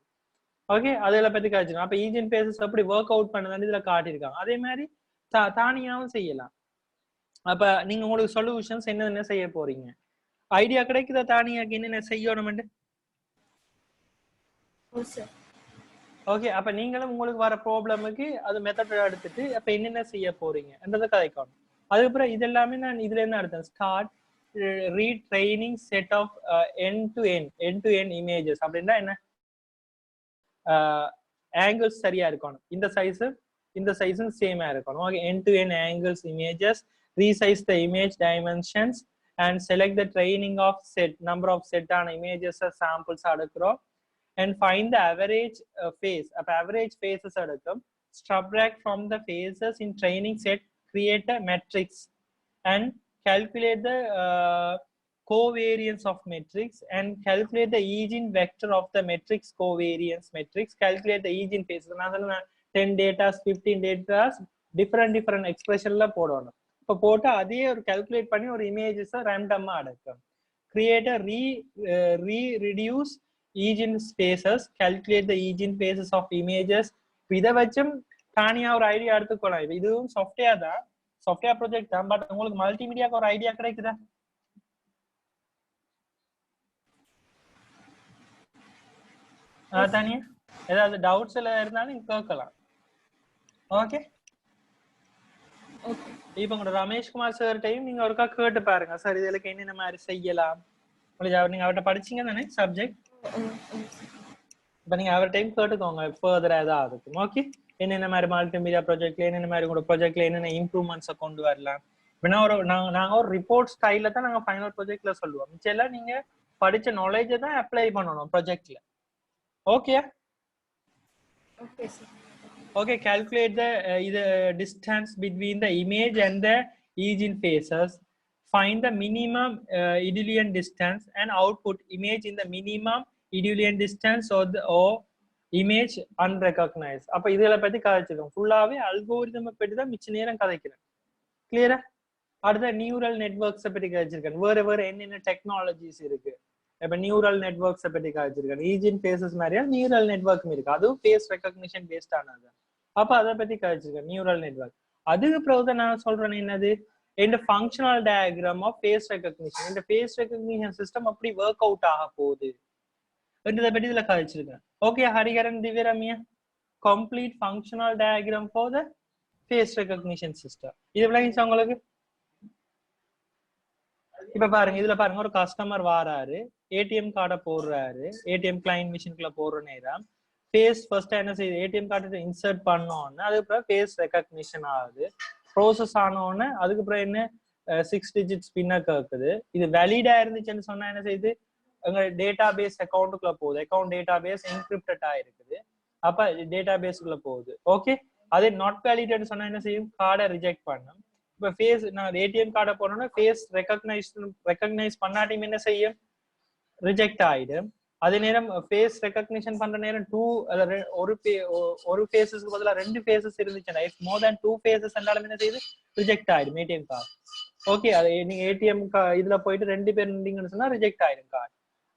ஓகே, அதுல பத்தி கதைச்சிருக்கேன். அப்ப ஈஜின் ஃபேசஸ் எப்படி ஒர்க் அவுட் பண்ணுதுன்னு இதுல காட்டியிருக்காங்க. அதே மாதிரி தானியாவும் செய்யலாம். அப்ப நீங்க உங்களுக்கு சொல்யூஷன்ஸ் என்ன செய்ய போறீங்க, ஐடியா கிடைக்குதா தானியாக்கு என்னென்ன செய்யணும்னு? ஓகே, அப்ப நீங்களும் உங்களுக்கு வர ப்ராப்ளமுக்கு அது மெத்தட் எடுத்துட்டு அப்ப என்னென்ன செய்ய போறீங்கன்றதை கதைக்கணும். அதுக்கப்புறம் இதெல்லாமே நான் இதுல இருந்து எடுத்தேன். Start retraining set of end to end images. அப்படின்னா என்ன, ஆங்கிள்ஸ் சரியா இருக்கணும், இந்த சைஸும் சேமா இருக்கணும். Okay, end to end angles images, resize the image dimensions and select the training of set number of set on images samples எடுக்கிறோம். And find the average face. அப்ப average faces எடுக்கும். Subtract from the faces in training set, create a matrix and calculate the covariance of matrix and calculate the Eigen vector of the matrix covariance matrix. Calculate the Eigen faces. நான் சொன்ன 10 data 15 data different expressionல போடணும். இப்ப போட்டு அதே ஒரு calculate பண்ணி ஒரு images ரேண்டமா எடுக்கும். Create a reduce Eigen spaces. Calculate the Eigen faces of images. இதை வச்சும் தானியா ஒரு ஐடியா எடுத்துக்கொள்ளலாம். இதுவும் சாஃப்ட்வேர் தான், சாஃப்ட்வேர் ப்ராஜெக்ட் தான். பட் உங்களுக்கு மல்டிமீடியாக்கு ஒரு ஐடியா கிடைக்குதா? தானியா ஏதாவது டவுட்ஸ் எல்லாம் இருந்தாலும் நீங்க கேட்கலாம். ஓகே, இப்ப உங்களோட ரமேஷ்குமார் சார்ட்டையும் நீங்க ஒருக்கா கேட்டு பாருங்க, சார் இதுக்கு என்னென்ன மாதிரி செய்யலாம். நீங்க அவர்கிட்ட படிச்சீங்க தானே சப்ஜெக்ட், இப்ப நீங்க அவர்கிட்டையும் கேட்டுக்கோங்க ஃபர்தரா ஏதாவது. ஓகே, என்னென்ன மாதிரி மல்டிமீடியா ப்ராஜெக்ட்ல என்னென்ன மாதிரி உங்களோட ப்ராஜெக்ட்ல என்னென்ன இம்ப்ரூவ்மெண்ட்ஸை கொண்டு வரலாம். நாங்க ஒரு ரிப்போர்ட் ஸ்டைல தான் நாங்க ஃபைனல் ப்ராஜெக்ட்ல சொல்லுவோம். மிச்சம் நீங்க படிச்ச நாலேஜை தான் அப்ளை பண்ணணும் ப்ராஜெக்ட்ல. Okay Okay, sir. Okay, calculate the distance between the image and the Eigen faces. Find the minimum Euclidean distance and output image in the minimum Euclidean distance or image unrecognized. அப்ப இதெல்லாம் பத்தி கதைச்சிருக்கோம். ஃபுல்லாவே அல்கோரிதம் பத்தி தான் மிச்ச நேரம் கதைக்கிறேன். கிளியரா? அடுத்த நியூரல் நெட்வொர்க்ஸை பத்தி கதைச்சிருக்கேன். வேற என்னென்ன டெக்னாலஜிஸ் இருக்கு. இப்ப நியூரல் நெட்வொர்க்ஸை பத்தி கதைச்சிருக்கேன். ஈஜின் ஃபேசஸ் மாதிரியா நியூரல் நெட்வொர்க்கும் இருக்கு, அதுவும் ஃபேஸ் ரெகக்னிஷன் பேஸ்ட் ஆனது. அப்ப அதை பத்தி கதைச்சிருக்கேன் நியூரல் நெட்வொர்க். அதுக்கு பிறகு நான் சொல்றேன் என்னது, இந்த functional diagram of face recognition. இந்த ஃபேஸ் ரெகக்னிஷன் சிஸ்டம் அப்படி ஒர்க் அவுட் ஆக போகுது. என்றதை பற்றி இதுல கழிச்சிருக்கேன். Okay Harikaran, Divyaramya, complete functional diagram for the face recognition system. இது விளங்கிச்சா உங்களுக்கு? இப்ப பாருங்க, இதுல பாருங்க, ஒரு கஸ்டமர் வாராரு, ஏடிஎம் கார்டை போடுறாரு, ஏடிஎம் கிளைண்ட் மிஷின்குள்ள போடுற நேரம் ஃபேஸ் ஃபர்ஸ்ட் என்ன செய்யுது, ஏடிஎம் கார்டை இன்சர்ட் பண்ணோன்னு அதுக்கப்புறம் ஃபேஸ் ரெகக்னிஷன் ஆகுது. ப்ரோசஸ் ஆனோன்னு அதுக்கப்புறம் என்ன 6 டிஜிட்ஸ் பின்ன கேட்குது. இது வேலிடா இருந்துச்சுன்னு சொன்னா என்ன செய்யுது, எங்க டேட்டா பேஸ் அக்கௌண்ட்டுக்குள்ள போகுது. அக்கௌண்ட் டேட்டா பேஸ் என்கிரிப்டடா இருக்குது, அப்ப டேட்டா பேஸ்க்குள்ள போகுது. ஓகே, அதே நாட் வேலிடேட் சொன்னா என்ன செய்யும், கார்டை ரிஜெக்ட் பண்ணும். இப்ப ஃபேஸ் நான் ஏடிஎம் கார்டை போனோம்னா ஃபேஸ் ரெகக்னைஸ் பண்ணாட்டியும் என்ன செய்யும், ரிஜெக்ட் ஆயிடும். அதே நேரம் ஃபேஸ் ரெகக்னிஷன் பண்ற நேரம் ஒரு ஃபேஸஸ்க்கு பதிலா 2 ஃபேஸஸ் இருந்துச்சுன்னா, இஃப் மோர் தேன் 2 ஃபேஸஸ் இருந்தாலும் என்ன செய்யுது, ரிஜெக்ட் ஆயிடும் ஏடிஎம் கார்டு. ஓகே, அது நீங்க ஏடிஎம் இதுல போயிட்டு 2 பேர் இருந்தீங்கன்னு சொன்னா ரிஜெக்ட் ஆயிடும் கார்டு.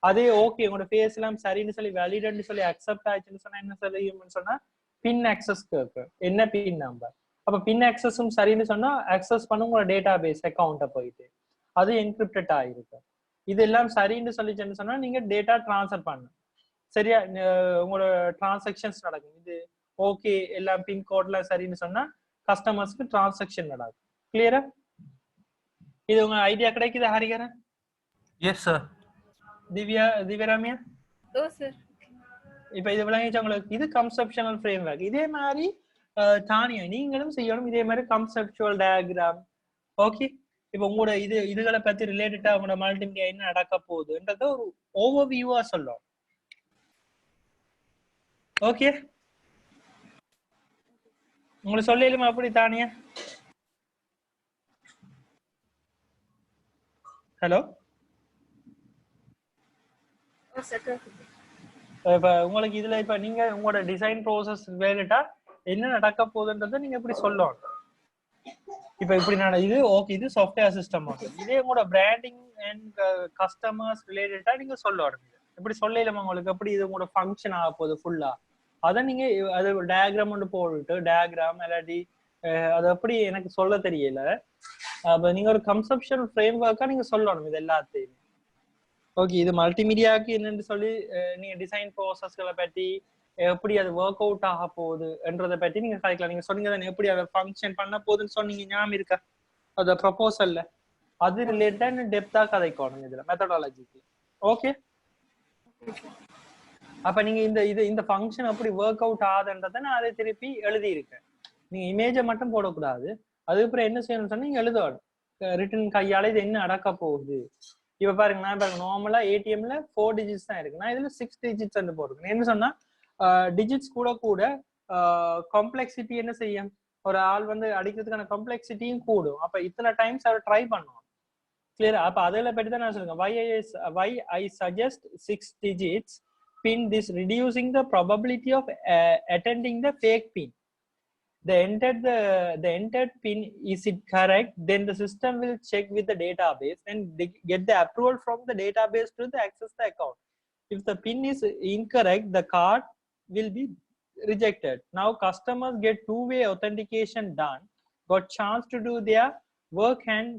அதே ஓகே உங்களோட ஃபேஸ் எல்லாம் சரின்னு சொல்லி வேலிடேட்னு சொல்லி அக்செப்ட் ஆயிடுச்சுன்னு சொன்னா என்ன சொல்லுன்னு சொன்னா பின் ஆக்சஸ் கேட்கும், என்ன பின் நம்பர். அப்ப பின் ஆக்சஸும் சரின்னு சொன்னா அக்சஸ் பண்ண உங்களோட டேட்டா பேஸ் அக்கௌண்ட்டை போயிட்டு அது என்கிரிப்டட் ஆயிருக்கும். இதெல்லாம் சரின்னு சொல்லிச்சுன்னு சொன்னா நீங்க டேட்டா டிரான்ஸ்ஃபர் பண்ணணும். சரியா, உங்களோட டிரான்சாக்ஷன்ஸ் நடக்கும். இது ஓகே எல்லாம் பின்கோட்ல சரின்னு சொன்னா கஸ்டமர்ஸ்க்கு டிரான்சாக்ஷன் நடக்கும். கிளியரா? இது உங்க ஐடியா கிடைக்குது Harikaran? Yes sir. Divyaramya? Oh sir. இப்ப இது விளங்கிச்சு உங்களுக்கு? இது கன்செப்ஷனல் ஃப்ரேம்வொர்க். இதே மாதிரி தானியா நீங்களும் செய்யணும் இதே மாதிரி கன்செப்சுவல் டயக்ராம். ஓகே, இப்ப உங்களோட இதுகளை பத்தி ரிலேட்டடா உங்களோட மல்டிமீடியா என்ன நடக்க போகுதுன்றத ஒரு ஓவர்வியூவா சொல்லும். ஓகே, உங்களுக்கு சொல்லலுமா அப்படி தானியா? ஹலோ, இப்ப உங்களுக்கு இதுல இப்ப நீங்க உங்களோட டிசைன் ப்ரோசஸ் ரிலேட்டடா என்ன நடக்க போகுதுன்றதை நீங்க இப்படி சொல்லணும். இப்ப இப்படி இது ஓகே, இது சாஃப்ட்வேர் சிஸ்டம். இதே உங்களோட பிராண்டிங் அண்ட் கஸ்டமர்ஸ் ரிலேட்டடா நீங்க சொல்லணும். இப்படி சொல்லலாமா உங்களுக்கு? எப்படி இது உங்களோட ஃபங்க்ஷன் ஆக போகுது ஃபுல்லா, அதை நீங்க அது டயக்ராம் ஒன்று போட்டு டயக்ராம் இல்லாட்டி அது எப்படி எனக்கு சொல்ல தெரியல. அப்ப நீங்க ஒரு கன்செப்ஷன் ஃப்ரேம் ஒர்க்கா நீங்க சொல்லணும் இது எல்லாத்தையும். ஓகே, இது மல்டிமீடியாவுக்கு என்னன்னு சொல்லி நீங்க டிசைன் ப்ரோசஸ்களை பற்றி எப்படி அது ஒர்க் அவுட் ஆக போகுதுன்றதை பற்றி நீங்க கலைக்கலாம். நீங்க சொன்னீங்க தானே எப்படி அதை ஃபங்க்ஷன் பண்ண போகுதுன்னு சொன்னீங்க, ஞாபகம் இருக்கா? அந்த ப்ரொபோசல்ல அது ரிலேட்டட் டெப்தா கதைக்கணும் இதுல மெத்தடாலஜிக்கு. ஓகே, அப்ப நீங்க இந்த ஃபங்க்ஷன் எப்படி ஒர்க் அவுட் ஆகுதுன்றதை நான் அதை திருப்பி எழுதி இருக்கேன். நீங்க இமேஜை மட்டும் போடக்கூடாது, அதுக்கப்புறம் என்ன செய்யணும்னு சொன்னா நீங்க எழுதணும் ரிட்டன் கையால இது என்ன நடக்க போகுது. இப்ப பாருங்க, நான் பாருங்க நார்மலா ஏடிஎம்ல 4 டிஜிட்ஸ் தான் இருக்கு, நான் இதுல 6 டிஜிட்ஸ் போட்டுருக்கேன். என்ன சொன்னா டிஜிட்ஸ் கூட காம்ப்ளெக்சிட்டி என்ன செய்யும், ஒரு ஆள் அடிக்கிறதுக்கான காம்ப்ளெக்சிட்டியும் கூடும். அப்ப இத்தனை டைம்ஸ் அவர் ட்ரை பண்ணுவோம். கிளியரா? அப்ப அதில் பற்றி தான் நான் சொல்லுங்க. why I suggest 6 digits pin, this reducing the probability of attending the fake pin. The entered pin, is it correct? Then the system will check with the database and get the approval from the database to access the account. If the pin is incorrect, the card will be rejected. Now customers get two-way authentication done, got chance to do their work and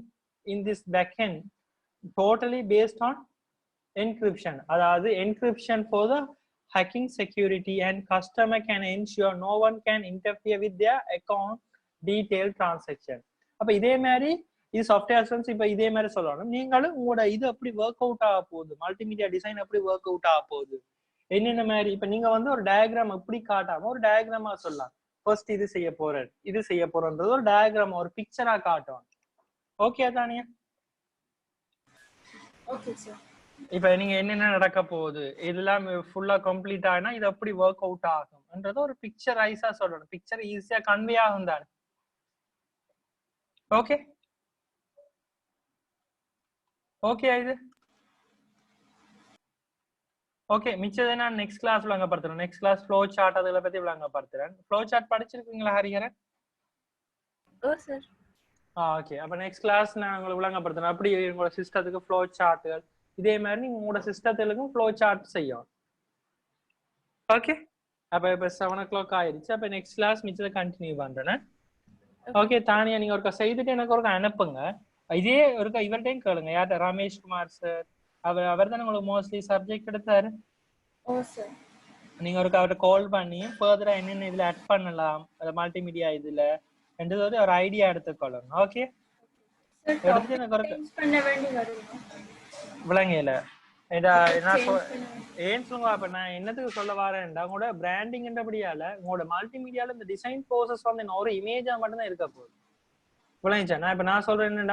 in this backend totally based on encryption. That is encryption for the hacking security, and customer can ensure no one can interfere with their account detailed transaction. அப்ப இதே மாதிரி இது சாஃப்ட்வேர் அசன்ஸ். இப்ப இதே மாதிரி சொல்லணும் நீங்களும் உங்களோட இது அப்படி ஒர்க் அவுட் ஆக போகுது, மல்டிமீடியா டிசைன் அப்படி ஒர்க் அவுட் ஆக போகுது. என்னென்ன மாதிரி இப்ப நீங்க ஒரு டயக்ராம் எப்படி காட்டாம ஒரு டயக்ராமா சொல்லலாம். ஃபர்ஸ்ட் இது செய்ய போறேன்றது ஒரு டயக்ராம், ஒரு பிக்சரா காட்டும். ஓகே தானியா? Okay sir. இப்ப நீங்க என்னென்ன நடக்க போகுது இதெல்லாம் ஃபுல்லா கம்ப்ளீட் ஆனா இது எப்படி ஒர்க் அவுட் ஆகும்ன்றத ஒரு பிக்சரைஸா சொல்லணும். பிக்சர் ஈஸியா கன்வே ஆகும் தான். ஓகே இது ஓகே. மிச்சதை நான் நெக்ஸ்ட் கிளாஸ் விளங்கப்படுத்துறேன். நெக்ஸ்ட் கிளாஸ் ஃப்ளோ சார்ட் அதுல பத்தி விளங்கப்படுத்துறேன். ஃப்ளோ சார்ட் படிச்சிருக்கீங்களா ஹரிஹரன்? Oh sir. ஓகே, அப்ப நெக்ஸ்ட் கிளாஸ் நான் உங்களுக்கு விளங்கப்படுத்துறேன் அப்படி உங்களோட சிஸ்டத்துக்கு ஃப்ளோ சார்ட்டுகள் இதே மாதிரி நீங்க உங்களோட சிஸ்டத்துக்கும் ஃப்ளோ சார்ட் செய்யும். ஓகே, அப்ப இப்ப 7 o'clock ஆயிடுச்சு. அப்ப நெக்ஸ்ட் கிளாஸ் மிச்சத்தை கண்டினியூ பண்றேன். ஓகே தானியா, நீங்க ஒருக்கா செய்துட்டு எனக்கு ஒருக்கா அனுப்புங்க. இதே ஒருக்கா இவர்கிட்டையும் கேளுங்க, யார்கிட்ட? ரமேஷ் குமார் சார், அவர் தானே உங்களுக்கு மோஸ்ட்லி சப்ஜெக்ட் எடுத்தாரு. ஓ சார். நீங்க ஒரு அவர்கிட்ட கால் பண்ணி ஃபர்தரா என்னென்ன இதுல ஆட் பண்ணலாம் மல்டிமீடியா இதுல என்றது ஒரு ஐடியா எடுத்துக்கொள்ளணும். ஓகே சார் எடுத்துட்டு டாபிக் எனக்கு ஒரு சேஞ்ச் பண்ண வேண்டி வருமா? விளங்கையில நான் சேஞ்ச் பண்ண ஏன் சொல்லுங்க. அப்ப நான் என்னத்துக்கு சொல்ல வரேன்டா, உங்களோட பிராண்டிங்ன்றபடியால உங்களோட மல்டிமீடியால இந்த டிசைன் ப்ரோசஸ் வந்து ஒரு இமேஜா மட்டும் தான் இருக்க போகுது. விளங்கிச்சா? நான் இப்ப நான் சொல்றேன் என்னடா